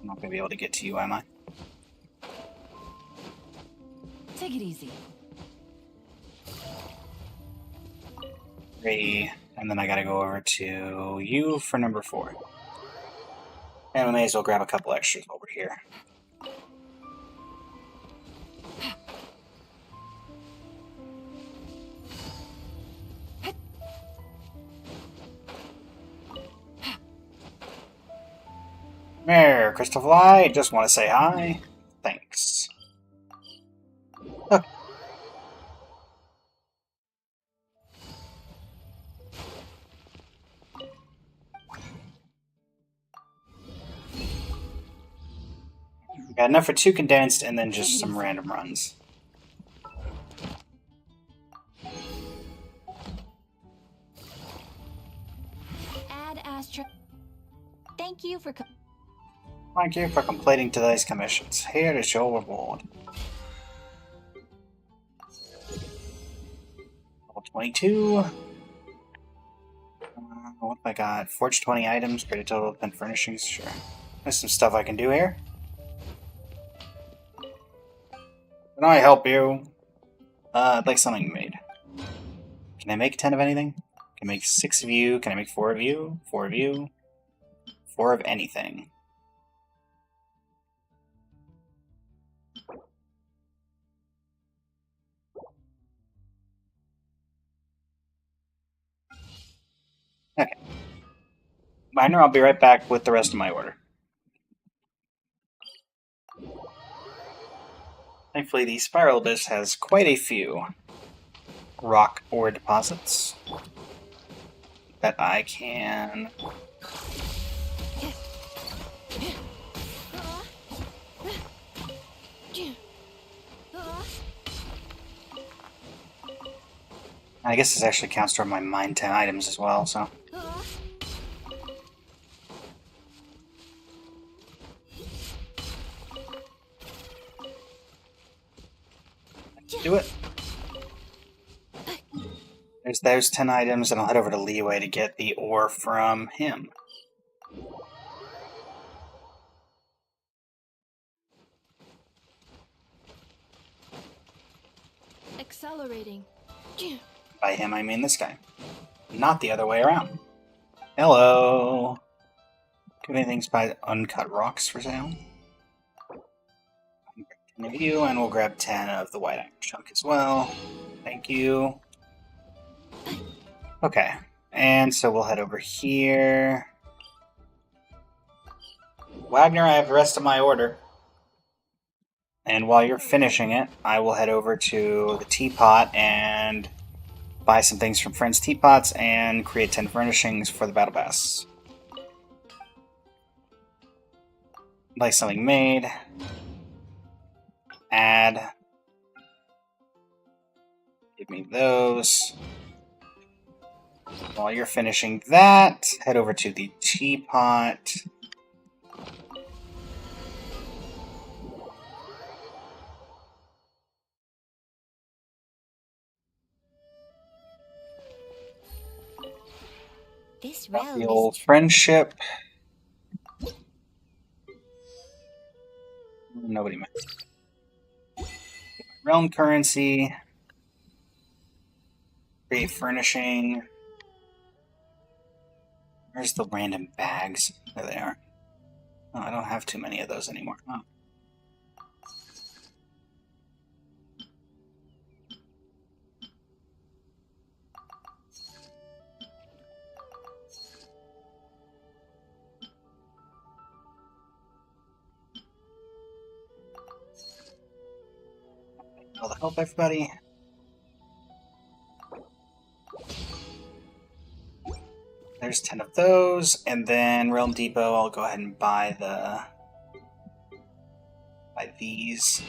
I'm not gonna be able to get to you, am I? Take it easy. 3, and then I gotta go over to you for number 4. And we may as well grab a couple extras over here. There, Crystal Fly, just want to say hi. Thanks. Okay. Got enough for 2 condensed and then just some random runs. Ad Astra. Thank you for. Thank you for completing today's commissions. Here is your reward. Level 22. What have I got? Forge 20 items, create a total of 10 furnishings. Sure. There's some stuff I can do here. Can I help you? I'd like something made. Can I make 10 of anything? Can I make 6 of you? Can I make 4 of you? 4 of you? 4 of anything. Okay. Minor, I'll be right back with the rest of my order. Thankfully, the Spiral Abyss has quite a few rock ore deposits that I can I guess this actually counts toward my Mine 10 items as well, so. Do it. There's those 10 items, and I'll head over to Leeway to get the ore from him. Accelerating. By him, I mean this guy. Not the other way around. Hello. Do anything by uncut rocks for sale? 10 of you, and we'll grab 10 of the white iron chunk as well. Thank you. Okay, and so we'll head over here. Wagner, I have the rest of my order. And while you're finishing it, I will head over to the teapot and buy some things from Friends Teapots and create 10 furnishings for the Battle Pass. Like something made. Add. Give me those. While you're finishing that, head over to the teapot. This The realm old is friendship. Nobody missed. Realm currency. Create furnishing. Where's the random bags? There they are. Oh, I don't have too many of those anymore. Oh. All the help, everybody. There's 10 of those, and then Realm Depot, I'll go ahead and buy these.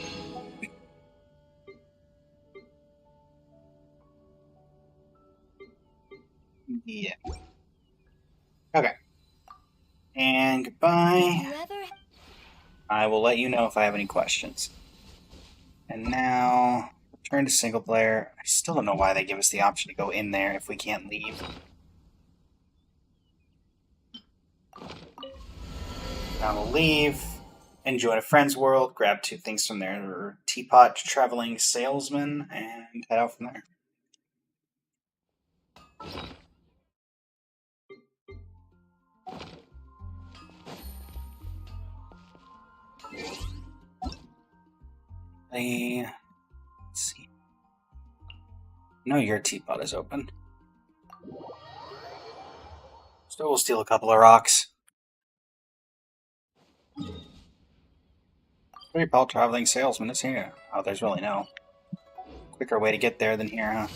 Yeah. Okay. And goodbye. whoever I will let you know if I have any questions. And now, return to single player. I still don't know why they give us the option to go in there if we can't leave. Now we'll leave, enjoy a friend's world, grab 2 things from their teapot traveling salesman, and head out from there. Let's see. No, your teapot is open. So we'll steal a couple of rocks. Teapot traveling salesman is here. Oh, there's really no quicker way to get there than here, huh?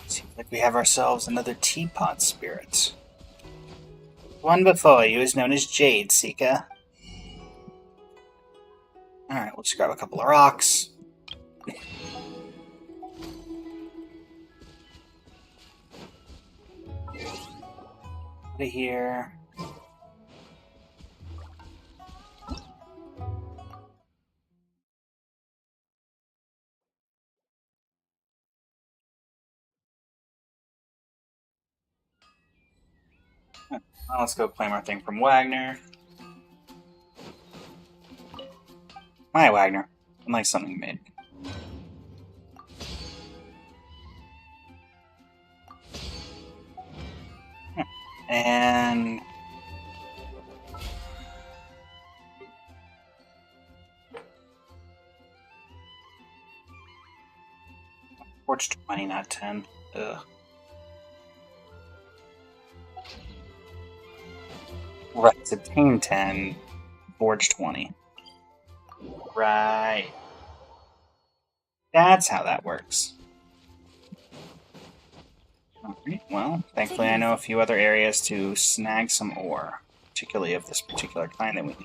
Seems like we have ourselves another teapot spirit. One before you is known as Jade Seeker. Alright, let's grab a couple of rocks. Out of here. Well, let's go claim our thing from Wagner. My Wagner. I'd like something made. And Forge 20, not 10. Ugh. Right, obtain 10, forge 20. Right. That's how that works. Alright, well, thankfully I know a few other areas to snag some ore, particularly of this particular kind that we need.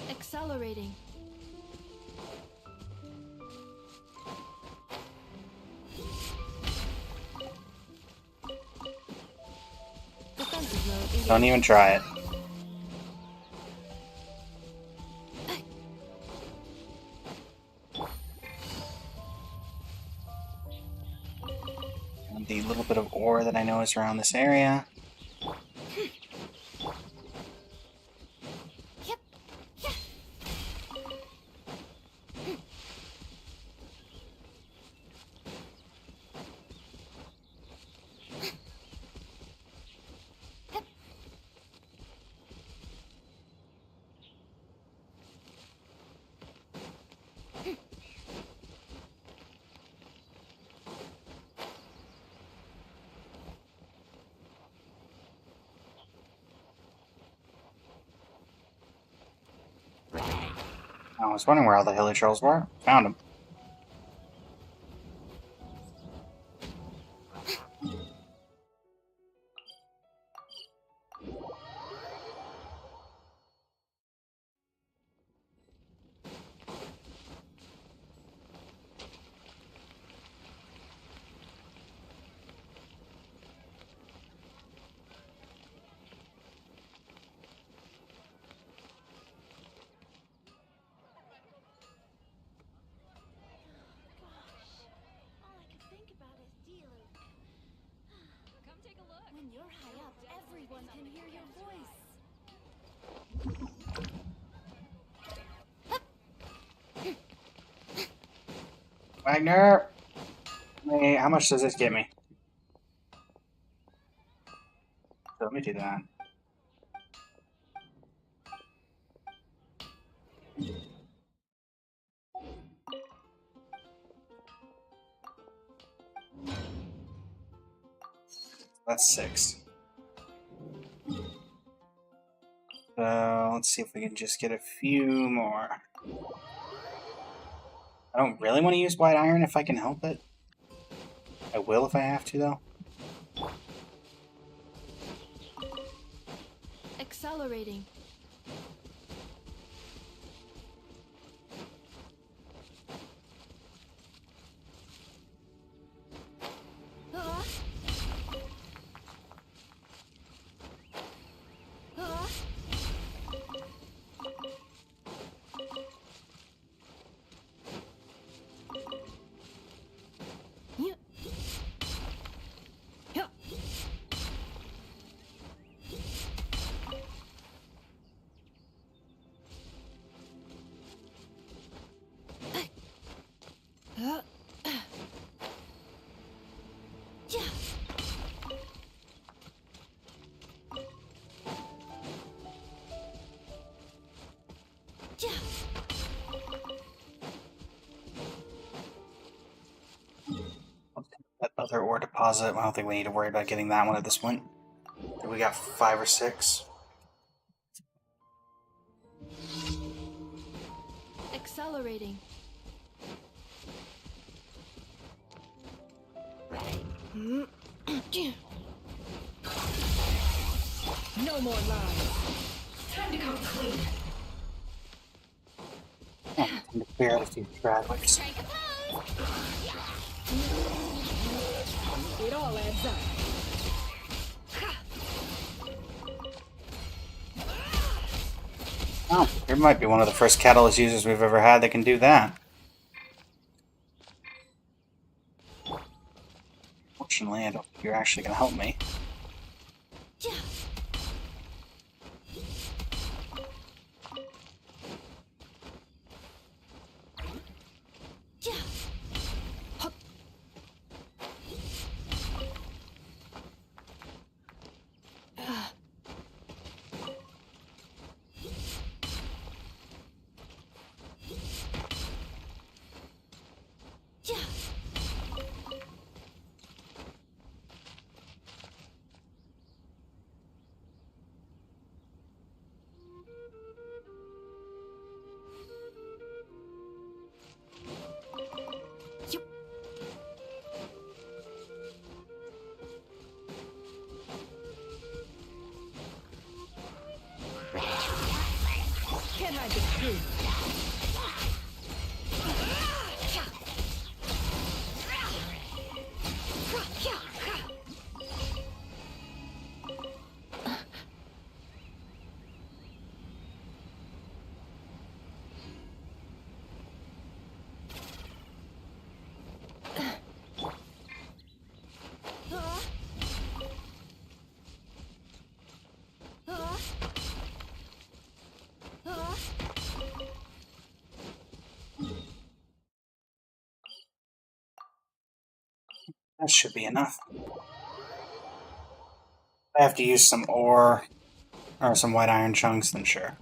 Accelerating. Defensive mode engaged. Don't even try it. And the little bit of ore that I know is around this area. I was wondering where all the hilly trolls were. Found them. All I can think about is dealing. Come take a look. When you're high up, everyone can hear your voice. Wagner! Hey, how much does this get me? So let me do that. That's 6. So let's see if we can just get a few more. I don't really want to use white iron if I can help it. I will if I have to, though. Accelerating. That other ore deposit, I don't think we need to worry about getting that one at this point. I think we got 5 or 6. Accelerating. No more lies. Time to come clean. Oh, time to clear out a few travelers. It all adds up. Oh, here might be one of the first catalyst users we've ever had that can do that. Fortunately, I don't think you're actually going to help me. Can't hide the truth. That should be enough. If I have to use some ore or some white iron chunks, then sure.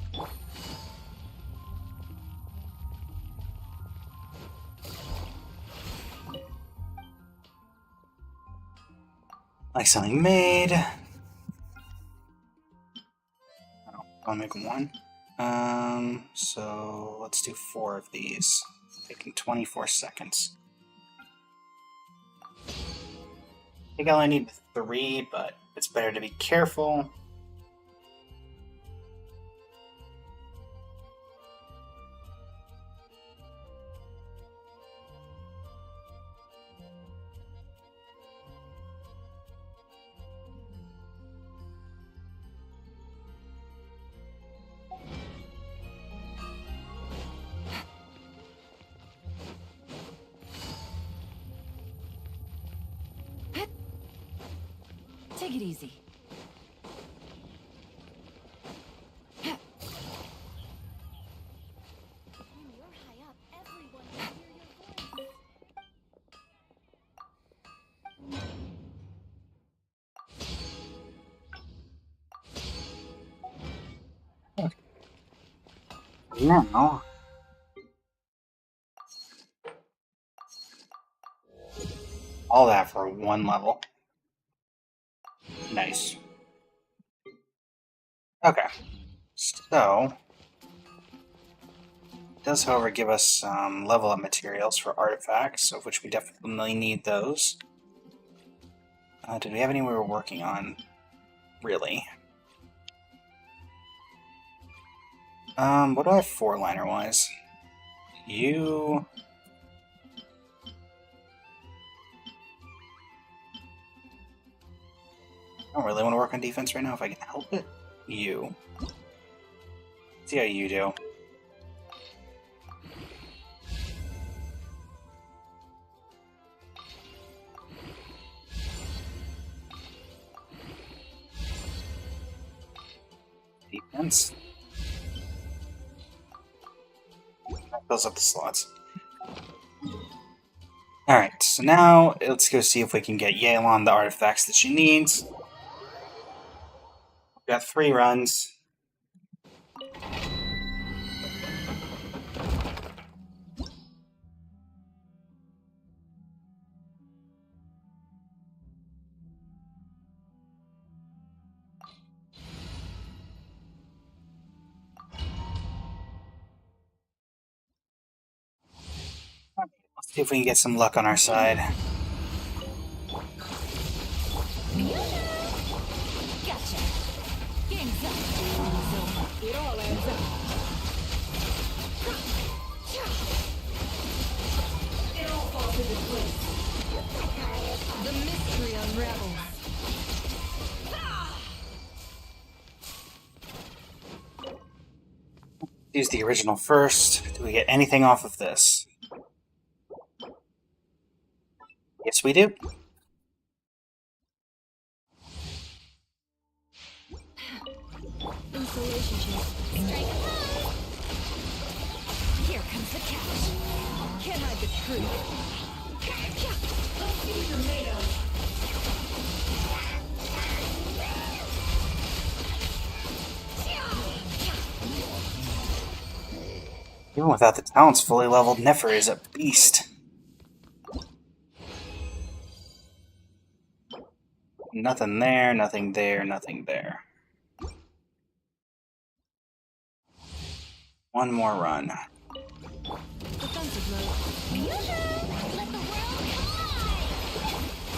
Like something made. Oh, I'll make one. So let's do 4 of these. Taking 24 seconds. I think I only need 3, but it's better to be careful. Take it easy. When you're high up, everyone can hear your voice. Now, all that for 1 level. Nice. Okay. So, it does, however, give us some level up materials for artifacts, of which we definitely need those. Did we have any we were working on? Really? What do I have 4-liner wise? You... I don't really want to work on defense right now if I can help it. You. See how you do. Defense. That fills up the slots. Alright, so now let's go see if we can get Yelan the artifacts that she needs. We've got 3 runs. Let's see if we can get some luck on our side. Gotcha. Game's up. It all adds up. It all falls into place. The mystery unravels. Use the original first. Do we get anything off of this? Yes, we do. Installation check. Here comes the catch. Can't hide the truth. Let's see what you're made of. Even without the talents fully leveled, Nefer is a beast. Nothing there, nothing there, nothing there. One more run. Defensive mode. Let the world collide!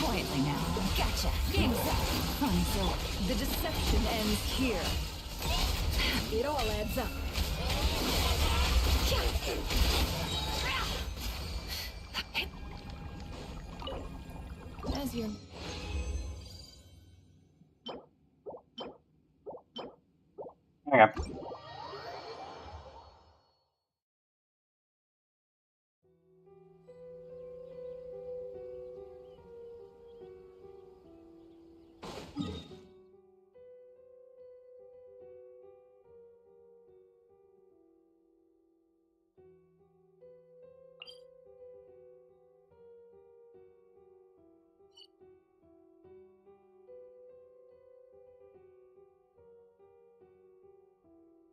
Quietly now. Gotcha. Game's up. Runs over. The deception ends here. It all adds up. As you. Okay.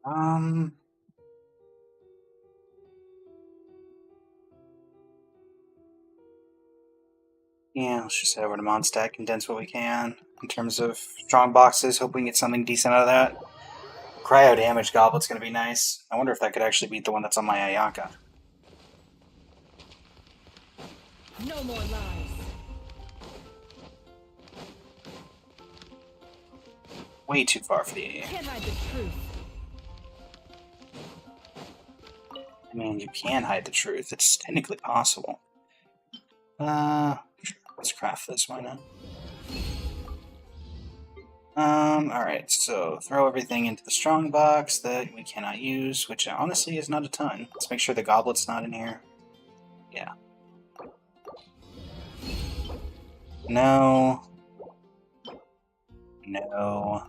Um. Yeah, let's just head over to Mondstadt, condense what we can in terms of strong boxes. Hope we can get something decent out of that. Cryo damage goblet's gonna be nice. I wonder if that could actually beat the one that's on my Ayaka. No more lies. Way too far for the AA. Can't hide the truth. I mean, you can hide the truth. It's technically possible. Let's craft this. Why not? Alright, so throw everything into the strong box that we cannot use, which honestly is not a ton. Let's make sure the goblet's not in here. Yeah. No. No.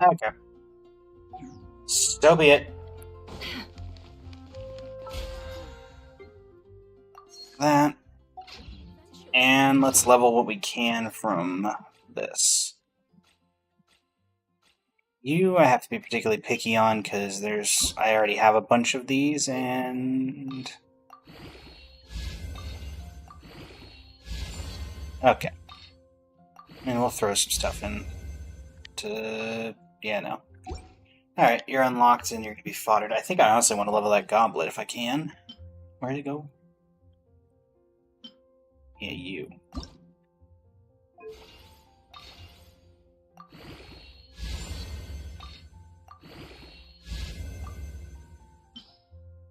Okay. So be it. That. And let's level what we can from this. You I have to be particularly picky on because I already have a bunch of these and okay. And we'll throw some stuff in to yeah, no. Alright, you're unlocked and you're gonna be foddered. I think I honestly want to level that goblet if I can. Where'd it go? Yeah, you. Let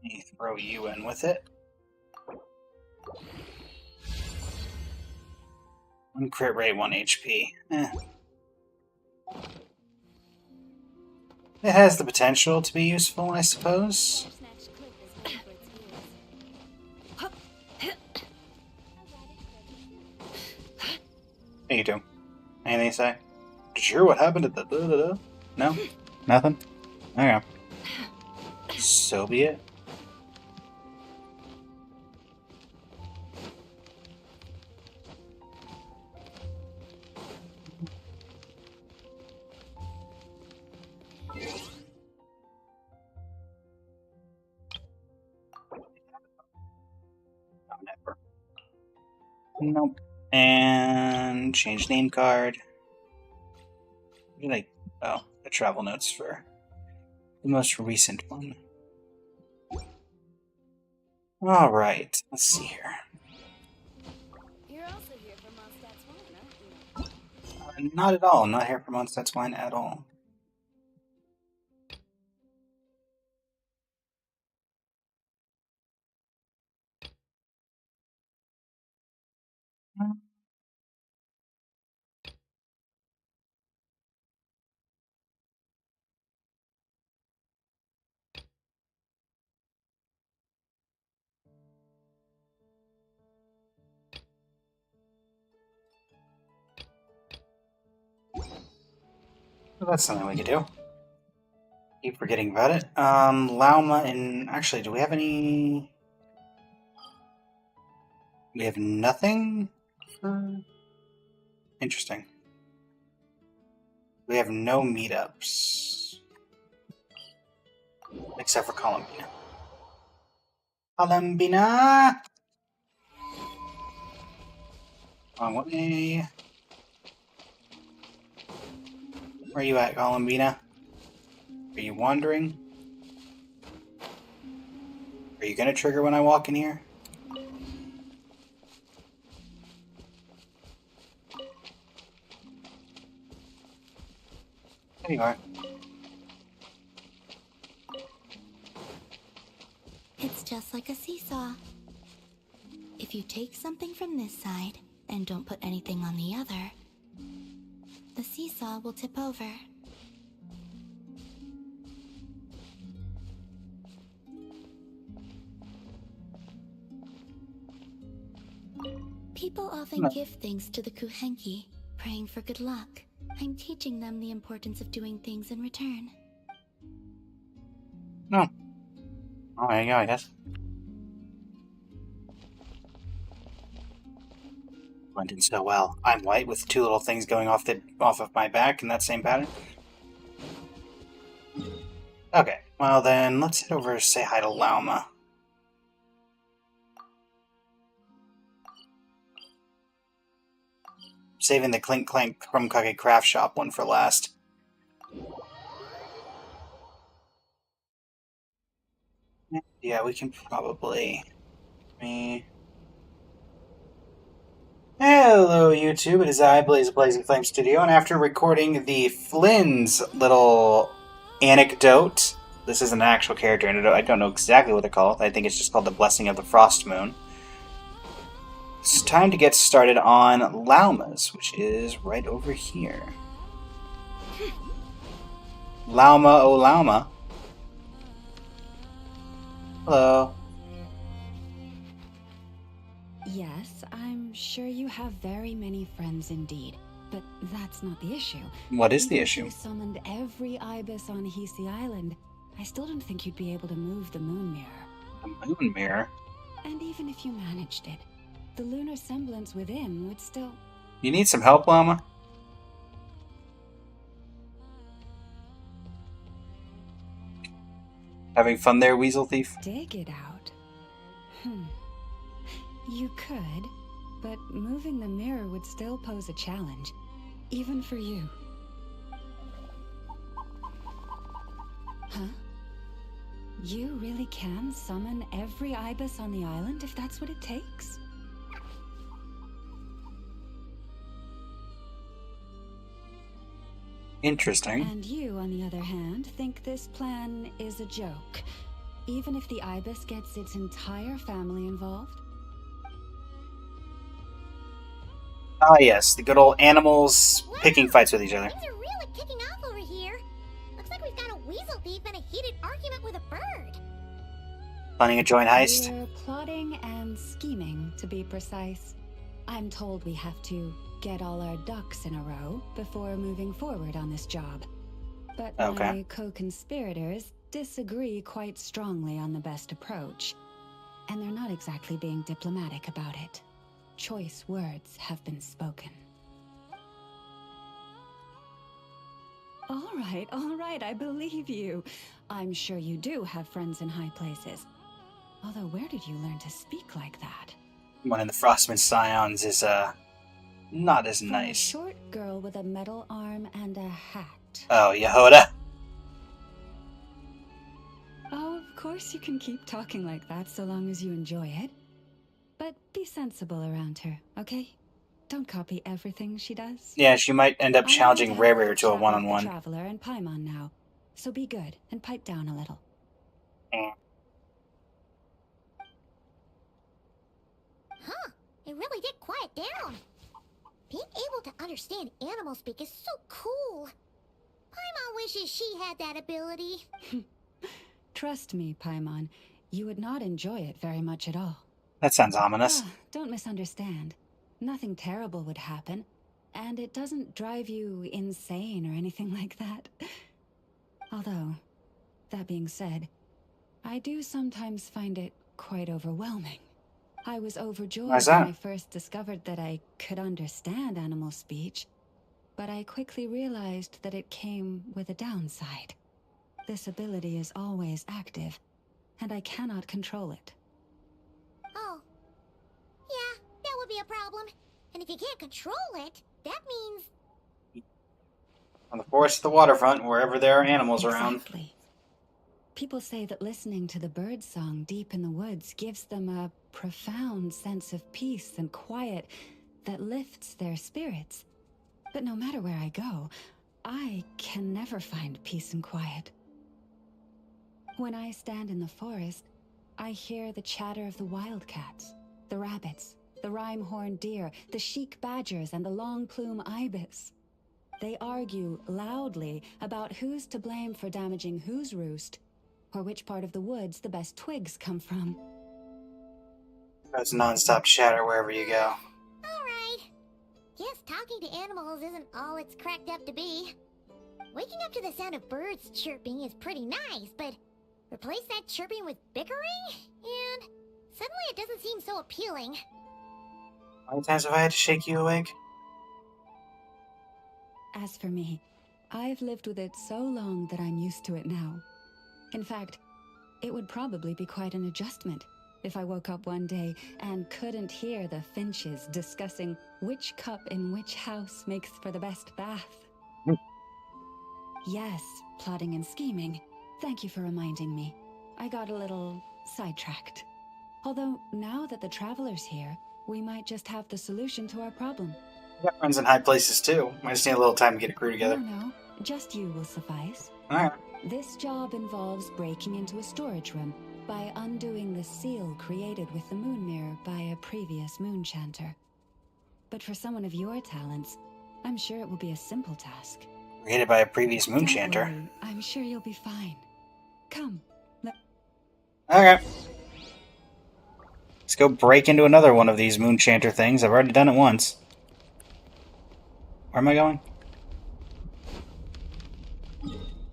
me throw you in with it. One crit rate, 1 HP. It has the potential to be useful, I suppose. How you doing? Anything to say? Did you hear what happened at the da-da-da? No? Nothing? Okay. So be it. Nope. And change name card. What did I? Oh, the travel notes for the most recent one. All right. Let's see here. You're also here for Mondstadt's wine, aren't you? Not at all. Not here for Mondstadt's wine at all. Well, that's something we could do. Keep forgetting about it. Lauma and actually, do we have any? We have nothing. Interesting. We have no meetups except for Columbina. Columbina. Wrong way. Where are you at, Columbina? Are you wandering? Are you gonna trigger when I walk in here? There you are. It's just like a seesaw. If you take something from this side and don't put anything on the other, the seesaw will tip over. People often give things to the Kuhenki, praying for good luck. I'm teaching them the importance of doing things in return. No. Oh, there you go, I guess. Went in so well. I'm white with two little things going off of my back in that same pattern. Okay, well then, let's head over and say hi to Lauma. Saving the Clink Clank Krumkake Craft Shop one for last. Yeah, we can probably... Hello, YouTube. It is I, Blaze of Blazing Flame Studio, and after recording the Flynn's little anecdote, this is an actual character, and I don't know exactly what they're called. I think it's just called the Blessing of the Frost Moon. It's time to get started on Lauma's, which is right over here. Lauma, oh Lauma. Hello. Yes, I'm sure you have very many friends indeed, but that's not the issue. What is the Even if issue? you summoned every ibis on Hisi Island, I still don't think you'd be able to move the moon mirror. The moon mirror? And even if you managed it, the lunar semblance within would still... You need some help, Lauma? Having fun there, Weasel Thief? dig it out. You could, but moving the mirror would still pose a challenge, even for you. Huh? You really can summon every ibis on the island if that's what it takes? Interesting. And you, on the other hand, think this plan is a joke, even if the ibis gets its entire family involved? Ah, yes, the good old animals picking fights with each other. Things are really kicking off over here. Looks like we've got a weasel thief and a heated argument with a bird. Planning a joint heist? We're plotting and scheming, to be precise. I'm told we have to get all our ducks in a row before moving forward on this job. But Okay. my co-conspirators disagree quite strongly on the best approach. And they're not exactly being diplomatic about it. Choice words have been spoken. All right, I believe you. I'm sure you do have friends in high places. Although, where did you learn to speak like that? One of the Frostman Scions is, not as From a nice. short girl with a metal arm and a hat. Oh, Yehoda. Oh, of course you can keep talking like that so long as you enjoy it. But be sensible around her, okay? Don't copy everything she does. Yeah, she might end up I'm challenging going to have Rare to a chat with the one-on-one. Traveler and Paimon now, so be good and pipe down a little. Huh, it really did quiet down. Being able to understand animal speak is so cool. Paimon wishes she had that ability. Trust me, Paimon, you would not enjoy it very much at all. That sounds ominous. Don't misunderstand. Nothing terrible would happen, and it doesn't drive you insane or anything like that. Although, that being said, I do sometimes find it quite overwhelming. I was overjoyed Why's when that? I first discovered that I could understand animal speech, but I quickly realized that it came with a downside. This ability is always active, and I cannot control it. Oh. Yeah, that would be a problem. And if you can't control it, that means... On the forest, the waterfront, wherever there are animals around. Exactly. People say that listening to the bird song deep in the woods gives them a profound sense of peace and quiet that lifts their spirits. But no matter where I go, I can never find peace and quiet. When I stand in the forest, I hear the chatter of the wildcats, the rabbits, the rhyme-horned deer, the chic badgers, and the long-plume ibis. They argue loudly about who's to blame for damaging whose roost, or which part of the woods the best twigs come from. That's non-stop chatter wherever you go. Alright. Guess talking to animals isn't all it's cracked up to be. Waking up to the sound of birds chirping is pretty nice, but replace that chirping with bickering? And suddenly it doesn't seem so appealing. How many times have I had to shake you awake? As for me, I've lived with it so long that I'm used to it now. In fact, it would probably be quite an adjustment if I woke up one day and couldn't hear the finches discussing which cup in which house makes for the best bath. Yes, plotting and scheming. Thank you for reminding me. I got a little sidetracked. Although, now that the Traveler's here, we might just have the solution to our problem. We got friends in high places too. Might just need a little time to get a crew together. No, just you will suffice. Alright. This job involves breaking into a storage room by undoing the seal created with the moon mirror by a previous moon chanter. But for someone of your talents, I'm sure it will be a simple task. Created by a previous moon Don't chanter. worry, I'm sure you'll be fine. Come. Okay. Let's go break into another one of these moon chanter things. I've already done it once. Where am I going?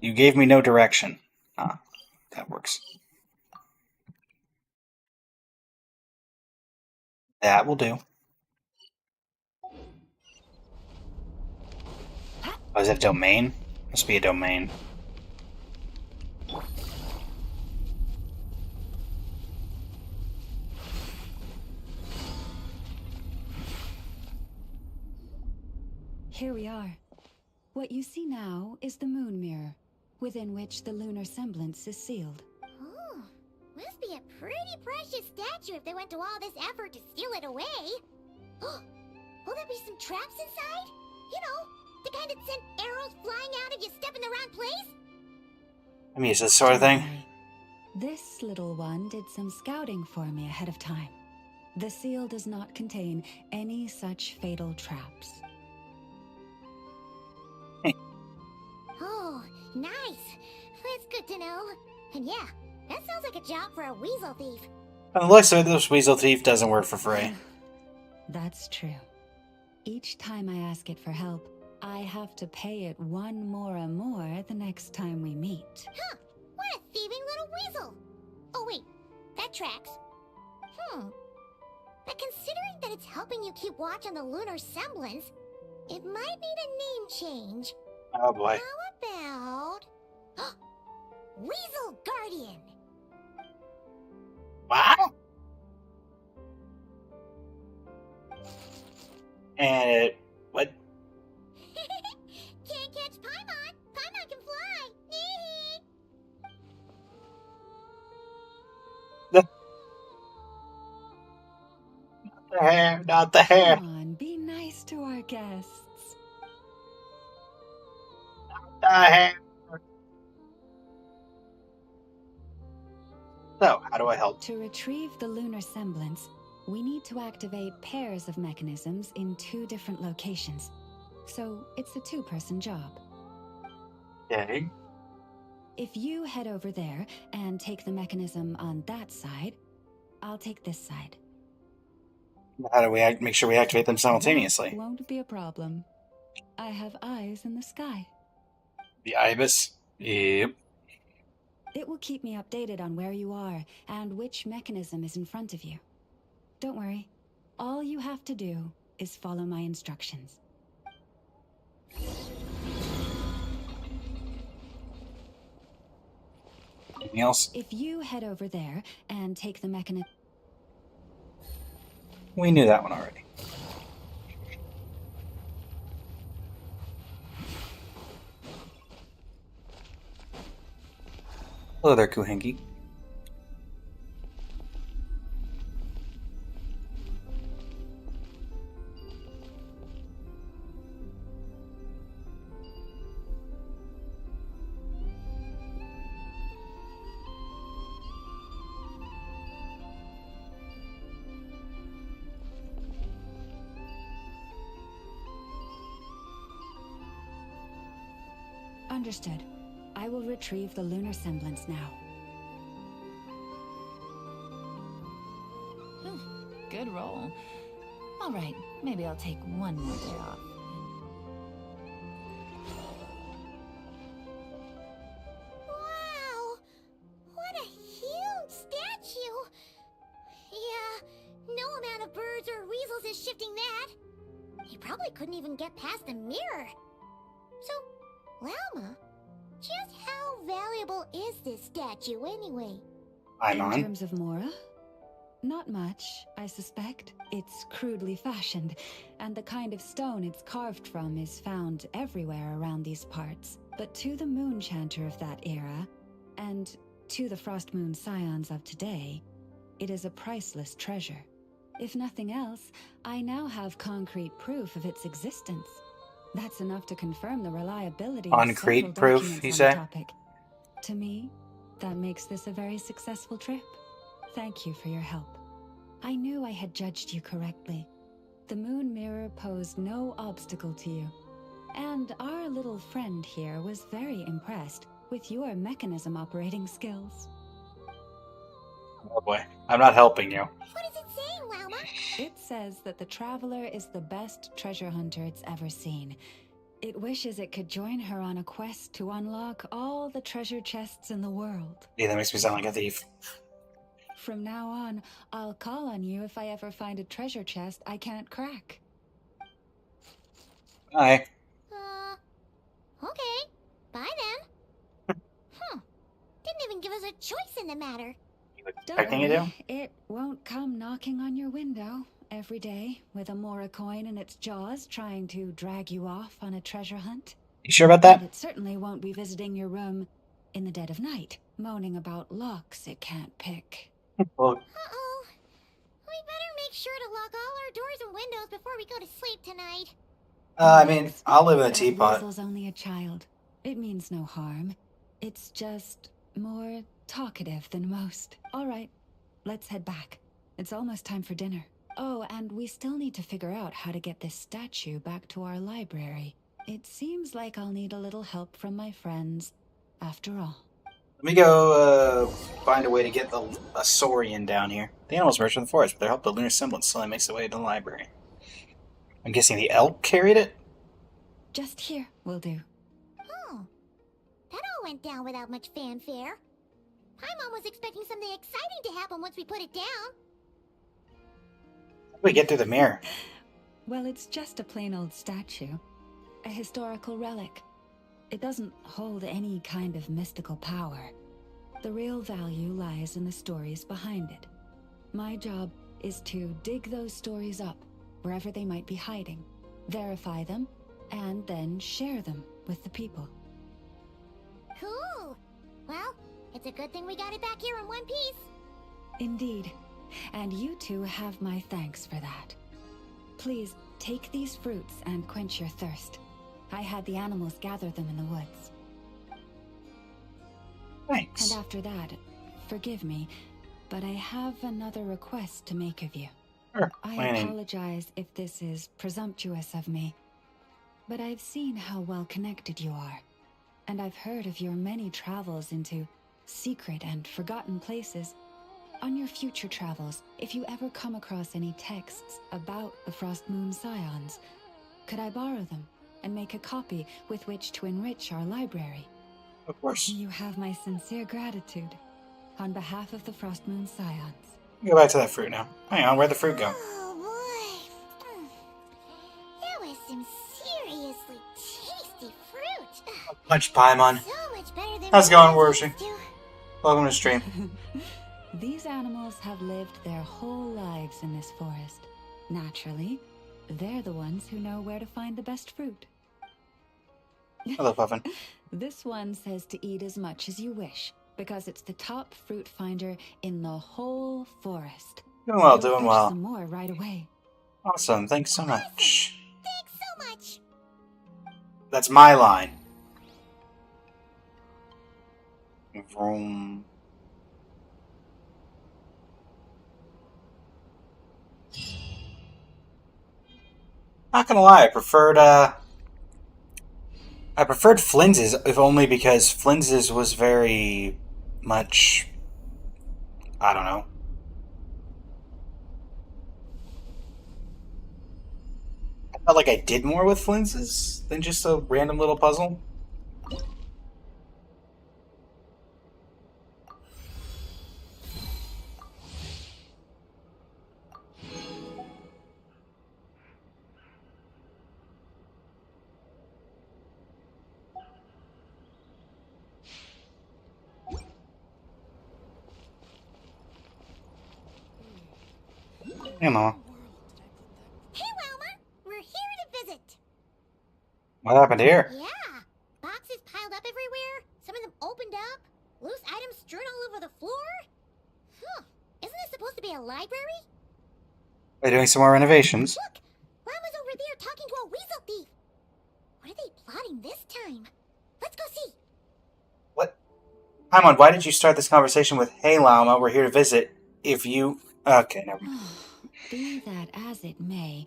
You gave me no direction. Ah, that works. That will do. Oh, is that a domain? Must be a domain. Here we are. What you see now is the moon mirror, within which the lunar semblance is sealed. Oh, must be a pretty precious statue if they went to all this effort to steal it away. Will there be some traps inside? You know, the kind that send arrows flying out if you step in the wrong place? I mean, is this sort of thing? Don't worry. This little one did some scouting for me ahead of time. The seal does not contain any such fatal traps. Oh, nice. That's good to know. And yeah, that sounds like a job for a weasel thief. From the looks of it, this weasel thief doesn't work for free. That's true. Each time I ask it for help, I have to pay it one more the next time we meet. Huh, what a thieving little weasel. Oh wait, that tracks. But considering that it's helping you keep watch on the lunar semblance, it might need a name change. Oh boy. How about... Weasel Guardian! Wow. And it... What? Can't catch Paimon! Paimon can fly! Not the hair, not the hair. Come on, be nice to our guests. The hair. So, how do I help? To retrieve the lunar semblance, we need to activate pairs of mechanisms in 2 different locations. So it's a 2-person job. Okay. If you head over there and take the mechanism on that side, I'll take this side. How do we make sure we activate them simultaneously? That won't be a problem. I have eyes in the sky. The ibis? Yep. It will keep me updated on where you are and which mechanism is in front of you. Don't worry. All you have to do is follow my instructions. Anything else? If you head over there and take the mechanism... We knew that one already. Hello there, Kuhenki. Understood. I will retrieve the lunar semblance now. Good roll. All right, maybe I'll take one more day off. Wow! What a huge statue! Yeah, no amount of birds or weasels is shifting that. He probably couldn't even get past the mirror. So, Llama, just how valuable is this statue anyway? I'm In on. terms of Mora? Not much, I suspect. It's crudely fashioned, and the kind of stone it's carved from is found everywhere around these parts. But to the moon chanter of that era, and to the Frost Moon scions of today, it is a priceless treasure. If nothing else, I now have concrete proof of its existence. That's enough to confirm the reliability of Concrete several proof, documents you on say? the topic. To me, that makes this a very successful trip. Thank you for your help. I knew I had judged you correctly. The moon mirror posed no obstacle to you. And our little friend here was very impressed with your mechanism operating skills. Oh boy, I'm not helping you. What is it saying, Llama? It says that the Traveler is the best treasure hunter it's ever seen. It wishes it could join her on a quest to unlock all the treasure chests in the world. Yeah, that makes me sound like a thief. From now on, I'll call on you if I ever find a treasure chest I can't crack. Hi. Okay. Bye then. Didn't even give us a choice in the matter. Don't Expecting you to? worry, it won't come knocking on your window every day with a Mora coin in its jaws trying to drag you off on a treasure hunt. You sure about And that? it certainly won't be visiting your room in the dead of night, moaning about locks it can't pick. Well, Uh-oh. We better make sure to lock all our doors and windows before we go to sleep tonight. I mean, I'll live in a That teapot. Weasel's only a child. It means no harm. It's just more talkative than most. All right, let's head back. It's almost time for dinner. Oh, and we still need to figure out how to get this statue back to our library. It seems like I'll need a little help from my friends, after all. Let me go find a way to get a saurian down here. The animals emerged from the forest, but their help the lunar semblance slowly makes its way to the library. I'm guessing the elk carried it? Just here will do. Oh. That all went down without much fanfare. Paimon was expecting something exciting to happen once we put it down. How do we get through the mirror? Well, it's just a plain old statue. A historical relic. It doesn't hold any kind of mystical power. The real value lies in the stories behind it. My job is to dig those stories up, wherever they might be hiding, verify them, and then share them with the people. Cool. Well, it's a good thing we got it back here in one piece. Indeed. And you two have my thanks for that. Please, take these fruits and quench your thirst. I had the animals gather them in the woods. Thanks. And after that, forgive me, but I have another request to make of you. Sure. I Planning. apologize if this is presumptuous of me, but I've seen how well connected you are, and I've heard of your many travels into secret and forgotten places. On your future travels, if you ever come across any texts about the Frost Moon Scions, could I borrow them and make a copy with which to enrich our library? Of course. You have my sincere gratitude on behalf of the Frost Moon Scions. Go back to that fruit now. Hang on, where'd the fruit go? Oh boy. That was some seriously tasty fruit. Punch Paimon. So much better than How's it what going, I was Worship? used to. Welcome to the stream. These animals have lived their whole lives in this forest. Naturally, they're the ones who know where to find the best fruit. Hello, Puffin. This one says to eat as much as you wish, because it's the top fruit finder in the whole forest. Doing well, You'll doing fetch well. some more right away. Awesome, thanks so much. Thanks so much. That's my line. Vroom. Not gonna lie, I I preferred Flynn's, if only because Flynn's was very much, I don't know. I felt like I did more with Flynn's than just a random little puzzle. Hey, Mama. Hey, Wilma! We're here to visit! What happened here? Yeah! Boxes piled up everywhere, some of them opened up, loose items strewn all over the floor? Huh. Isn't this supposed to be a library? They're doing some more renovations. Look! Llama's over there talking to a weasel thief! What are they plotting this time? Let's go see! What? Paimon, why did you start this conversation with, "Hey, Llama, we're here to visit"? If you... Okay, never mind. Be that as it may,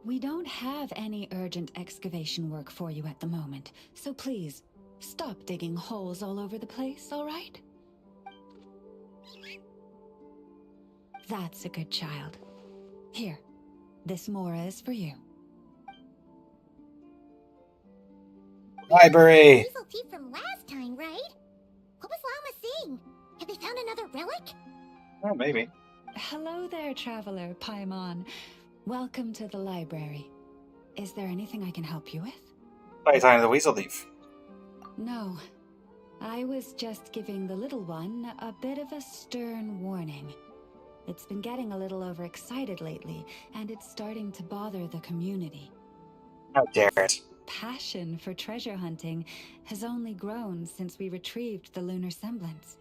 we don't have any urgent excavation work for you at the moment, so please, stop digging holes all over the place, all right? That's a good child. Here, this Mora is for you. Library! Weasel thief from last time, right? What was Llama saying? Have they found another relic? Oh, maybe. Hello there, traveler, Paimon. Welcome to the library. Is there anything I can help you with? Why are you talking to the weasel thief? No. I was just giving the little one a bit of a stern warning. It's been getting a little overexcited lately, and it's starting to bother the community. How dare it. Passion for treasure hunting has only grown since we retrieved the lunar semblance.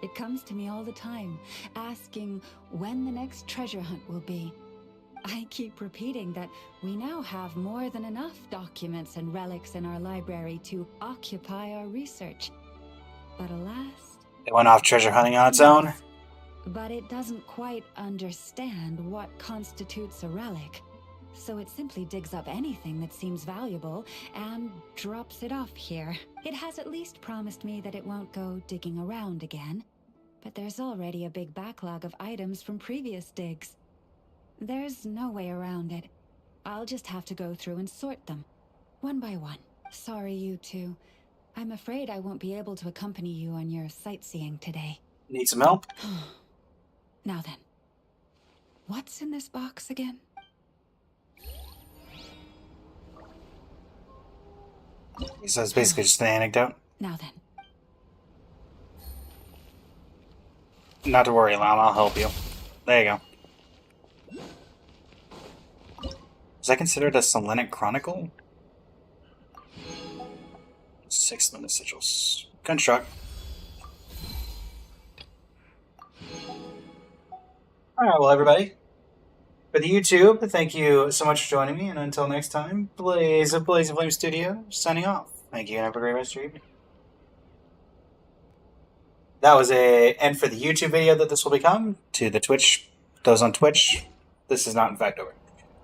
It comes to me all the time, asking when the next treasure hunt will be. I keep repeating that we now have more than enough documents and relics in our library to occupy our research. But alas... It went off treasure hunting on its own? But it doesn't quite understand what constitutes a relic. So it simply digs up anything that seems valuable and drops it off here. It has at least promised me that it won't go digging around again. But there's already a big backlog of items from previous digs. There's no way around it. I'll just have to go through and sort them, one by one. Sorry, you two. I'm afraid I won't be able to accompany you on your sightseeing today. Need some help? Now then, what's in this box again? So it's basically just an anecdote. Now then. Not to worry, Llama, I'll help you. There you go. Is that considered a Selenic Chronicle? 6 Lunar Sigils. Construct. Alright, well, everybody. For the YouTube, thank you so much for joining me, and until next time, Blaze of Flame Studio, signing off. Thank you, and have a great rest of your evening. That was a end for the YouTube video that this will become. To the Twitch, those on Twitch, this is not in fact over.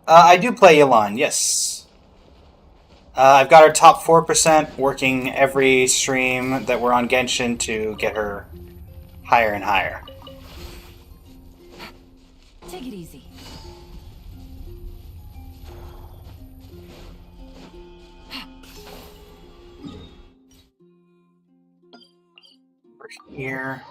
I do play Yelan, yes. I've got our top 4% working every stream that we're on Genshin to get her higher and higher. Take it easy. Over here.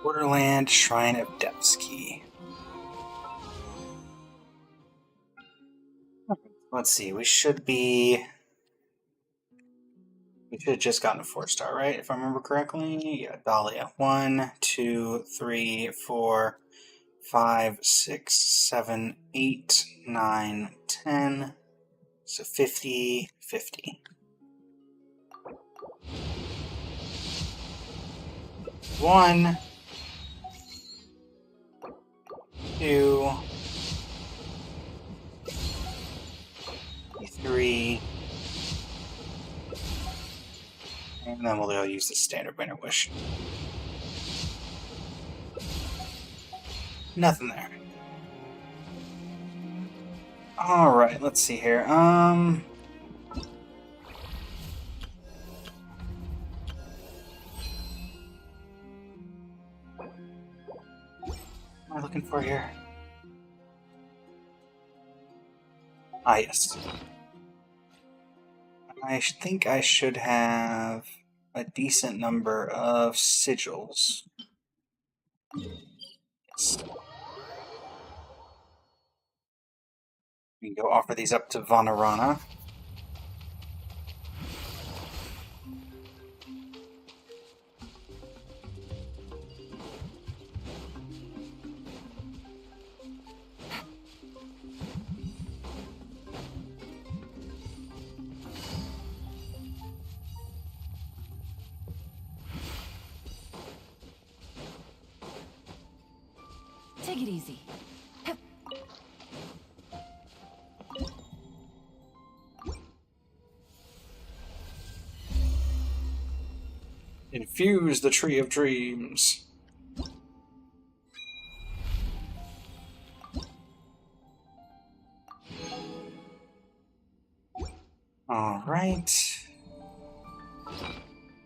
Borderland Shrine of Depths Key. Let's see, we should have just gotten a 4-star, right? If I remember correctly. Yeah, Dahlia. 1, 2, 3, 4, 5, 6, 7, 8, 9, 10. So 50, 50. 1, 2, 3, and then we'll use the standard Banner Wish. Nothing there. Alright, let's see here. What am I looking for here? Ah, yes. I think I should have a decent number of sigils. Yes. We can go offer these up to Vanarana. Take it easy. Infuse the Tree of Dreams. Alright. I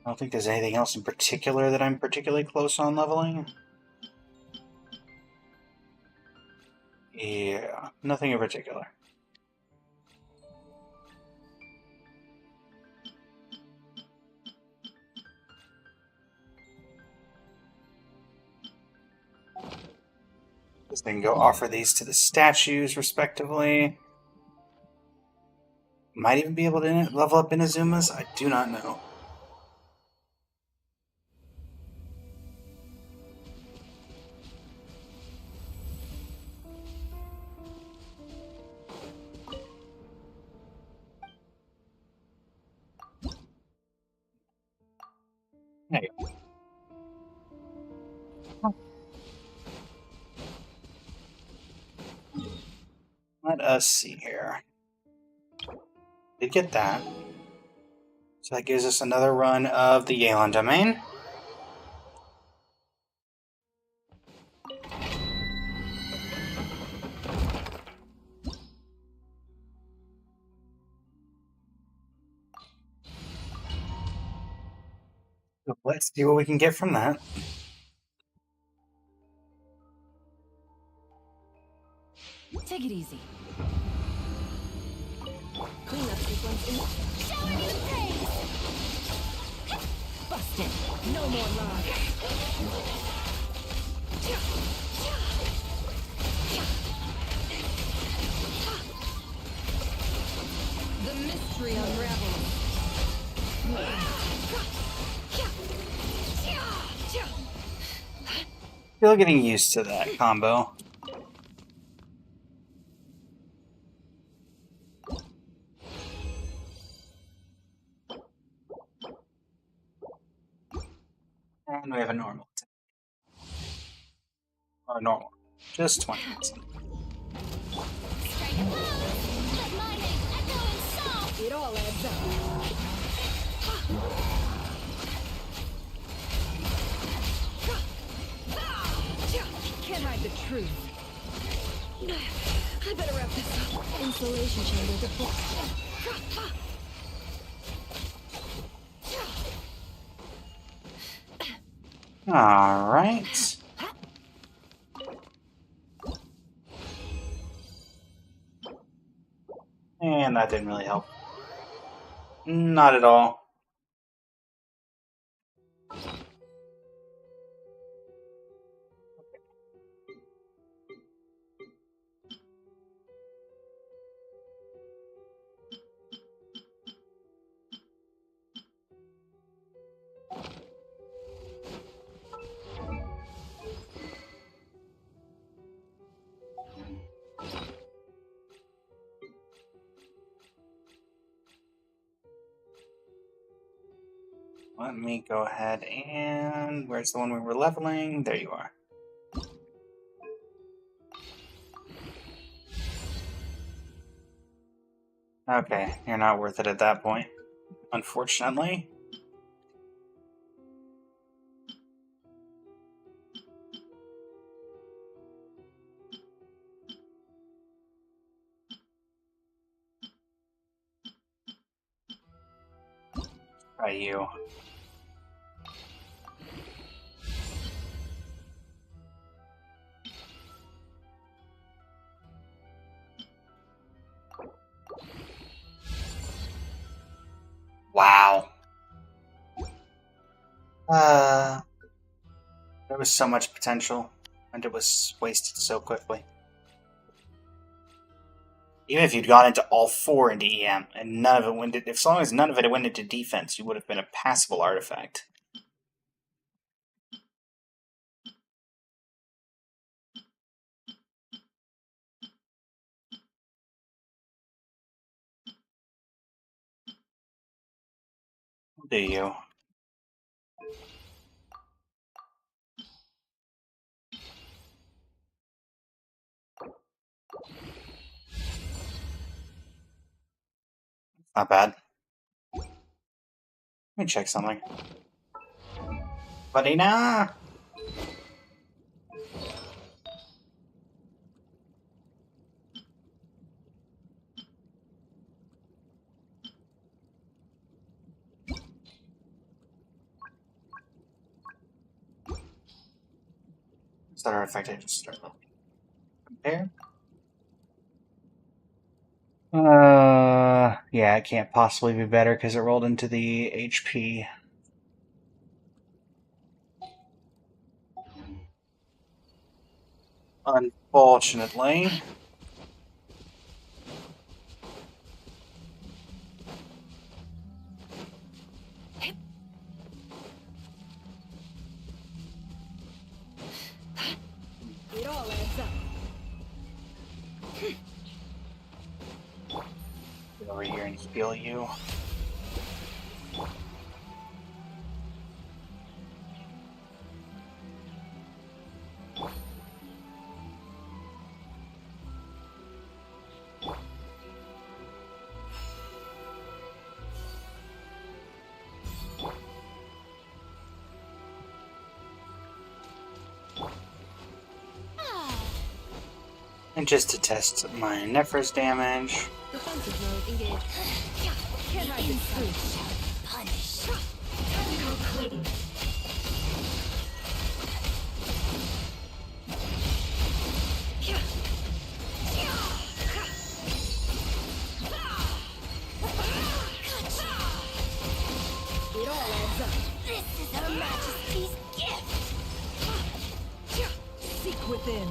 don't think there's anything else in particular that I'm particularly close on leveling. Yeah, nothing in particular. Just then go offer these to the statues, respectively. Might even be able to level up Inazuma's, I do not know. There you go. Let us see here. Did get that. So that gives us another run of the Yelan domain. So let's see what we can get from that. Take it easy. Cleanup sequence in. Showing you praise! Busted. No more lies. The mystery unravels. Still getting used to that combo. And we have a normal. Or a normal. Just 20. It all adds up. Can't hide the truth. I better wrap this up. Insulation chamber deployed. Alright. And that didn't really help. Not at all. let me go ahead and... Where's the one we were leveling? There you are. Okay, you're not worth it at that point, unfortunately. Try you. Wow. There was so much potential, and it was wasted so quickly. Even if you'd gone into all 4 into EM, and none of it went into, as long as none of it went into defense, you would have been a passable artifact. Do you? Not bad. Let me check something. Buddy, nah! Is that artifact I just started? Compare? Yeah, it can't possibly be better because it rolled into the HP. Unfortunately. It all adds up. Get over here and heal you. And just to test my Nephros damage. Defensive mode engaged. Can't hide this truth. It all adds up. This is Her Majesty's gift! Seek within.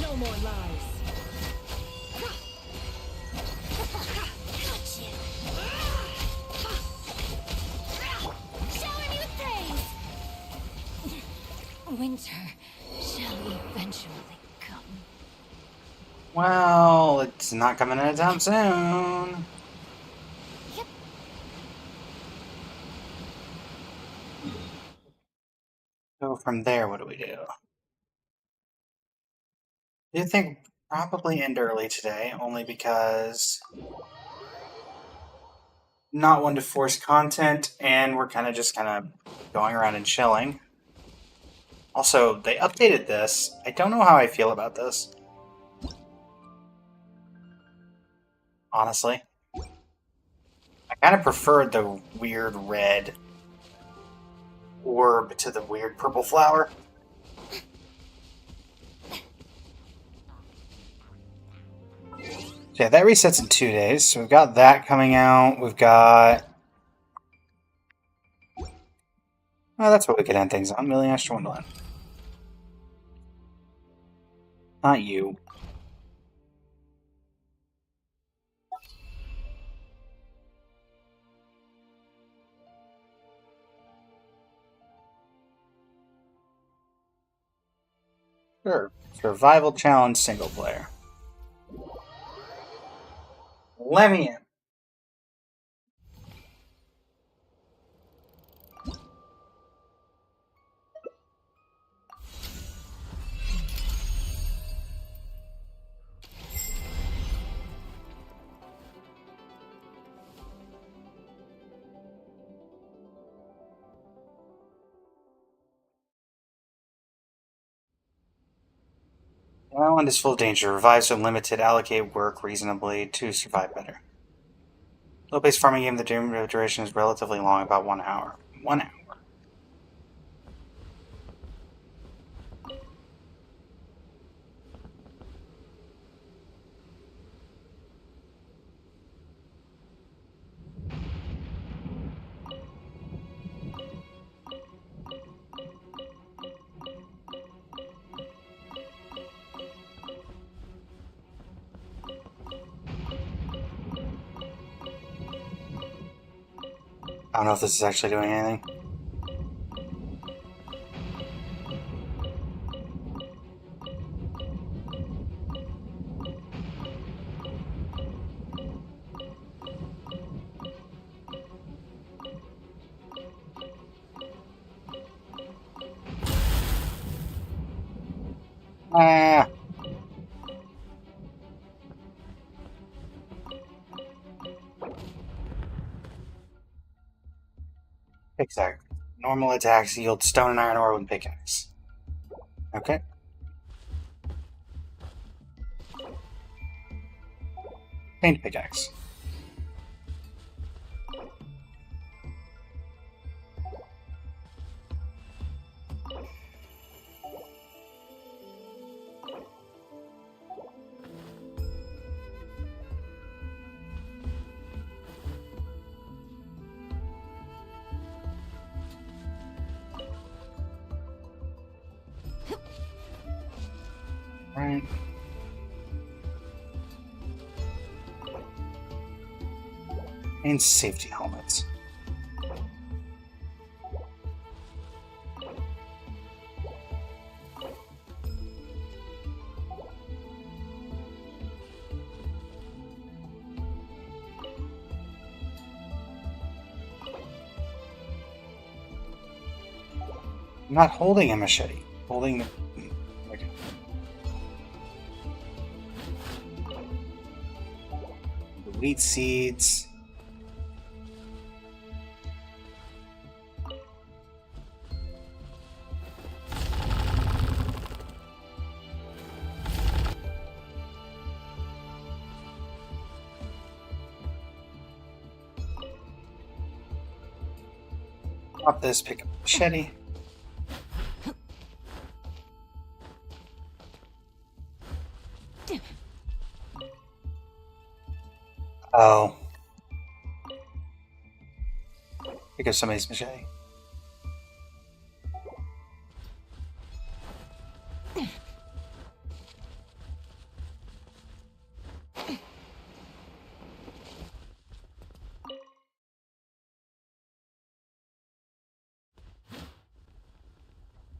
No more lies. Gotcha! Shower me with praise! Winter shall eventually come. Well, it's not coming anytime soon. Yep. So from there, what do we do? I do think probably end early today, only because not one to force content, and we're kind of going around and chilling. Also, they updated this. I don't know how I feel about this. Honestly. I kind of preferred the weird red orb to the weird purple flower. So yeah, that resets in 2 days. So we've got that coming out. We've got... Oh, that's what we could end things on. Million Extra Wonderland. Not you. Sure. Survival Challenge single player. Let me in. Island is full of danger. Revives are limited. Allocate work reasonably to survive better. Low-based farming game, the duration is relatively long, about 1 hour. 1 hour. I don't know if this is actually doing anything. Ah. Exactly. Normal attacks yield stone and iron ore with pickaxe. Okay. Paint pickaxe. Right. And safety helmets. I'm not holding a machete. Holding the... Okay. The wheat seeds. Drop this, pick up the machete. Oh. Pick up somebody's machete.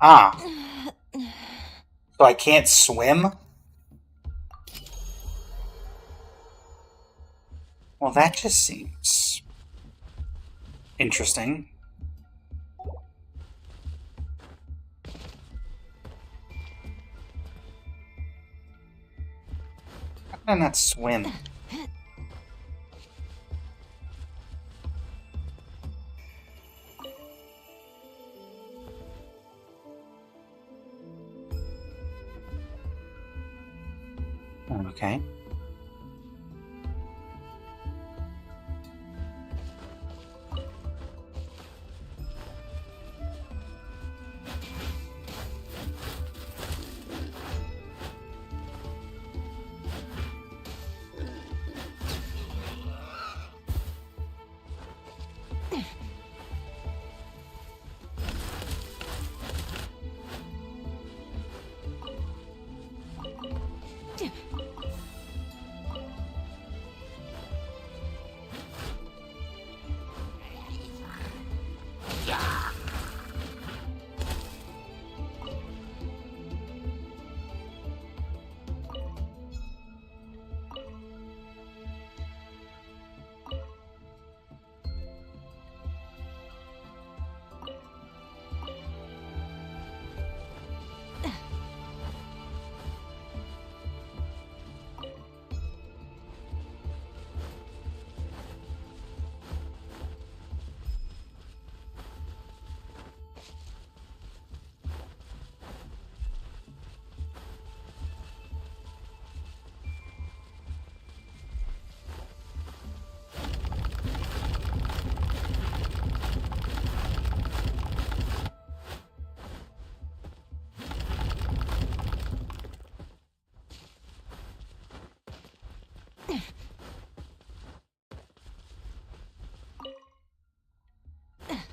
Ah. So I can't swim? Well, that just seems interesting. How can I not swim? Okay.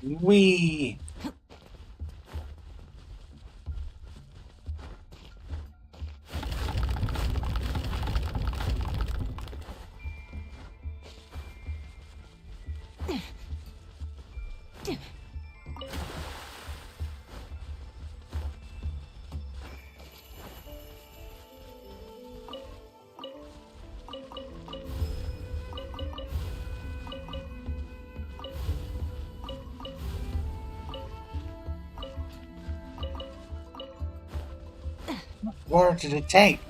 Wee! What did it take?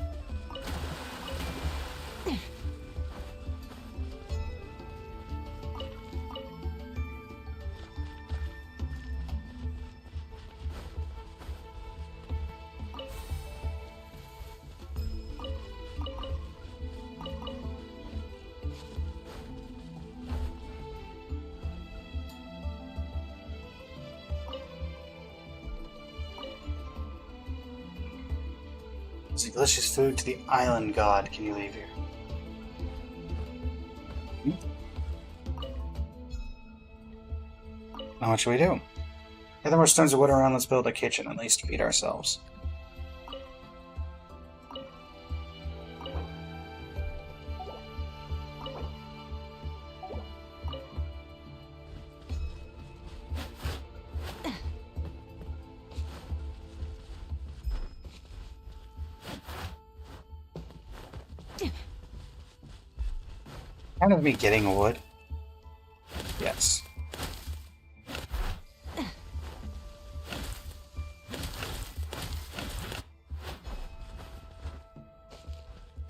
It's delicious food to the island god. Can you leave here? Now what should we do? Gather more stones of wood around. Let's build a kitchen. At least feed ourselves. Kind of me getting wood. Yes.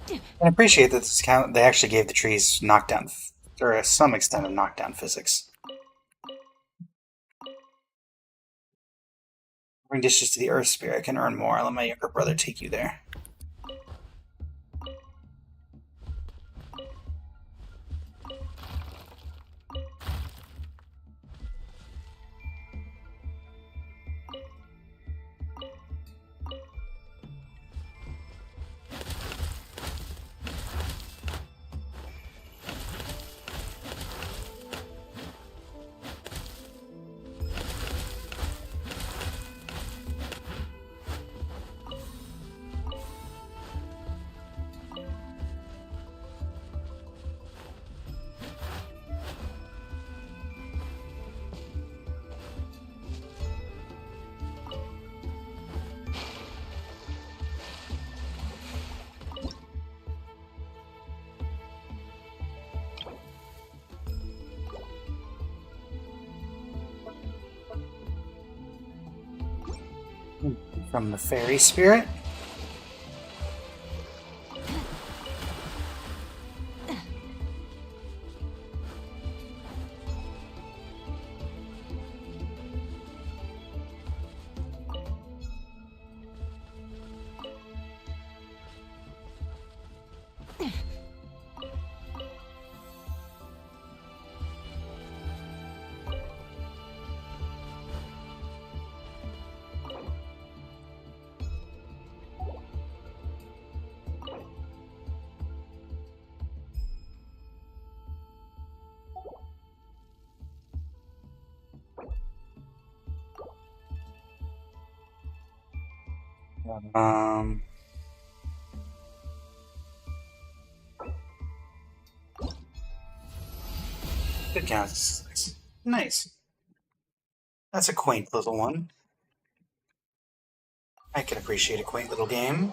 I appreciate that this count. They actually gave the trees knockdown, or some extent of knockdown physics. Bring dishes to the Earth Spirit. I can earn more. I'll let my younger brother take you there. From the fairy spirit. Um. Good count. Nice. That's a quaint little one. I can appreciate a quaint little game.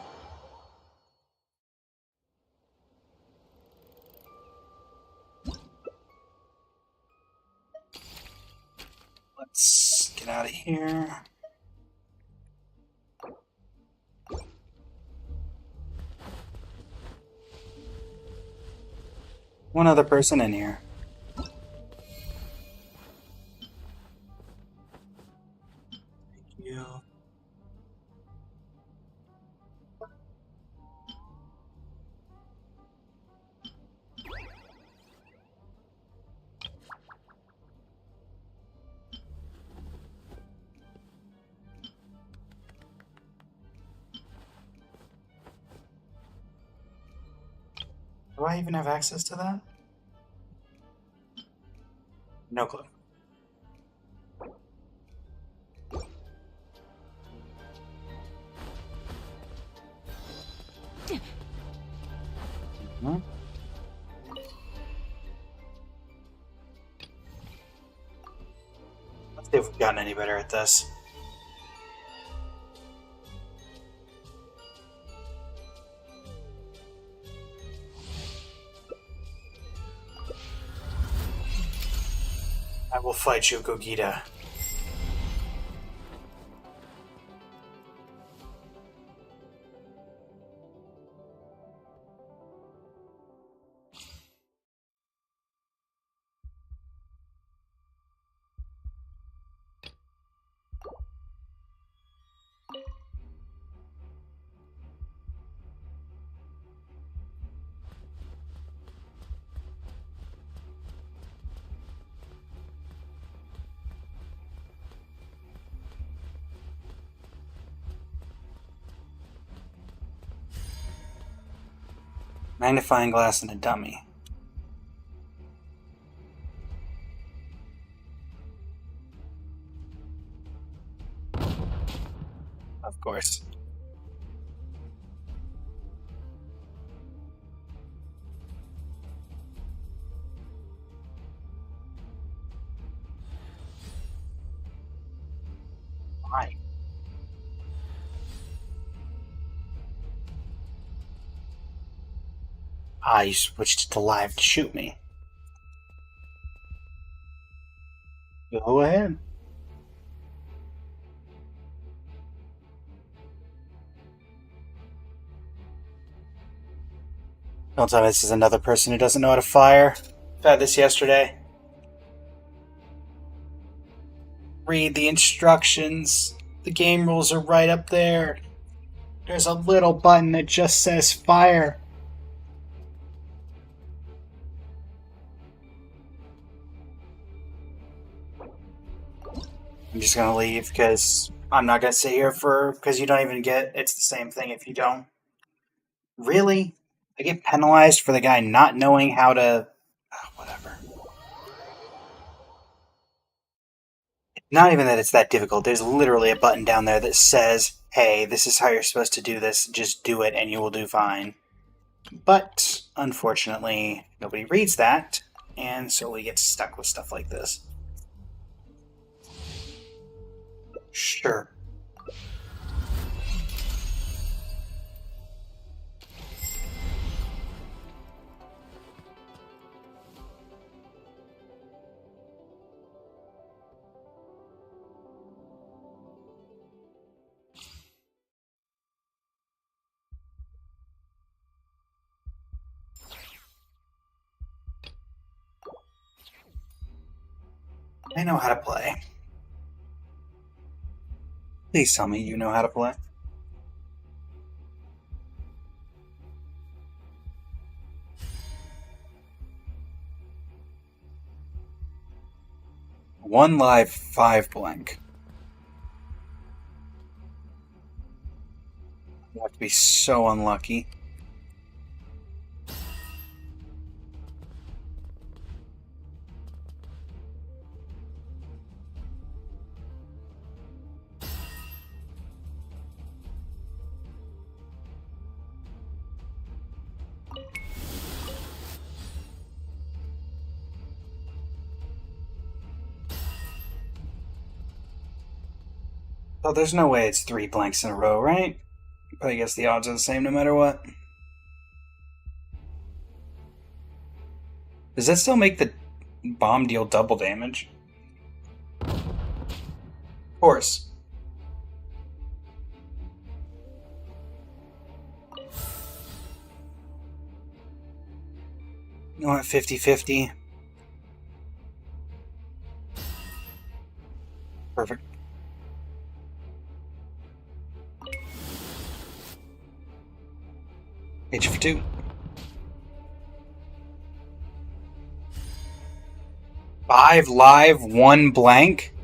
Let's get out of here. One other person in here. Thank you. Do I even have access to that? No clue. See if we've gotten any better at this. I will fight you, Gogeta. Magnifying glass and a dummy. Of course. Why? Ah, you switched to live to shoot me. Go ahead. Don't tell me this is another person who doesn't know how to fire. I've had this yesterday. Read the instructions. The game rules are right up there. There's a little button that just says fire. I'm just gonna leave because I'm not gonna sit here because you don't even get it's the same thing if you don't. Really? I get penalized for the guy not knowing how to whatever. Not even that it's that difficult. There's literally a button down there that says, hey, this is how you're supposed to do this. Just do it and you will do fine. But, unfortunately, nobody reads that, and so we get stuck with stuff like this. Sure. I know how to play. Please tell me you know how to play. One live, 5 blank. You have to be so unlucky. Oh, there's no way it's 3 blanks in a row, right? But I guess the odds are the same no matter what. Does that still make the bomb deal double damage? Of course. You want 50-50? Perfect. H for 2. 5 live, 1 blank?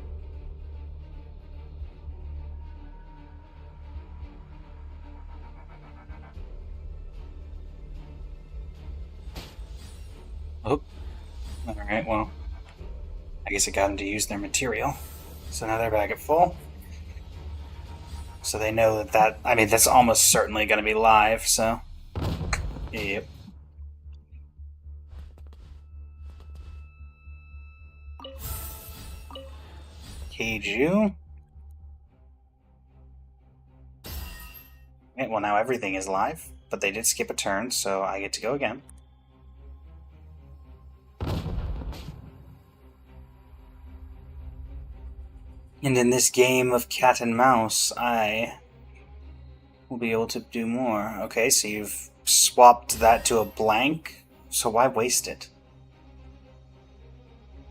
Oh. Alright, well. I guess it got them to use their material. So now they're back at full. So they know that I mean, that's almost certainly going to be live, so. Yep. Cage you. Okay, well, now everything is live, but they did skip a turn, so I get to go again. And in this game of cat and mouse, I will be able to do more. Okay, so you've swapped that to a blank, so why waste it?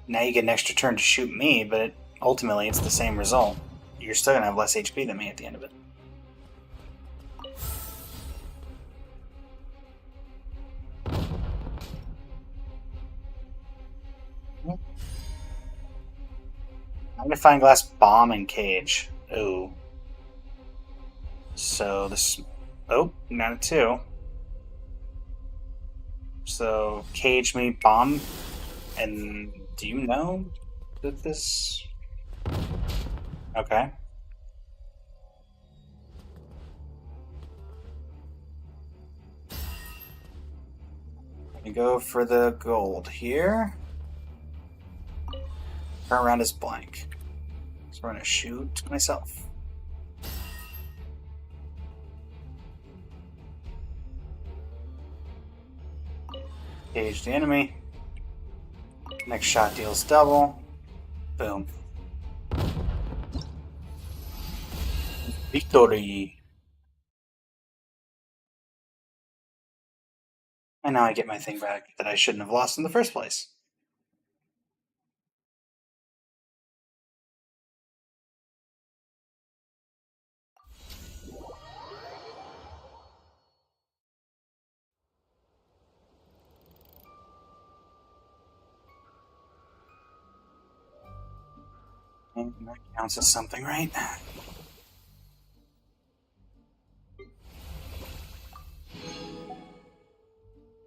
Now you get an extra turn to shoot me, but ultimately it's the same result. You're still going to have less HP than me at the end of it. Magnifying glass, bomb, and cage. Ooh. So this... Oh, not a 2. So, cage me, bomb, and do you know that this... Okay. Let me go for the gold here. Turn around is blank. So we're gonna shoot myself. Cage the enemy. Next shot deals double. Boom. Victory! And now I get my thing back that I shouldn't have lost in the first place. And that counts as something, right?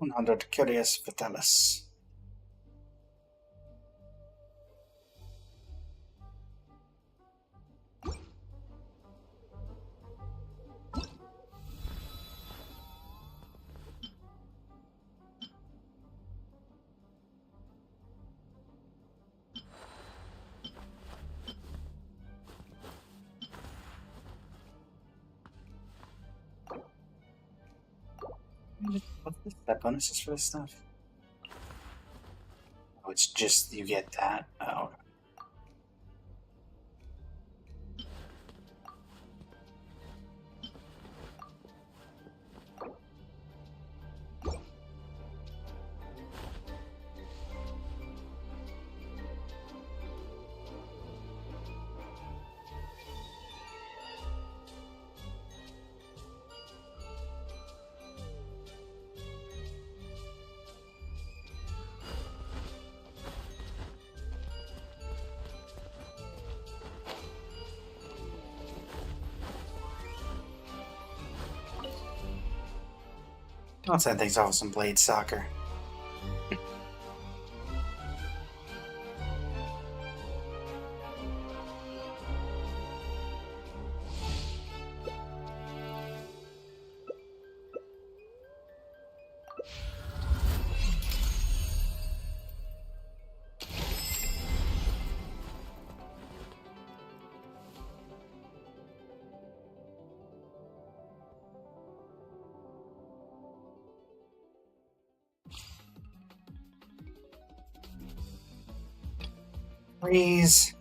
100 Curious Vitalis. What's the step bonuses for this stuff? Oh, it's just you get that. Oh, okay. Don't send things off with some blade soccer. Freeze.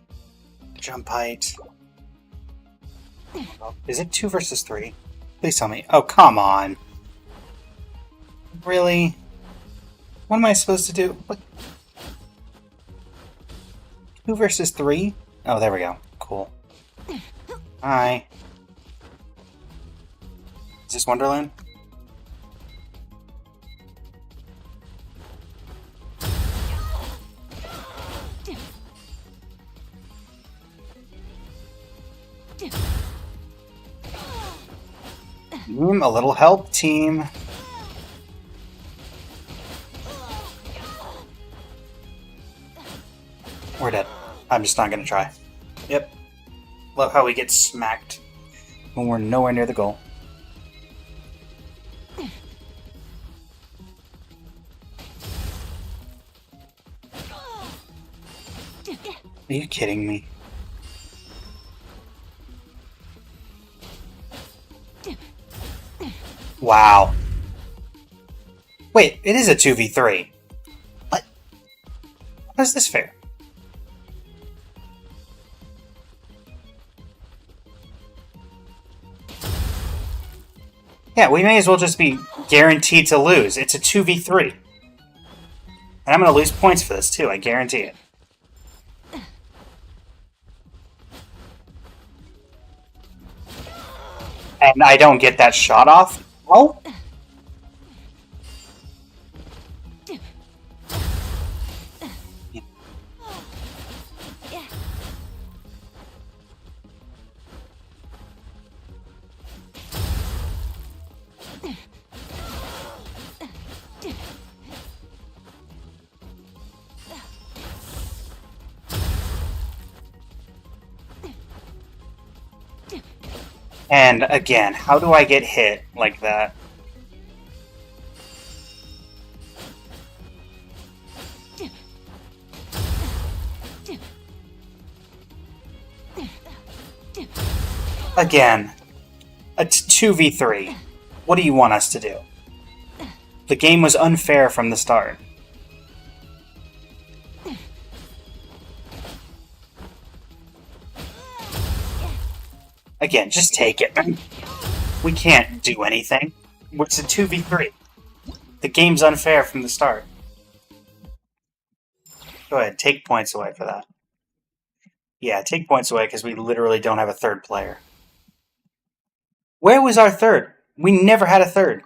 Jump height. Oh, is it 2 versus 3? Please tell me. Oh, come on. Really? What am I supposed to do? What? 2 versus 3? Oh, there we go. Cool. Hi. Is this Wonderland? A little help, team. We're dead. I'm just not gonna try. Yep. Love how we get smacked when we're nowhere near the goal. Are you kidding me? Wow. Wait, it is a 2v3. What? How is this fair? Yeah, we may as well just be guaranteed to lose. It's a 2v3. And I'm going to lose points for this, too. I guarantee it. And I don't get that shot off? Oh? And again, how do I get hit like that? Again, it's 2v3. What do you want us to do? The game was unfair from the start. Again, just take it. We can't do anything. It's a 2v3. The game's unfair from the start. Go ahead, take points away for that. Yeah, take points away because we literally don't have a third player. Where was our third? We never had a third.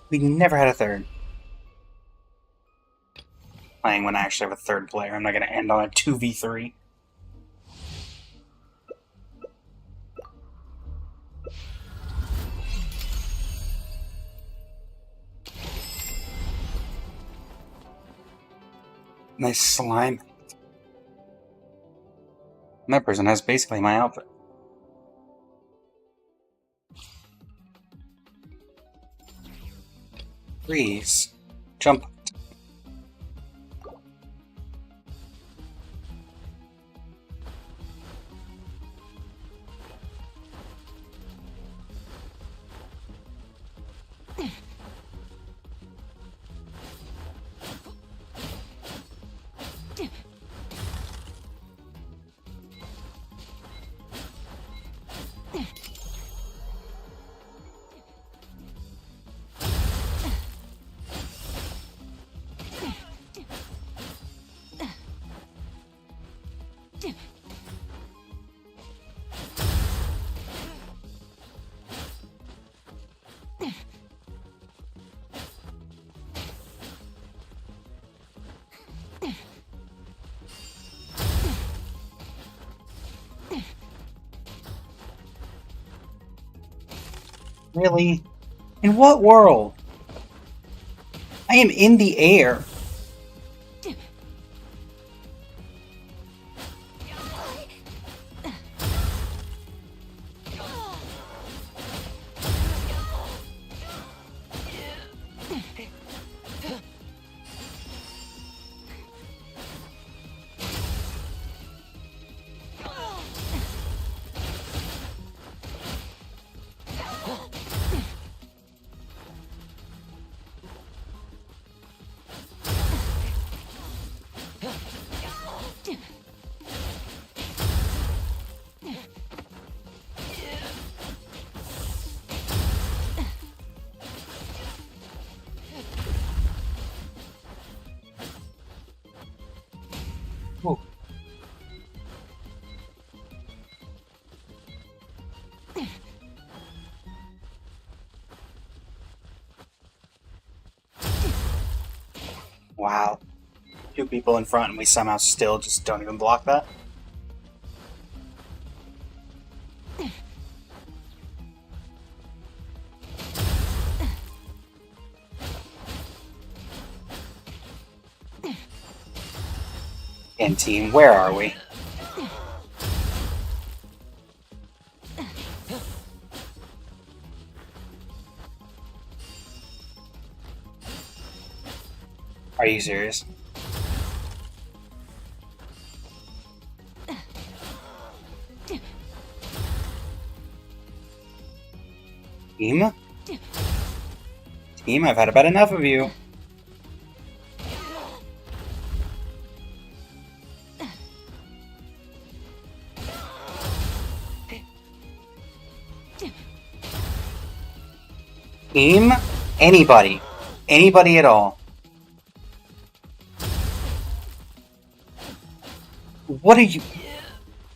We never had a third. Playing when I actually have a third player. I'm not going to end on a 2v3. Nice slime. And that person has basically my outfit. Freeze. Jump. Really? In what world? I am in the air. Ooh. Wow. Two people in front and we somehow still just don't even block that? And team, where are we? Are you serious? Team? Team, I've had about enough of you. Team? Anybody. Anybody at all. What are you...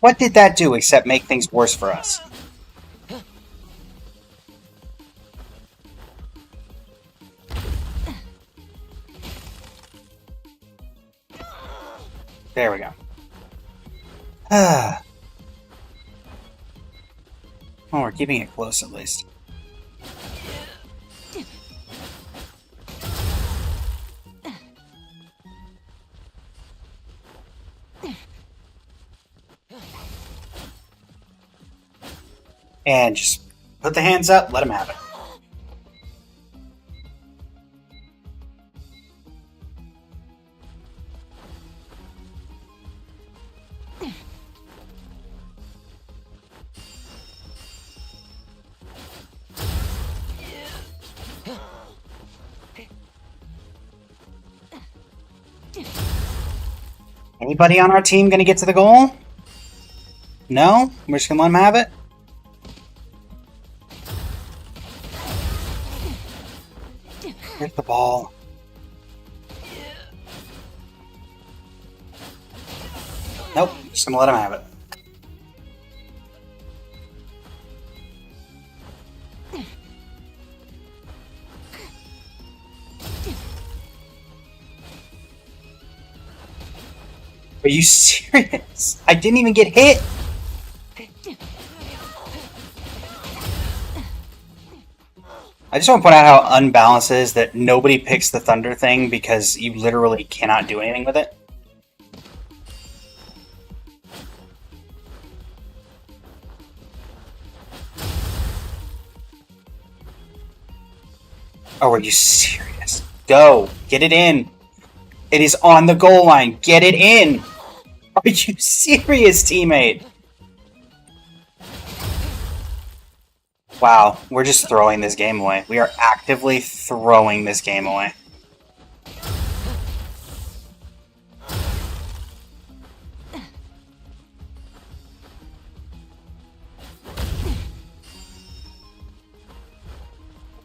What did that do except make things worse for us? There we go. Well, we're keeping it close at least. And just put the hands up, let him have it. Anybody on our team gonna get to the goal? No? We're just gonna let him have it? Here's the ball. Nope, just gonna let him have it. Are you serious? I didn't even get hit! I just want to point out how unbalanced it is that nobody picks the thunder thing because you literally cannot do anything with it. Oh, are you serious? Go! Get it in! It is on the goal line! Get it in! Are you serious, teammate? Wow, we're just throwing this game away. We are actively throwing this game away.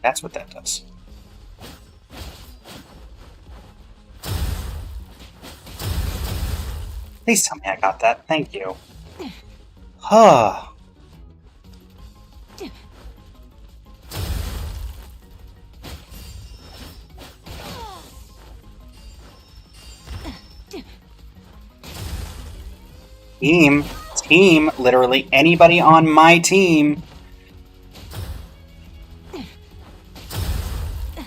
That's what that does. Please tell me I got that. Thank you. Huh. Team, literally anybody on my team.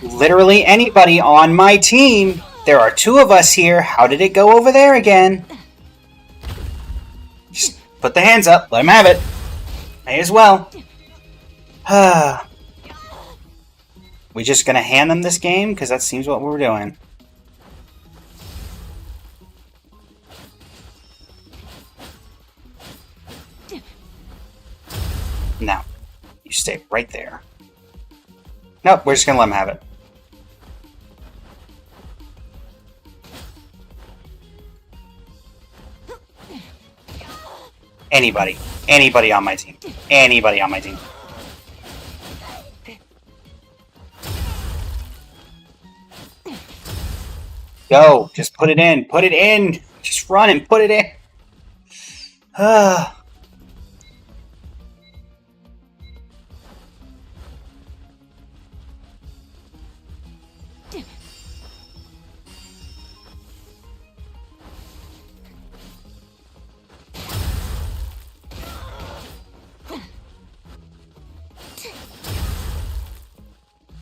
Literally anybody on my team. There are two of us here. How did it go over there again? Just put the hands up. Let him have it. May as well. We just gonna hand them this game? Because that seems what we're doing. Now, you stay right there. Nope, we're just gonna let him have it. Anybody. Anybody on my team. Anybody on my team. Go. Just put it in. Put it in. Just run and put it in.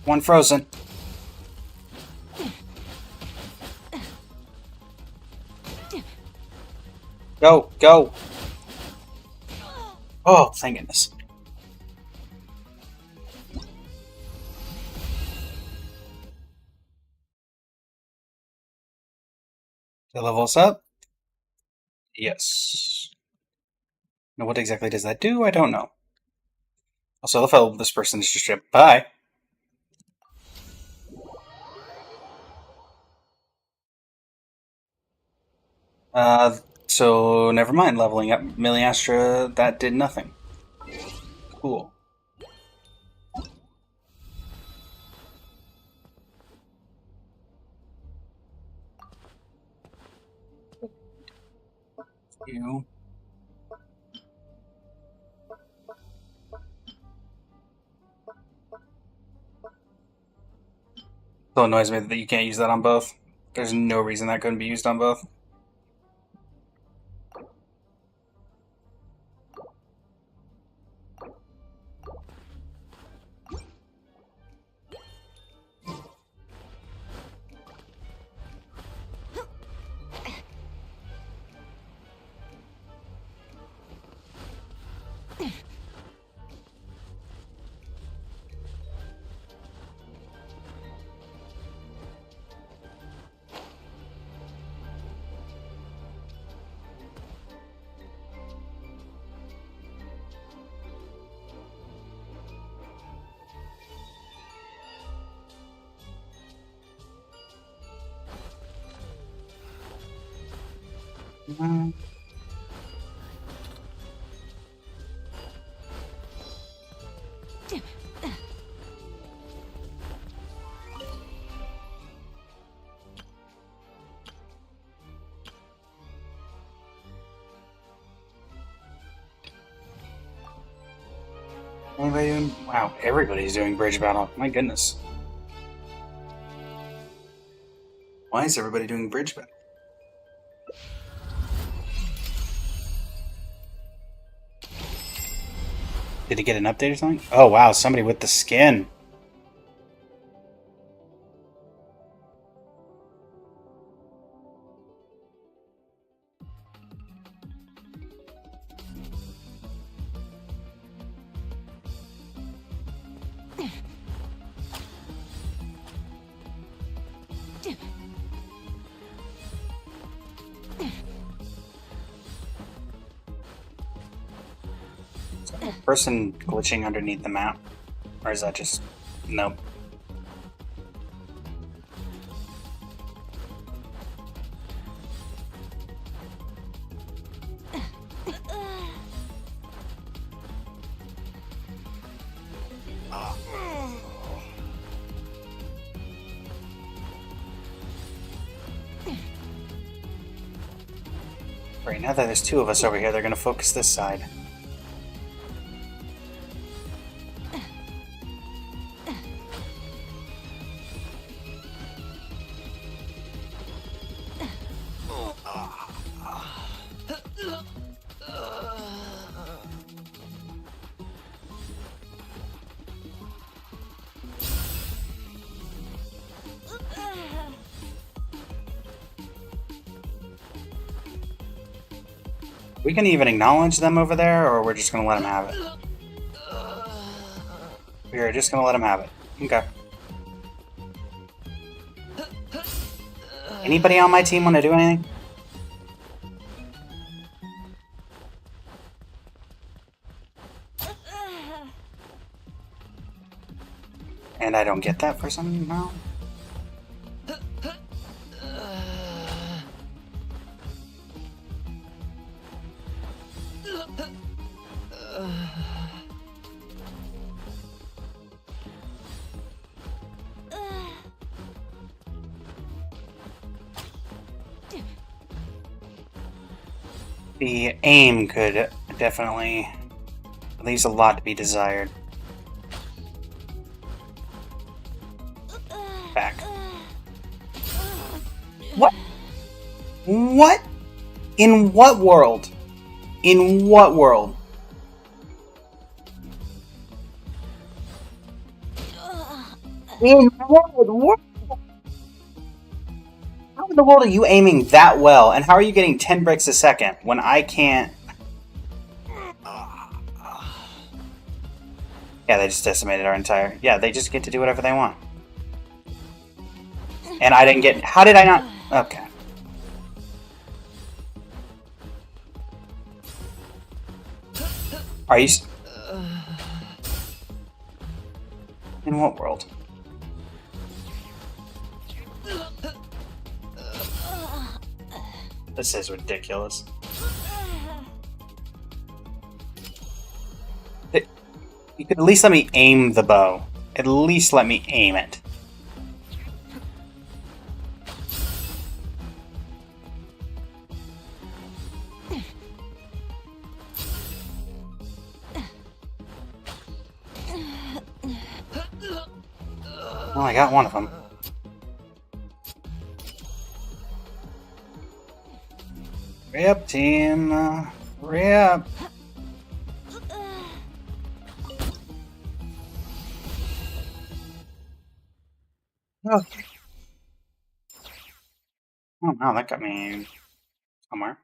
One frozen. Go, go. Oh, thank goodness. The level's up? Yes. Now what exactly does that do? I don't know. Also, I love how this person is just bye. So never mind. Leveling up Miliastra, that did nothing. Cool. You. Still annoys me that you can't use that on both. There's no reason that couldn't be used on both. Mm. Anybody doing? Wow, everybody's doing bridge battle. My goodness. Why is everybody doing bridge battle? Did he get an update or something? Oh wow, somebody with the skin. Is there a person glitching underneath the map? Or is that just... Nope. Right, now that there's two of us over here, they're gonna focus this side. We can even acknowledge them over there, or we're just gonna let them have it? We're just gonna let them have it. Okay. Anybody on my team want to do anything? And I don't get that for some no. The aim could definitely leaves a lot to be desired. Back. What? What? In what world? In what world? In what world? How in the world are you aiming that well? And how are you getting 10 bricks a second when I can't? Yeah, they just decimated our entire... Yeah, they just get to do whatever they want. And I didn't get... How did I not... Okay. Are you... In what world? This is ridiculous. You could at least let me aim the bow. At least let me aim it. Well, I got one of them. Hurry up, team. Hurry up. Okay. Oh, wow, that got me somewhere.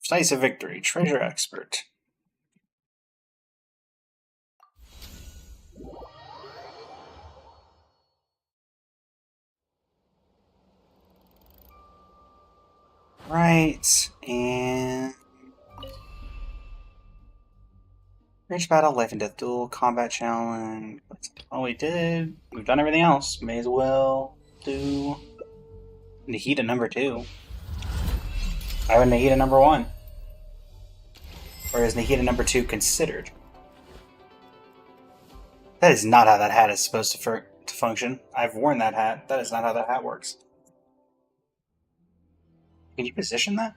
Decisive victory. Treasure expert. Right, and... Rage battle, life and death duel, combat challenge. That's all we did. We've done everything else. May as well do Nahida number 2. Why would Nahida number 1? Or is Nahida number 2 considered? That is not how that hat is supposed to function. I've worn that hat. That is not how that hat works. Can you position that?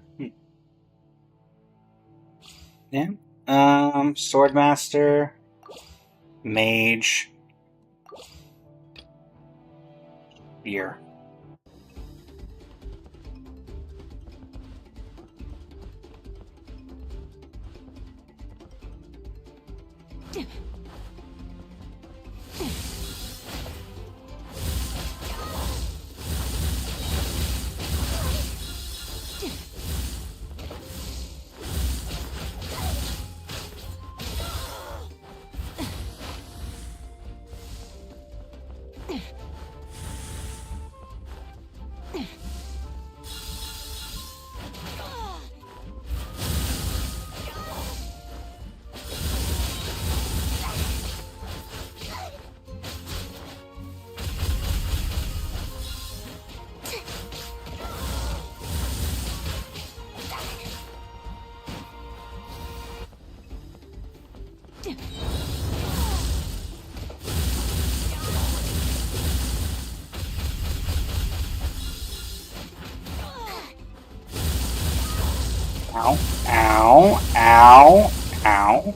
Yeah. Swordmaster, Mage, Spear. Ow, ow, ow, ow.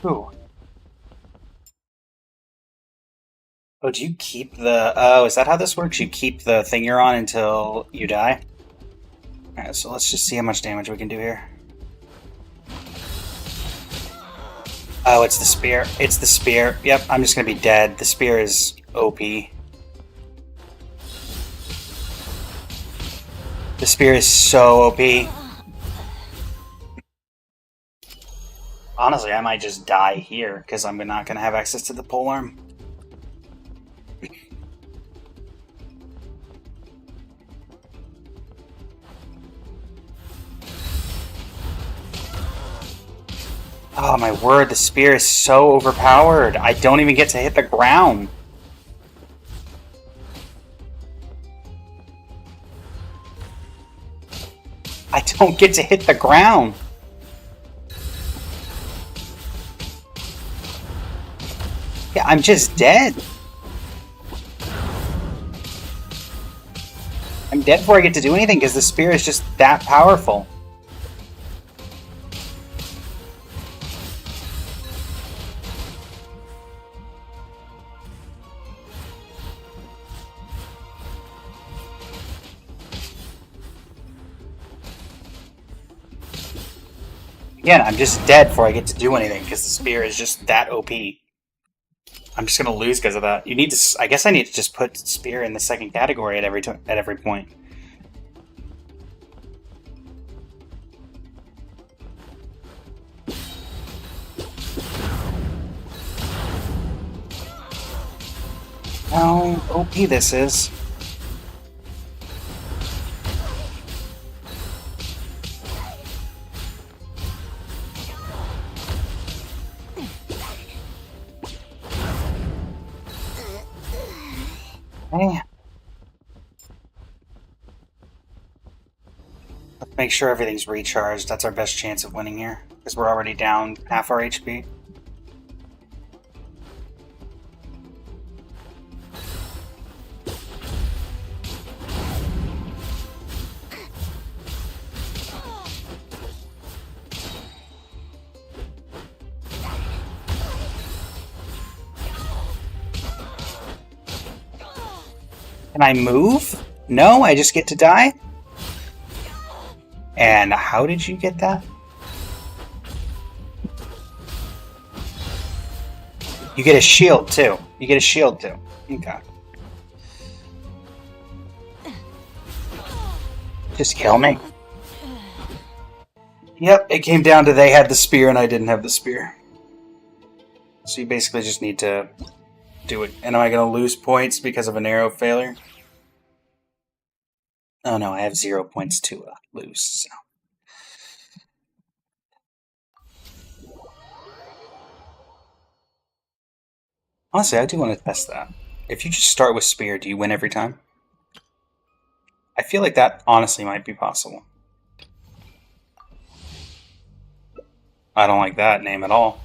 Ooh. Oh, do you keep the... Oh, is that how this works? You keep the thing you're on until you die? Alright, so let's just see how much damage we can do here. Oh, it's the spear. It's the spear. Yep, I'm just gonna be dead. The spear is OP. The spear is so OP. Honestly, I might just die here, because I'm not gonna have access to the polearm. Oh my word, the spear is so overpowered. I don't even get to hit the ground. I don't get to hit the ground. Yeah, I'm just dead. I'm dead before I get to do anything because the spear is just that powerful. Again, I'm just dead before I get to do anything because the spear is just that OP. I'm just gonna lose because of that. You need to. I guess I need to just put spear in the second category at every point. How OP this is. Okay. Let's make sure everything's recharged. That's our best chance of winning here, because we're already down half our HP. Can I move? No, I just get to die? And how did you get that? You get a shield too. You get a shield too. Okay. Just kill me. Yep, it came down to they had the spear and I didn't have the spear. So you basically just need to do it. And am I going to lose points because of an arrow failure? Oh no, I have 0 points to lose. So. Honestly, I do want to test that. If you just start with spear, do you win every time? I feel like that honestly might be possible. I don't like that name at all.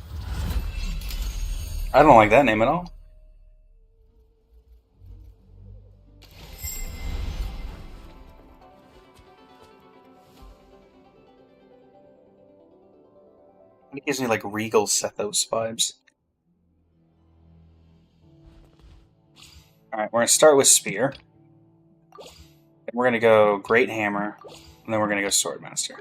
I don't like that name at all. It gives me like Regal Sethos vibes. Alright, we're going to start with Spear. And we're going to go Great Hammer. And then we're going to go Swordmaster.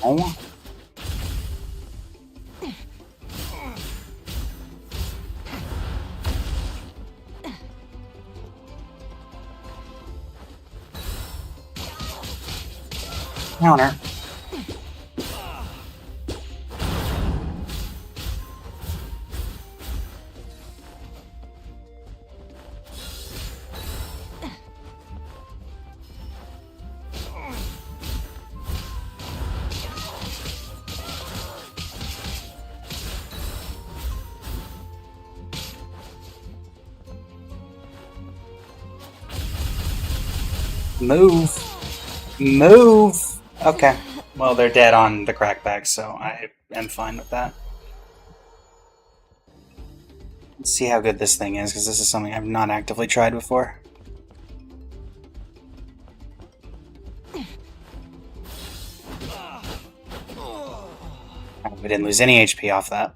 Oh. Counter. Move. Move! Okay. Well, they're dead on the crackback, so I am fine with that. Let's see how good this thing is, because this is something I've not actively tried before. We didn't lose any HP off that.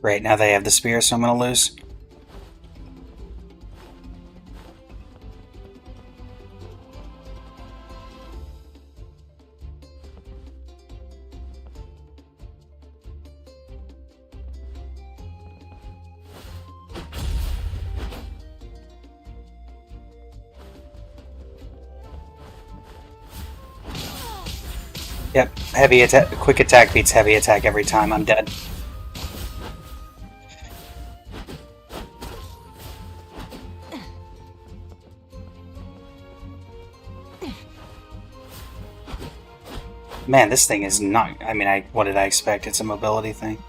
Great, now they have the spear, so I'm going to lose. Yep, heavy attack, quick attack beats heavy attack every time. I'm dead. Man, this thing is not... I mean, what did I expect? It's a mobility thing.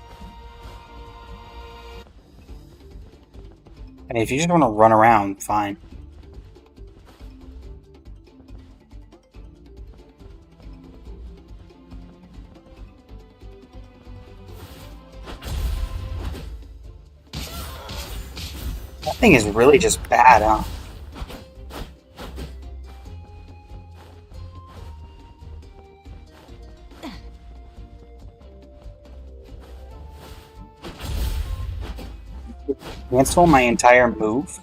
I mean, if you just want to run around, fine. That thing is really just bad, huh? Cancel my entire move?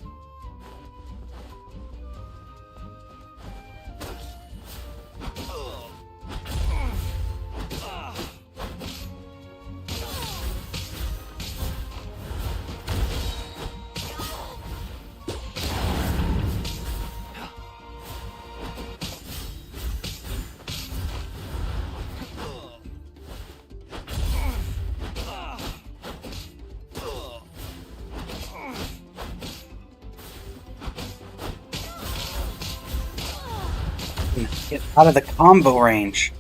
Get out of the combo range.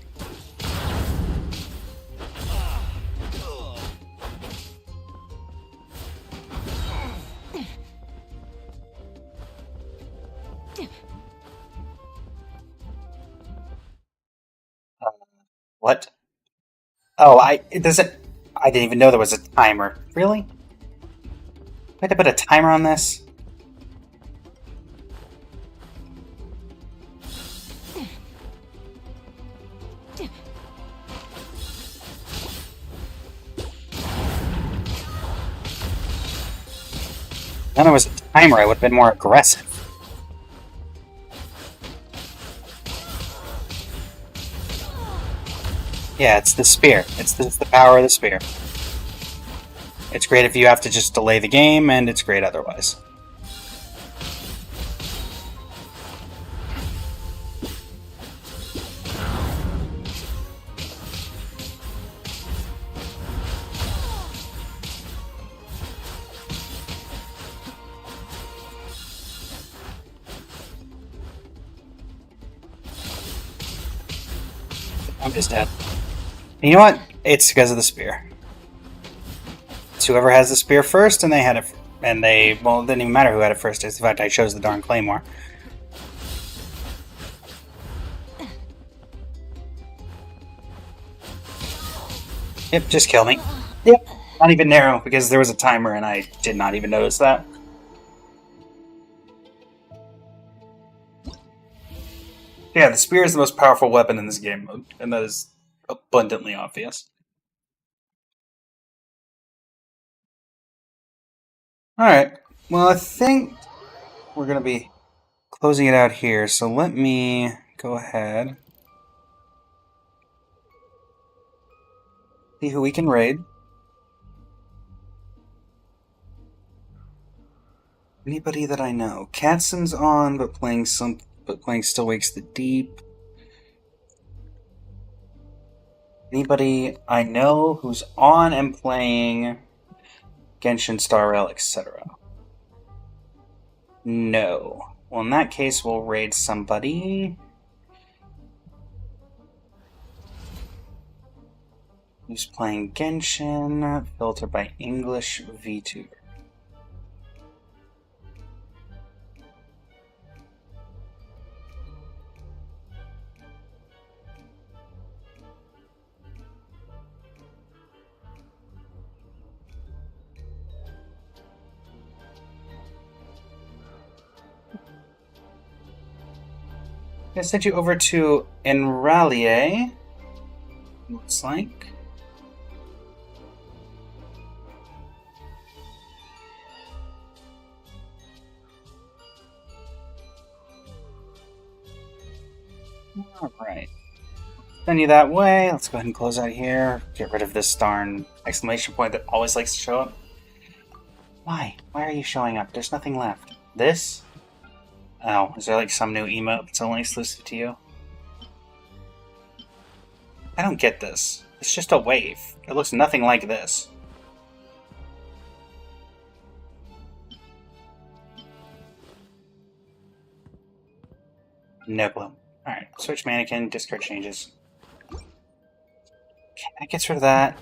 What? Oh, I didn't even know there was a timer. Really? I had to put a timer on this? Then there was a timer, I would have been more aggressive. Yeah, it's the spear. It's the power of the spear. It's great if you have to just delay the game, and it's great otherwise. I'm just dead. And you know what? It's because of the spear. It's whoever has the spear first, and they had it. Well, it didn't even matter who had it first. It's the fact I chose the darn claymore. Yep, just kill me. Yep, not even narrow, because there was a timer and I did not even notice that. Yeah, the spear is the most powerful weapon in this game mode, and that is abundantly obvious. Alright, well, I think we're going to be closing it out here, so let me go ahead. See who we can raid. Anybody that I know. Katson's on, but playing Still Wakes the Deep. Anybody I know who's on and playing Genshin Star Rail, etc. No. Well, in that case, we'll raid somebody who's playing Genshin, filter by English VTuber. I sent you over to Enralier. Looks like. Alright. Send you that way. Let's go ahead and close out here. Get rid of this darn exclamation point that always likes to show up. Why? Why are you showing up? There's nothing left. This? Oh, is there like some new emote that's only exclusive to you? I don't get this. It's just a wave. It looks nothing like this. No clue. Alright, switch mannequin, discard changes. Okay, that gets rid of that.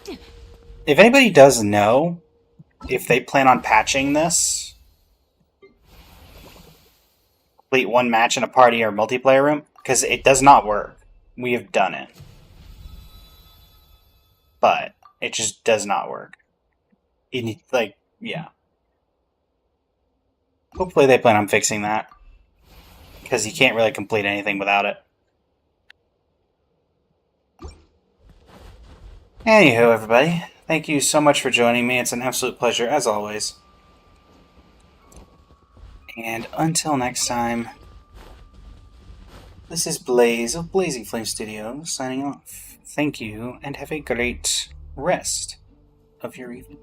If anybody does know if they plan on patching this, complete one match in a party or multiplayer room, because it does not work. We have done it. But it just does not work. Yeah. Hopefully they plan on fixing that. Because you can't really complete anything without it. Anywho, everybody, thank you so much for joining me. It's an absolute pleasure, as always. And until next time, this is Blaze of Blazing Flame Studios signing off. Thank you, and have a great rest of your evening.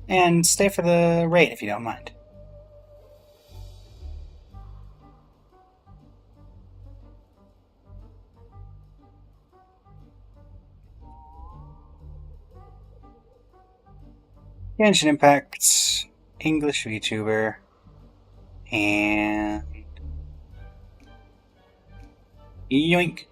And stay for the raid if you don't mind. Genshin Impact, English VTuber, and yoink.